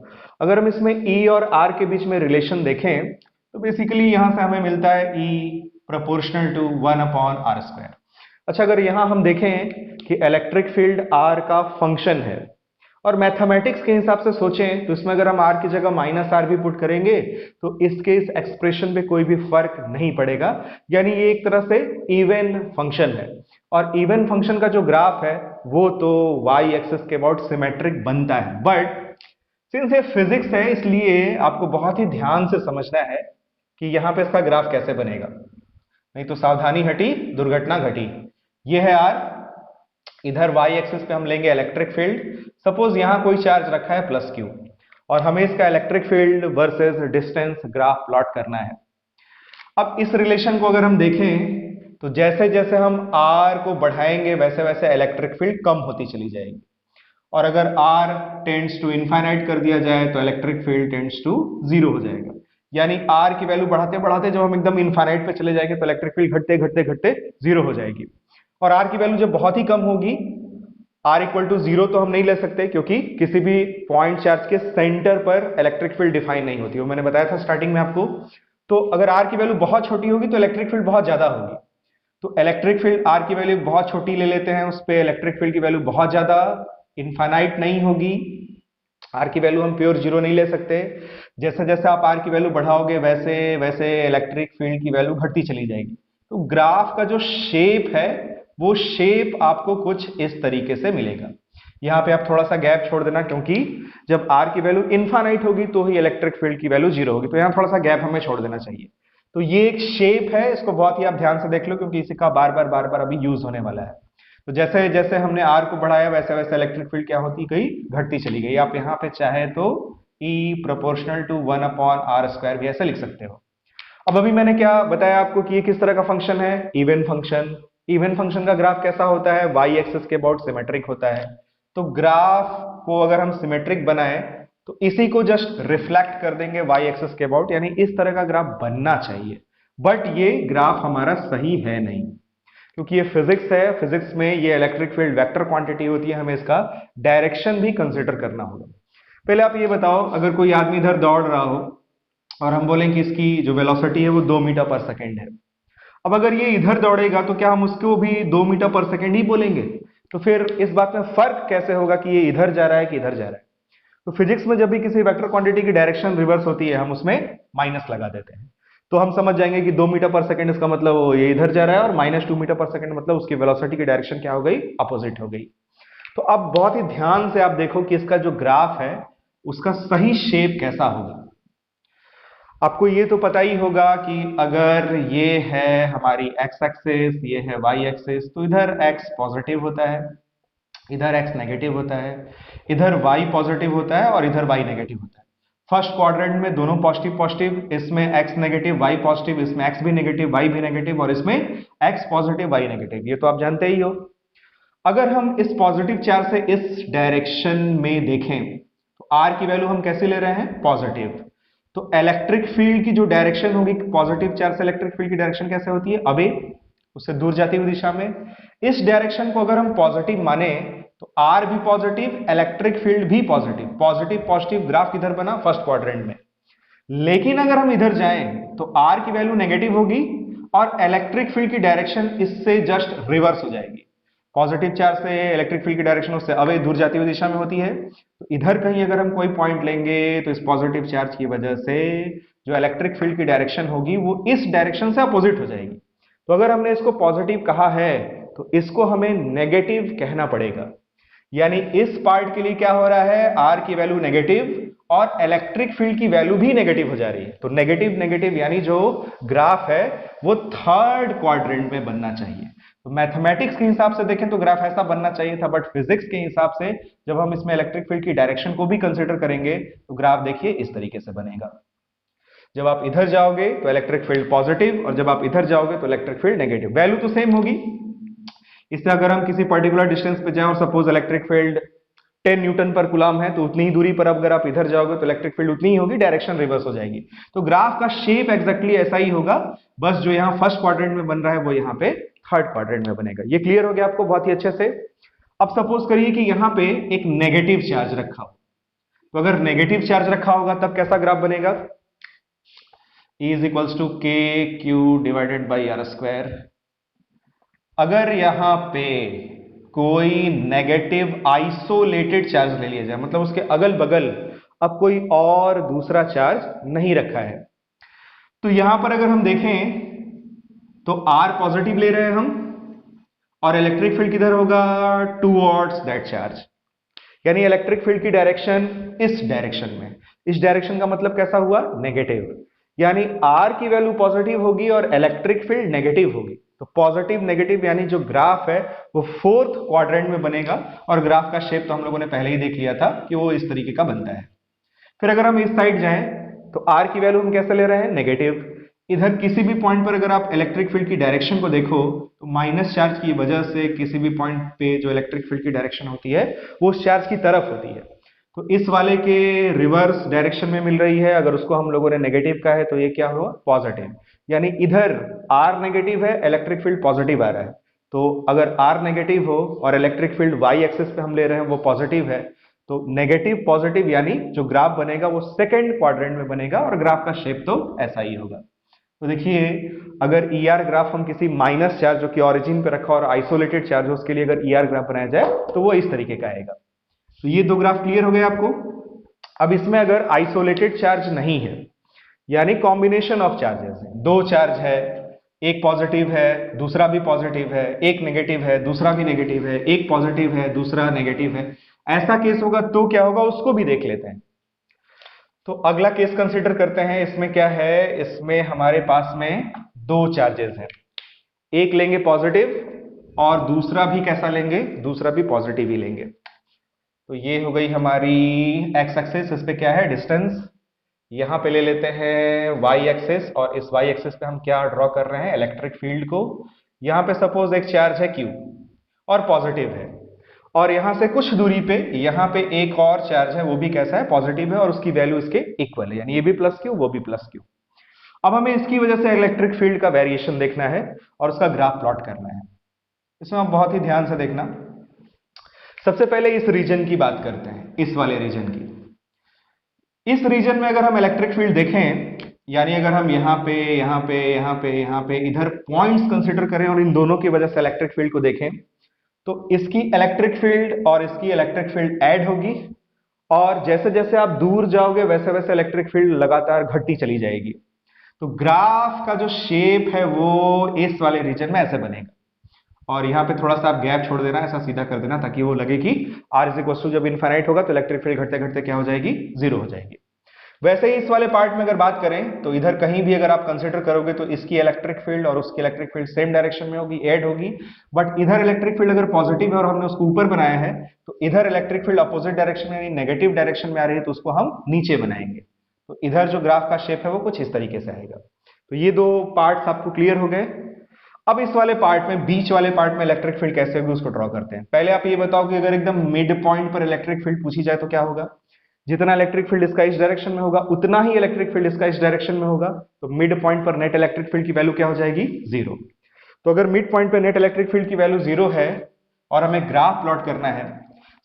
अगर हम इसमें E और R के बीच में रिलेशन देखें तो बेसिकली यहां से हमें मिलता है E proportional to 1 upon R square. अच्छा, अगर यहां हम देखें कि इलेक्ट्रिक फील्ड R का फंक्शन है और मैथमेटिक्स के हिसाब से सोचें तो इसमें अगर हम R की जगह माइनस आर भी पुट करेंगे तो इसके इस एक्सप्रेशन पे कोई भी फर्क नहीं पड़ेगा, यानी ये एक तरह से इवन फंक्शन है। और इवन फंक्शन का जो ग्राफ है वो तो y एक्सिस के अबाउट सिमेट्रिक बनता है। बट सिंस ये फिजिक्स है इसलिए आपको बहुत ही ध्यान से समझना है कि यहां पे इसका ग्राफ कैसे बनेगा, नहीं तो सावधानी हटी दुर्घटना घटी। ये है R, इधर y एक्सिस पे हम लेंगे इलेक्ट्रिक फील्ड। सपोज यहां कोई चार्ज रखा है प्लस q और हमें इसका electric field versus distance graph plot करना है। अब इस रिलेशन को अगर हम देखें तो जैसे जैसे हम r को बढ़ाएंगे वैसे वैसे इलेक्ट्रिक फील्ड कम होती चली जाएगी, और अगर r टेंड्स टू इनफाइनाइट कर दिया जाए तो इलेक्ट्रिक फील्ड टेंड्स टू 0 हो जाएगा। यानी r की वैल्यू बढ़ाते बढ़ाते जब हम एकदम इनफाइनाइट पे चले जाएंगे तो इलेक्ट्रिक फील्ड घटते घटते घटते 0 हो जाएगी। और r की वैल्यू जब बहुत ही कम होगी, r इक्वल टू 0 तो हम नहीं ले सकते क्योंकि किसी भी पॉइंट चार्ज के सेंटर पर इलेक्ट्रिक फील्ड डिफाइन नहीं होती, वो मैंने बताया था स्टार्टिंग में आपको। तो अगर r की वैल्यू बहुत छोटी होगी तो इलेक्ट्रिक फील्ड बहुत ज्यादा होगी। तो इलेक्ट्रिक फील्ड r की वैल्यू बहुत छोटी ले लेते हैं, उस पर इलेक्ट्रिक फील्ड की वैल्यू बहुत ज्यादा इनफाइनाइट नहीं होगी। r की वैल्यू हम प्योर 0 नहीं ले सकते। जैसे जैसे आप r की वैल्यू बढ़ाओगे वैसे वैसे इलेक्ट्रिक फील्ड की वैल्यू घटती चली जाएगी। तो ग्राफ का जो शेप है वो शेप आपको कुछ इस तरीके से मिलेगा। यहाँ पे आप थोड़ा सा गैप छोड़ देना क्योंकि जब r की वैल्यू इनफाइनाइट होगी तो ही इलेक्ट्रिक फील्ड की वैल्यू 0 होगी, तो यहाँ थोड़ा सा गैप हमें छोड़ देना चाहिए। तो ये एक शेप है, इसको बहुत ही आप ध्यान से देख लो क्योंकि इसी का बार बार अभी यूज होने वाला है। तो जैसे जैसे हमने r को बढ़ाया वैसे वैसे इलेक्ट्रिक फील्ड क्या होती गई, घटती चली गई। आप यहाँ पे चाहे तो E proportional to 1 upon R square भी ऐसे लिख सकते हो। अब अभी मैंने क्या बताया आपको कि ये किस तरह का फंक्शन है, इवन फंक्शन। इवन फंक्शन का ग्राफ कैसा होता है, y एक्सिस के अबाउट सिमेट्रिक होता है। तो ग्राफ को अगर हम सिमेट्रिक बनाए तो इसी को जस्ट रिफ्लेक्ट कर देंगे y एक्सिस के अबाउट, यानी इस तरह का ग्राफ बनना चाहिए। बट ये ग्राफ हमारा सही है नहीं क्योंकि ये फिजिक्स है, फिजिक्स में ये इलेक्ट्रिक फील्ड वेक्टर क्वांटिटी होती है, हमें इसका डायरेक्शन भी कंसिडर करना होगा। पहले आप ये बताओ, अगर कोई आदमी इधर दौड़ रहा हो और हम बोलें कि इसकी जो वेलोसिटी है वो 2 मीटर पर सेकेंड है। अब अगर ये इधर दौड़ेगा तो क्या हम उसको भी 2 मीटर पर सेकेंड ही बोलेंगे? तो फिर इस बात में फर्क कैसे होगा कि ये इधर जा रहा है कि इधर जा रहा है? तो फिजिक्स में जब भी किसी वेक्टर क्वांटिटी की डायरेक्शन रिवर्स होती है, हम उसमें माइनस लगा देते हैं, तो हम समझ जाएंगे कि 2 मीटर पर सेकंड इसका मतलब वो ये इधर जा रहा है, और -2 मीटर पर सेकंड मतलब उसकी वेलोसिटी की डायरेक्शन क्या हो गई? अपोजिट हो गई। तो अब बहुत ही ध्यान से आप देखो कि इसका जो ग्राफ है उसका सही शेप कैसा होगा। आपको ये तो पता ही होगा कि अगर ये है हमारी x एक्सिस, ये है y एक्सिस, तो इधर x पॉजिटिव होता है, इधर x नेगेटिव होता है, इधर y पॉजिटिव होता है और इधर y नेगेटिव होता है। फर्स्ट क्वाड्रेंट में दोनों पॉजिटिव पॉजिटिव, इसमें x नेगेटिव y पॉजिटिव, इसमें x भी नेगेटिव y भी नेगेटिव, और इसमें x पॉजिटिव y नेगेटिव, ये तो आप जानते ही हो। अगर हम इस पॉजिटिव चार्ज से इस डायरेक्शन में देखें तो r की वैल्यू हम कैसे ले रहे हैं? पॉजिटिव। तो इलेक्ट्रिक फील्ड की जो डायरेक्शन होगी पॉजिटिव चार्ज से इलेक्ट्रिक फील्ड की डायरेक्शन कैसे होती है? अवे, उससे दूर जाती हुई दिशा में। इस डायरेक्शन को अगर हम पॉजिटिव माने तो r भी पॉजिटिव, इलेक्ट्रिक फील्ड भी पॉजिटिव, पॉजिटिव पॉजिटिव ग्राफ किधर बना? फर्स्ट क्वाड्रेंट में। लेकिन अगर हम इधर जाएं तो r की वैल्यू नेगेटिव होगी और इलेक्ट्रिक फील्ड की डायरेक्शन इससे जस्ट रिवर्स हो जाएगी। पॉजिटिव चार्ज से इलेक्ट्रिक फील्ड की डायरेक्शन उससे अवे, दूर जाती हुई दिशा में होती है। तो इधर कहीं अगर हम कोई पॉइंट लेंगे तो इस पॉजिटिव चार्ज की वजह से जो इलेक्ट्रिक फील्ड की डायरेक्शन होगी वो इस डायरेक्शन से अपोजिट हो जाएगी। तो अगर हमने इसको पॉजिटिव कहा है तो इसको हमें नेगेटिव कहना पड़ेगा। यानी इस पार्ट के लिए क्या हो रहा है? r की वैल्यू नेगेटिव और इलेक्ट्रिक फील्ड की वैल्यू भी नेगेटिव हो जा रही है। तो नेगेटिव नेगेटिव यानी जो ग्राफ है वो थर्ड क्वाड्रेंट में बनना चाहिए। तो मैथमेटिक्स के हिसाब से देखें तो ग्राफ ऐसा बनना चाहिए था, बट फिजिक्स के हिसाब से जब हम इसमें इलेक्ट्रिक फील्ड की डायरेक्शन को भी कंसीडर करेंगे तो ग्राफ देखिए इस तरीके से बनेगा। जब आप इधर जाओगे तो इलेक्ट्रिक फील्ड पॉजिटिव, और जब आप इधर जाओगे तो इलेक्ट्रिक फील्ड नेगेटिव। वैल्यू तो सेम होगी। इससे अगर हम किसी पर्टिकुलर डिस्टेंस पे जाएं और सपोज इलेक्ट्रिक फील्ड 10 न्यूटन पर कूलम है, तो उतनी ही दूरी पर अब अगर आप इधर जाओगे तो इलेक्ट्रिक फील्ड उतनी ही होगी, डायरेक्शन रिवर्स हो जाएगी। तो ग्राफ का शेप एग्जैक्टली ऐसा ही होगा, बस जो यहाँ फर्स्ट क्वाड्रेंट में बन रहा है वो यहाँ पे थर्ड क्वाड्रेंट में बनेगा। ये क्लियर हो गया आपको बहुत ही अच्छे से। अब सपोज करिए कि यहाँ पे एक नेगेटिव चार्ज रखा हो, तो अगर नेगेटिव चार्ज रखा होगा तब कैसा ग्राफ बनेगा? E is equals to K Q divided by R square. अगर यहां पे कोई नेगेटिव आइसोलेटेड चार्ज ले लिया जाए, मतलब उसके अगल बगल अब कोई और दूसरा चार्ज नहीं रखा है, तो यहां पर अगर हम देखें तो R पॉजिटिव ले रहे हैं हम, और इलेक्ट्रिक फील्ड किधर होगा? Towards that charge. यानी इलेक्ट्रिक फील्ड की डायरेक्शन इस डायरेक्शन में। इस डायरेक्शन का मतलब कैसा हुआ? नेगेटिव। यानी R की वैल्यू पॉजिटिव होगी और इलेक्ट्रिक फील्ड नेगेटिव होगी। तो पॉजिटिव नेगेटिव यानी जो ग्राफ है वो फोर्थ क्वाड्रेंट में बनेगा, और ग्राफ का शेप तो हम लोगों ने पहले ही देख लिया था कि वो इस तरीके का बनता है। फिर अगर हम इस साइड जाएं तो R की वैल्यू हम कैसे ले रहे हैं? नेगेटिव। इधर किसी भी पॉइंट पर अगर आप इलेक्ट्रिक फील्ड की डायरेक्शन को देखो तो माइनस चार्ज की वजह से किसी भी पॉइंट पे जो इलेक्ट्रिक फील्ड की डायरेक्शन होती है वो उस चार्ज की तरफ होती है। तो इस वाले के रिवर्स डायरेक्शन में मिल रही है। अगर उसको हम लोगों ने नेगेटिव कहा है तो ये क्या हुआ? पॉजिटिव। यानी इधर R नेगेटिव है, इलेक्ट्रिक फील्ड पॉजिटिव आ रहा है। तो अगर R नेगेटिव हो और इलेक्ट्रिक फील्ड y एक्सिस पे हम ले रहे हैं वो पॉजिटिव है, तो नेगेटिव पॉजिटिव यानी जो ग्राफ बनेगा वो सेकंड क्वाड्रेंट में बनेगा, और ग्राफ का शेप तो ऐसा ही होगा। तो देखिए अगर ER ग्राफ हम किसी माइनस चार्ज जो कि ऑरिजिन पे रखा और आइसोलेटेड चार्ज हो उसके लिए अगर ER ग्राफ बनाया जाए तो वो इस तरीके का आएगा। तो ये दो ग्राफ क्लियर हो गए आपको। अब इसमें अगर आइसोलेटेड चार्ज नहीं है, यानी कॉम्बिनेशन ऑफ चार्जेस है, दो चार्ज है, एक पॉजिटिव है दूसरा भी पॉजिटिव है, एक नेगेटिव है दूसरा भी नेगेटिव है, एक पॉजिटिव है दूसरा नेगेटिव है, ऐसा केस होगा तो क्या होगा उसको भी देख लेते हैं। तो अगला केस कंसीडर करते हैं। इसमें क्या है? इसमें हमारे पास में दो चार्जेस हैं, एक लेंगे पॉजिटिव और दूसरा भी कैसा लेंगे? दूसरा भी पॉजिटिव ही लेंगे। तो ये हो गई हमारी एक्स एक्सिस, इस पे क्या है? डिस्टेंस। यहां पे ले लेते हैं वाई एक्सिस, और इस वाई एक्सिस पे हम क्या ड्रॉ कर रहे हैं? इलेक्ट्रिक फील्ड को। यहां पे सपोज एक चार्ज है क्यू और पॉजिटिव है, और यहां से कुछ दूरी पे यहां पे एक और चार्ज है, वो भी कैसा है? पॉजिटिव है, और उसकी वैल्यू इसके इक्वल है, यानी ये भी प्लस क्यू वो भी प्लस क्यू। अब हमें इसकी वजह से इलेक्ट्रिक फील्ड का वेरिएशन देखना है और उसका ग्राफ प्लॉट करना है। इसमें आप बहुत ही ध्यान से देखना। सबसे पहले इस रीजन की बात करते हैं, इस वाले रीजन की। इस रीजन में अगर हम इलेक्ट्रिक फील्ड देखें यानी अगर हम यहाँ पे यहाँ पे यहाँ पे यहाँ पे इधर पॉइंट्स कंसिडर करें और इन दोनों की वजह से इलेक्ट्रिक फील्ड को देखें, तो इसकी इलेक्ट्रिक फील्ड और इसकी इलेक्ट्रिक फील्ड ऐड होगी, और जैसे जैसे आप दूर जाओगे वैसे वैसे इलेक्ट्रिक फील्ड लगातार घटती चली जाएगी। तो ग्राफ का जो शेप है वो इस वाले रीजन में ऐसे बनेगा, और यहाँ पे थोड़ा सा आप गैप छोड़ देना, ऐसा सीधा कर देना ताकि वो लगे कि R इज इक्वल टू जब इनफाइनाइट होगा तो इलेक्ट्रिक फील्ड घटते घटते क्या हो जाएगी, जीरो हो जाएगी। वैसे ही इस वाले पार्ट में अगर बात करें तो इधर कहीं भी अगर आप कंसिडर करोगे तो इसकी इलेक्ट्रिक फील्ड और उसकी इलेक्ट्रिक फील्ड सेम डायरेक्शन में होगी, ऐड होगी, बट इधर इलेक्ट्रिक फील्ड अगर पॉजिटिव है और हमने उसको ऊपर बनाया है तो इधर इलेक्ट्रिक फील्ड अपोजिट डायरेक्शन में यानी नेगेटिव डायरेक्शन में आ रही है तो उसको हम नीचे बनाएंगे। तो इधर जो ग्राफ का शेप है वो कुछ इस तरीके से आएगा। तो ये दो पार्ट्स आपको क्लियर हो गए। अब इस वाले पार्ट में, बीच वाले पार्ट में इलेक्ट्रिक फील्ड कैसे होगी उसको ड्रॉ करते हैं। पहले आप ये बताओ कि अगर एकदम मिड पॉइंट पर इलेक्ट्रिक फील्ड पूछी जाए तो क्या होगा। जितना इलेक्ट्रिक फील्ड इसका इस डायरेक्शन में होगा उतना ही इलेक्ट्रिक फील्ड इसका इस डायरेक्शन में होगा, तो मिड पॉइंट पर नेट इलेक्ट्रिक फील्ड की वैल्यू क्या हो जाएगी, जीरो। तो अगर मिड पॉइंट पर नेट इलेक्ट्रिक फील्ड की वैल्यू जीरो है और हमें ग्राफ प्लॉट करना है,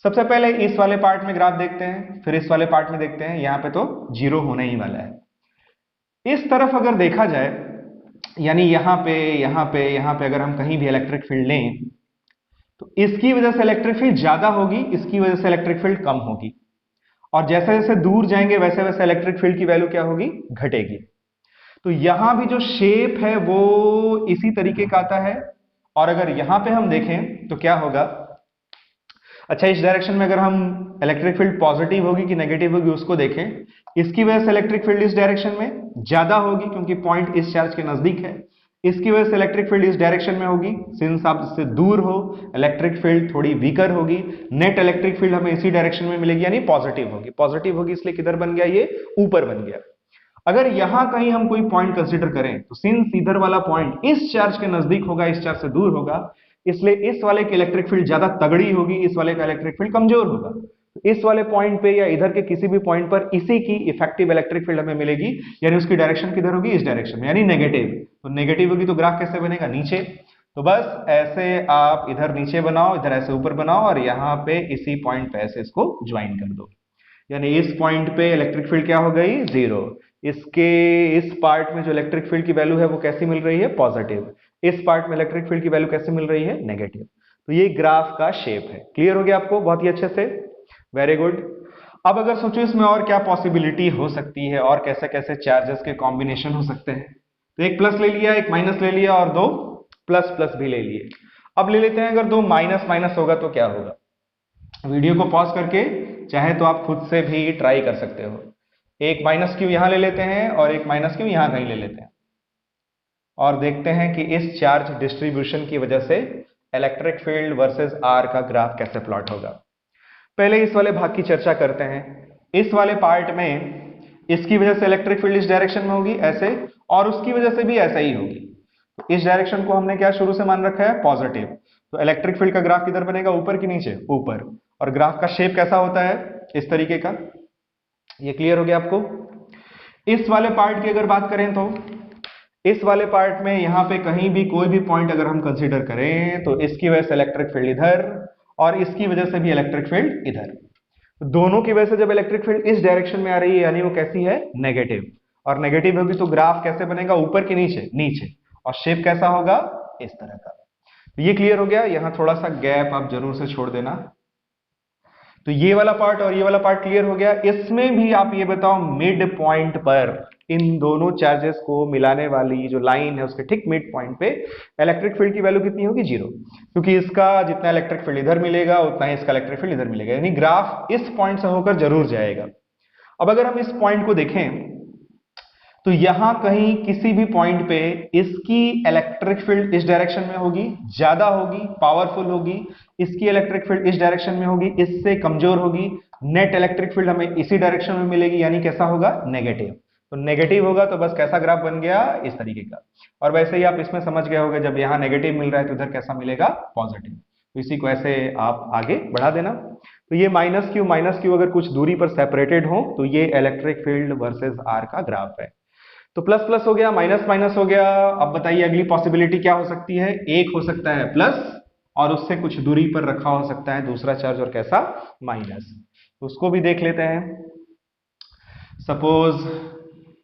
सबसे पहले इस वाले पार्ट में ग्राफ देखते हैं, फिर इस वाले पार्ट में देखते हैं। यहाँ पे तो जीरो होने ही वाला है। इस तरफ अगर देखा जाए, यानी यहाँ पे यहाँ पे यहाँ पे अगर हम कहीं भी इलेक्ट्रिक फील्ड लें तो इसकी वजह से इलेक्ट्रिक फील्ड ज्यादा होगी, इसकी वजह से इलेक्ट्रिक फील्ड कम होगी, और जैसे जैसे दूर जाएंगे वैसे वैसे इलेक्ट्रिक फील्ड की वैल्यू क्या होगी, घटेगी। तो यहां भी जो शेप है वो इसी तरीके का आता है। और अगर यहां पे हम देखें तो क्या होगा, अच्छा इस डायरेक्शन में अगर हम इलेक्ट्रिक फील्ड पॉजिटिव होगी कि नेगेटिव होगी उसको देखें, इसकी वजह से इलेक्ट्रिक फील्ड इस डायरेक्शन में ज्यादा होगी क्योंकि पॉइंट इस चार्ज के नजदीक है। इसकी वजह से इलेक्ट्रिक फील्ड इस डायरेक्शन में होगी, सिंस आप इससे दूर हो इलेक्ट्रिक फील्ड थोड़ी वीकर होगी। नेट इलेक्ट्रिक फील्ड हमें इसी डायरेक्शन में मिलेगी यानी पॉजिटिव होगी। पॉजिटिव होगी इसलिए किधर बन गया, ये ऊपर बन गया। अगर यहां कहीं हम कोई पॉइंट कंसीडर करें तो सिंस इधर वाला पॉइंट इस चार्ज के नजदीक होगा, इस चार्ज से दूर होगा, इसलिए इस वाले की इलेक्ट्रिक फील्ड ज्यादा तगड़ी होगी, इस वाले का इलेक्ट्रिक फील्ड कमजोर होगा। तो इस वाले पॉइंट पे या इधर के किसी भी पॉइंट पर इसी की इफेक्टिव इलेक्ट्रिक फील्ड हमें मिलेगी, यानी उसकी डायरेक्शन किधर होगी, इस डायरेक्शन में, यानी नेगेटिव। तो नेगेटिव होगी तो ग्राफ कैसे बनेगा, नीचे। तो बस ऐसे आप इधर नीचे बनाओ, इधर ऐसे ऊपर बनाओ, और यहाँ पे इसी पॉइंट पे ऐसे इसको ज्वाइन कर दो, यानी इस पॉइंट पे इलेक्ट्रिक फील्ड क्या हो गई, जीरो। इसके इस पार्ट में जो इलेक्ट्रिक फील्ड की वैल्यू है वो कैसी मिल रही है, पॉजिटिव। इस पार्ट में इलेक्ट्रिक फील्ड की वैल्यू कैसे मिल रही है, नेगेटिव। तो ये ग्राफ का शेप है। क्लियर हो गया आपको बहुत ही अच्छे से, वेरी गुड। अब अगर सोचो इसमें और क्या पॉसिबिलिटी हो सकती है, और कैसे कैसे चार्जेस के कॉम्बिनेशन हो सकते हैं। तो एक प्लस ले लिया, एक माइनस ले लिया, और दो प्लस प्लस भी ले लिए। अब ले लेते हैं अगर दो माइनस माइनस होगा तो क्या होगा। वीडियो को पॉज करके चाहे तो आप खुद से भी ट्राई कर सकते हो। एक माइनस क्यू यहां ले लेते हैं और एक माइनस क्यू यहां कहीं ले लेते हैं, और देखते हैं कि इस चार्ज डिस्ट्रीब्यूशन की वजह से इलेक्ट्रिक फील्ड वर्सेस आर का ग्राफ कैसे प्लॉट होगा। पहले इस वाले भाग की चर्चा करते हैं। इस वाले पार्ट में इसकी वजह से इलेक्ट्रिक फील्ड इस डायरेक्शन में होगी ऐसे, और उसकी वजह से भी ऐसा ही होगी। इस डायरेक्शन को हमने क्या शुरू से मान रखा है, पॉजिटिव। तो इलेक्ट्रिक फील्ड का ग्राफ किधर बनेगा, ऊपर कि नीचे, ऊपर। और ग्राफ का शेप कैसा होता है, इस तरीके का। ये क्लियर हो गया आपको। इस वाले पार्ट की अगर बात करें तो इस वाले पार्ट में यहां पे कहीं भी कोई भी पॉइंट अगर हम कंसीडर करें तो इसकी वजह से इलेक्ट्रिक फील्ड इधर, और इसकी वजह से भी इलेक्ट्रिक फील्ड इधर। तो दोनों की वजह से जब इलेक्ट्रिक फील्ड इस डायरेक्शन में आ रही है यानी वो कैसी है, नेगेटिव। और नेगेटिव होगी तो ग्राफ कैसे बनेगा, ऊपर कि नीचे, नीचे। और शेप कैसा होगा, इस तरह का। तो ये क्लियर हो गया। यहां थोड़ा सा गैप आप जरूर से छोड़ देना। तो ये वाला पार्ट और ये वाला पार्ट क्लियर हो गया। इसमें भी आप ये बताओ मिड पॉइंट पर इन दोनों चार्जेस को मिलाने वाली जो लाइन है उसके ठीक मिड पॉइंट पे इलेक्ट्रिक फील्ड की वैल्यू कितनी होगी, जीरो। क्योंकि इसका जितना इलेक्ट्रिक फील्ड इधर मिलेगा उतना ही इसका इलेक्ट्रिक फील्ड इधर मिलेगा, यानी ग्राफ इस पॉइंट से होकर जरूर जाएगा। अब अगर हम इस पॉइंट को देखें तो यहां कहीं किसी भी पॉइंट पे इसकी इलेक्ट्रिक फील्ड इस डायरेक्शन में होगी, ज्यादा होगी, पावरफुल होगी। इसकी इलेक्ट्रिक फील्ड इस डायरेक्शन में होगी, इससे कमजोर होगी। नेट इलेक्ट्रिक फील्ड हमें इसी डायरेक्शन में मिलेगी, यानी कैसा होगा, नेगेटिव। तो नेगेटिव होगा तो बस कैसा ग्राफ बन गया, इस तरीके का। और वैसे ही आप इसमें समझ गए होंगे जब यहाँ नेगेटिव मिल रहा है तो इधर कैसा मिलेगा, पॉजिटिव। तो इसी को ऐसे आप आगे बढ़ा देना। तो ये माइनस क्यू अगर कुछ दूरी पर सेपरेटेड हो तो ये इलेक्ट्रिक फील्ड वर्सेस आर का ग्राफ है। तो प्लस प्लस हो गया, माइनस माइनस हो गया। अब बताइए अगली पॉसिबिलिटी क्या हो सकती है। एक हो सकता है प्लस और उससे कुछ दूरी पर रखा हो सकता है दूसरा चार्ज, और कैसा, माइनस। तो उसको भी देख लेते हैं। सपोज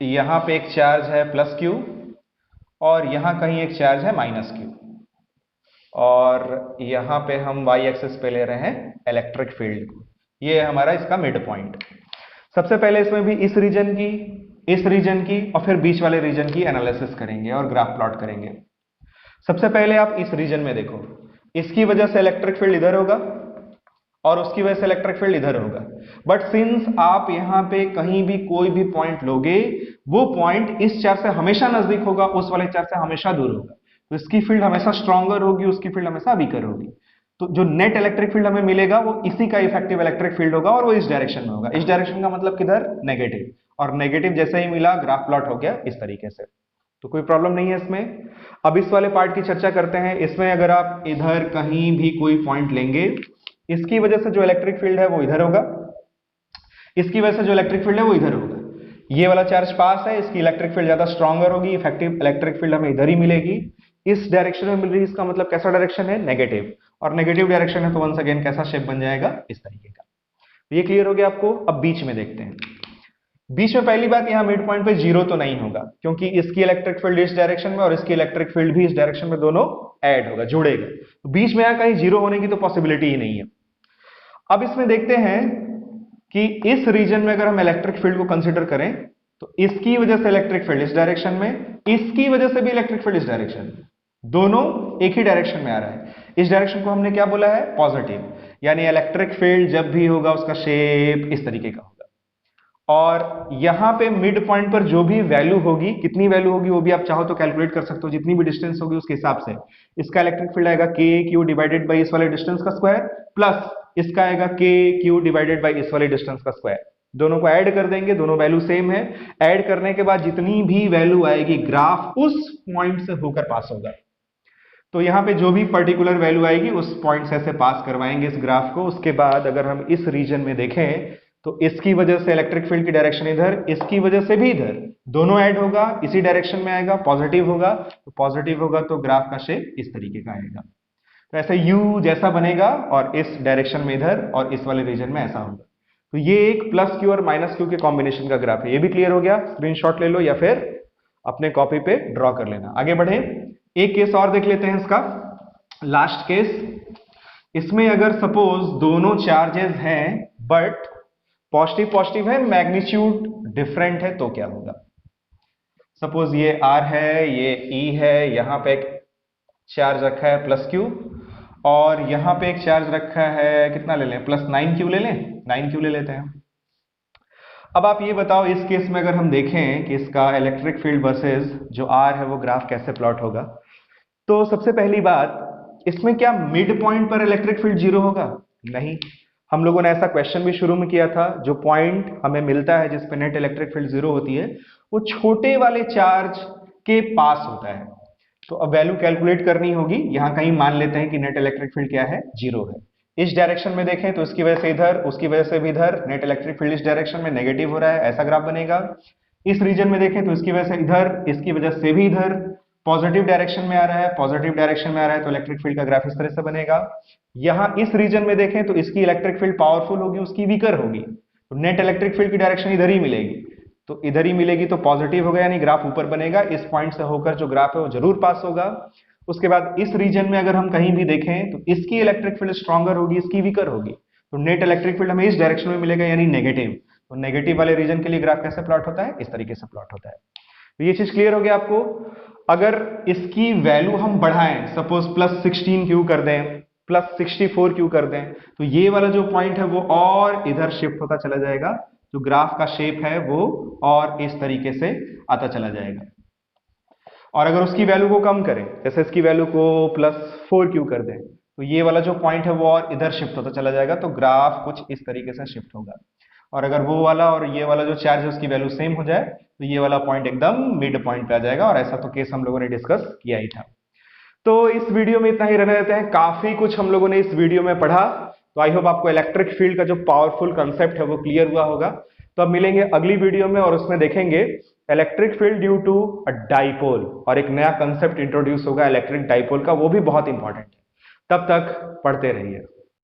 यहाँ पे एक चार्ज है प्लस क्यू और यहाँ कहीं एक चार्ज है माइनस क्यू, और यहाँ पे हम वाई एक्सिस पे ले रहे हैं इलेक्ट्रिक फील्ड को। ये है हमारा इसका मिड पॉइंट। सबसे पहले इसमें भी इस रीजन की, इस रीजन की और फिर बीच वाले रीजन की एनालिसिस करेंगे और ग्राफ प्लॉट करेंगे। सबसे पहले आप इस रीजन में देखो, इसकी वजह से इलेक्ट्रिक फील्ड इधर होगा और उसकी वजह से इलेक्ट्रिक फील्ड इधर होगा। बट सिंस आप यहां पे कहीं भी कोई भी पॉइंट लोगे, वो पॉइंट इस चार्ज से हमेशा नजदीक होगा, उस वाले चार्ज से हमेशा दूर होगा, तो इसकी फील्ड हमेशा स्ट्रॉन्गर होगी, उसकी फील्ड हमेशा वीकर होगी। तो जो नेट इलेक्ट्रिक फील्ड हमें मिलेगा वो इसी का इफेक्टिव इलेक्ट्रिक फील्ड होगा और वो इस डायरेक्शन में होगा। इस डायरेक्शन का मतलब किधर? नेगेटिव। और नेगेटिव जैसे ही मिला ग्राफ प्लॉट हो गया इस तरीके से, तो कोई प्रॉब्लम नहीं है इसमें। अब इस वाले पार्ट की चर्चा करते हैं। इसमें अगर आप इधर कहीं भी कोई पॉइंट लेंगे, इसकी वजह से जो इलेक्ट्रिक फील्ड है वो इधर होगा, इसकी वजह से जो इलेक्ट्रिक फील्ड है वो इधर होगा। ये वाला चार्ज पास है, इसकी इलेक्ट्रिक फील्ड ज्यादा स्ट्रॉन्गर होगी, इफेक्टिव इलेक्ट्रिक फील्ड हमें इधर ही मिलेगी। इस डायरेक्शन में मिल रही है, इसका मतलब कैसा डायरेक्शन है? नेगेटिव। और नेगेटिव डायरेक्शन है तो वंस अगेन कैसा शेप बन जाएगा? इस तरीके का। तो ये क्लियर हो गया आपको। अब बीच में देखते हैं। बीच में पहली बात, यहां मिड पॉइंट पे जीरो तो नहीं होगा, क्योंकि इसकी इलेक्ट्रिक फील्ड इस डायरेक्शन में और इसकी इलेक्ट्रिक फील्ड भी इस डायरेक्शन में, दोनों ऐड होगा, जुड़ेगा। तो बीच में यहां कहीं जीरो होने की तो पॉसिबिलिटी ही नहीं है। अब इसमें देखते हैं कि इस रीजन में अगर हम इलेक्ट्रिक फील्ड को कंसीडर करें तो इसकी वजह से इलेक्ट्रिक फील्ड इस डायरेक्शन में, इसकी वजह से भी इलेक्ट्रिक फील्ड इस डायरेक्शन में, दोनों एक ही डायरेक्शन में आ रहा है। इस डायरेक्शन को हमने क्या बोला है? पॉजिटिव। यानी इलेक्ट्रिक फील्ड जब भी होगा उसका शेप इस तरीके का होगा। और यहां पे मिड पॉइंट पर जो भी वैल्यू होगी, कितनी वैल्यू होगी वो भी आप चाहो तो कैलकुलेट कर सकते हो, जितनी भी डिस्टेंस होगी उसके हिसाब से। इसका इलेक्ट्रिक फील्ड आएगा के क्यू डिवाइडेड बाई इस वाले डिस्टेंस का स्क्वायर, प्लस इसका आएगा के क्यू डिवाइडेड बाई इस वाले डिस्टेंस का स्क्वायर। दोनों को ऐड कर देंगे, दोनों वैल्यू सेम है। ऐड करने के बाद जितनी भी वैल्यू आएगी, ग्राफ उस पॉइंट से होकर पास होगा। तो यहाँ पे जो भी पर्टिकुलर वैल्यू आएगी उस पॉइंट से ऐसे पास करवाएंगे इस ग्राफ को। उसके बाद अगर हम इस रीजन में देखें तो इसकी वजह से इलेक्ट्रिक फील्ड की डायरेक्शन इधर, इसकी वजह से भी इधर, दोनों ऐड होगा, इसी डायरेक्शन में आएगा, पॉजिटिव होगा। तो पॉजिटिव होगा तो ग्राफ का शेप इस तरीके का आएगा। तो ऐसे यू जैसा बनेगा और इस डायरेक्शन में इधर और इस वाले रीजन में ऐसा होगा। तो ये एक प्लस क्यू और माइनस क्यू के कॉम्बिनेशन का ग्राफ है। ये भी क्लियर हो गया। स्क्रीनशॉट ले लो या फिर अपने कॉपी पे ड्रॉ कर लेना। आगे बढ़े, एक केस और देख लेते हैं इसका, लास्ट केस। इसमें अगर सपोज दोनों चार्जेस हैं बट पॉजिटिव पॉजिटिव है, मैग्नीट्यूड डिफरेंट है, तो क्या होगा? सपोज ये R है, ये E है, यहां पे एक चार्ज रखा है प्लस Q और यहां पे एक चार्ज रखा है, कितना ले लें? प्लस 9Q ले लें, 9Q ले लेते हैं। अब आप ये बताओ, इस केस में अगर हम देखें कि इसका इलेक्ट्रिक फील्ड वर्सेस जो R है वो ग्राफ कैसे प्लॉट होगा, तो सबसे पहली बात, इसमें क्या मिड पॉइंट पर इलेक्ट्रिक फील्ड जीरो होगा? नहीं। हम लोगों ने ऐसा क्वेश्चन भी शुरू में किया था, जो पॉइंट हमें मिलता है जिस पे नेट इलेक्ट्रिक फील्ड जीरो होती है वो छोटे वाले चार्ज के पास होता है। तो अब वैल्यू कैलकुलेट करनी होगी। यहां कहीं मान लेते हैं कि नेट इलेक्ट्रिक फील्ड क्या है? जीरो है। इस डायरेक्शन में देखें तो इसकी वजह से इधर, उसकी वजह से भी इधर, नेट इलेक्ट्रिक फील्ड इस डायरेक्शन में नेगेटिव हो रहा है, ऐसा ग्राफ बनेगा। इस रीजन में देखें तो इसकी वजह से इधर, इसकी वजह से भी इधर, पॉजिटिव डायरेक्शन में आ रहा है, पॉजिटिव डायरेक्शन में आ रहा है, तो इलेक्ट्रिक फील्ड का ग्राफ इस तरह से बनेगा। यहां इस रीजन में देखें तो इसकी इलेक्ट्रिक फील्ड पावरफुल होगी, उसकी वीकर होगी, तो नेट इलेक्ट्रिक फील्ड की डायरेक्शन इधर ही मिलेगी, तो इधर ही मिलेगी, तो पॉजिटिव होगा, यानी ग्राफ ऊपर बनेगा। इस पॉइंट से होकर जो ग्राफ है वो जरूर पास होगा। उसके बाद इस रीजन में अगर हम कहीं भी देखें तो इसकी इलेक्ट्रिक फील्ड स्ट्रॉन्गर होगी, इसकी वीकर होगी, तो नेट इलेक्ट्रिक फील्ड हमें इस डायरेक्शन में मिलेगा, यानी नेगेटिव। तो नेगेटिव वाले रीजन के लिए ग्राफ कैसे प्लॉट होता है? इस तरीके से प्लॉट होता है। तो ये चीज क्लियर हो गया आपको। अगर इसकी वैल्यू हम बढ़ाएं, सपोज प्लस 16Q कर दें, प्लस 64Q कर दें, तो ये वाला जो पॉइंट है वो और इधर शिफ्ट होता चला जाएगा, जो ग्राफ का शेप है वो और इस तरीके से आता चला जाएगा। और अगर उसकी वैल्यू को कम करें, जैसे इसकी वैल्यू को प्लस 4Q कर दें, तो ये वाला जो पॉइंट है वो और इधर शिफ्ट होता चला जाएगा, तो ग्राफ कुछ इस तरीके से शिफ्ट होगा। और अगर वो वाला और ये वाला जो चार्ज है उसकी वैल्यू सेम हो जाए तो ये वाला पॉइंट एकदम मिड पॉइंट पे आ जाएगा। और ऐसा तो केस हम लोगों ने डिस्कस किया ही था। तो इस वीडियो में इतना ही रहने देते हैं। काफी कुछ हम लोगों ने इस वीडियो में पढ़ा, तो आई होप आपको इलेक्ट्रिक फील्ड का जो पावरफुल कंसेप्ट है वो क्लियर हुआ होगा। तो अब मिलेंगे अगली वीडियो में और उसमें देखेंगे electric field due to a dipole, और एक नया कंसेप्ट इंट्रोड्यूस होगा इलेक्ट्रिक डाइपोल का, वो भी बहुत इंपॉर्टेंट है। तब तक पढ़ते रहिए।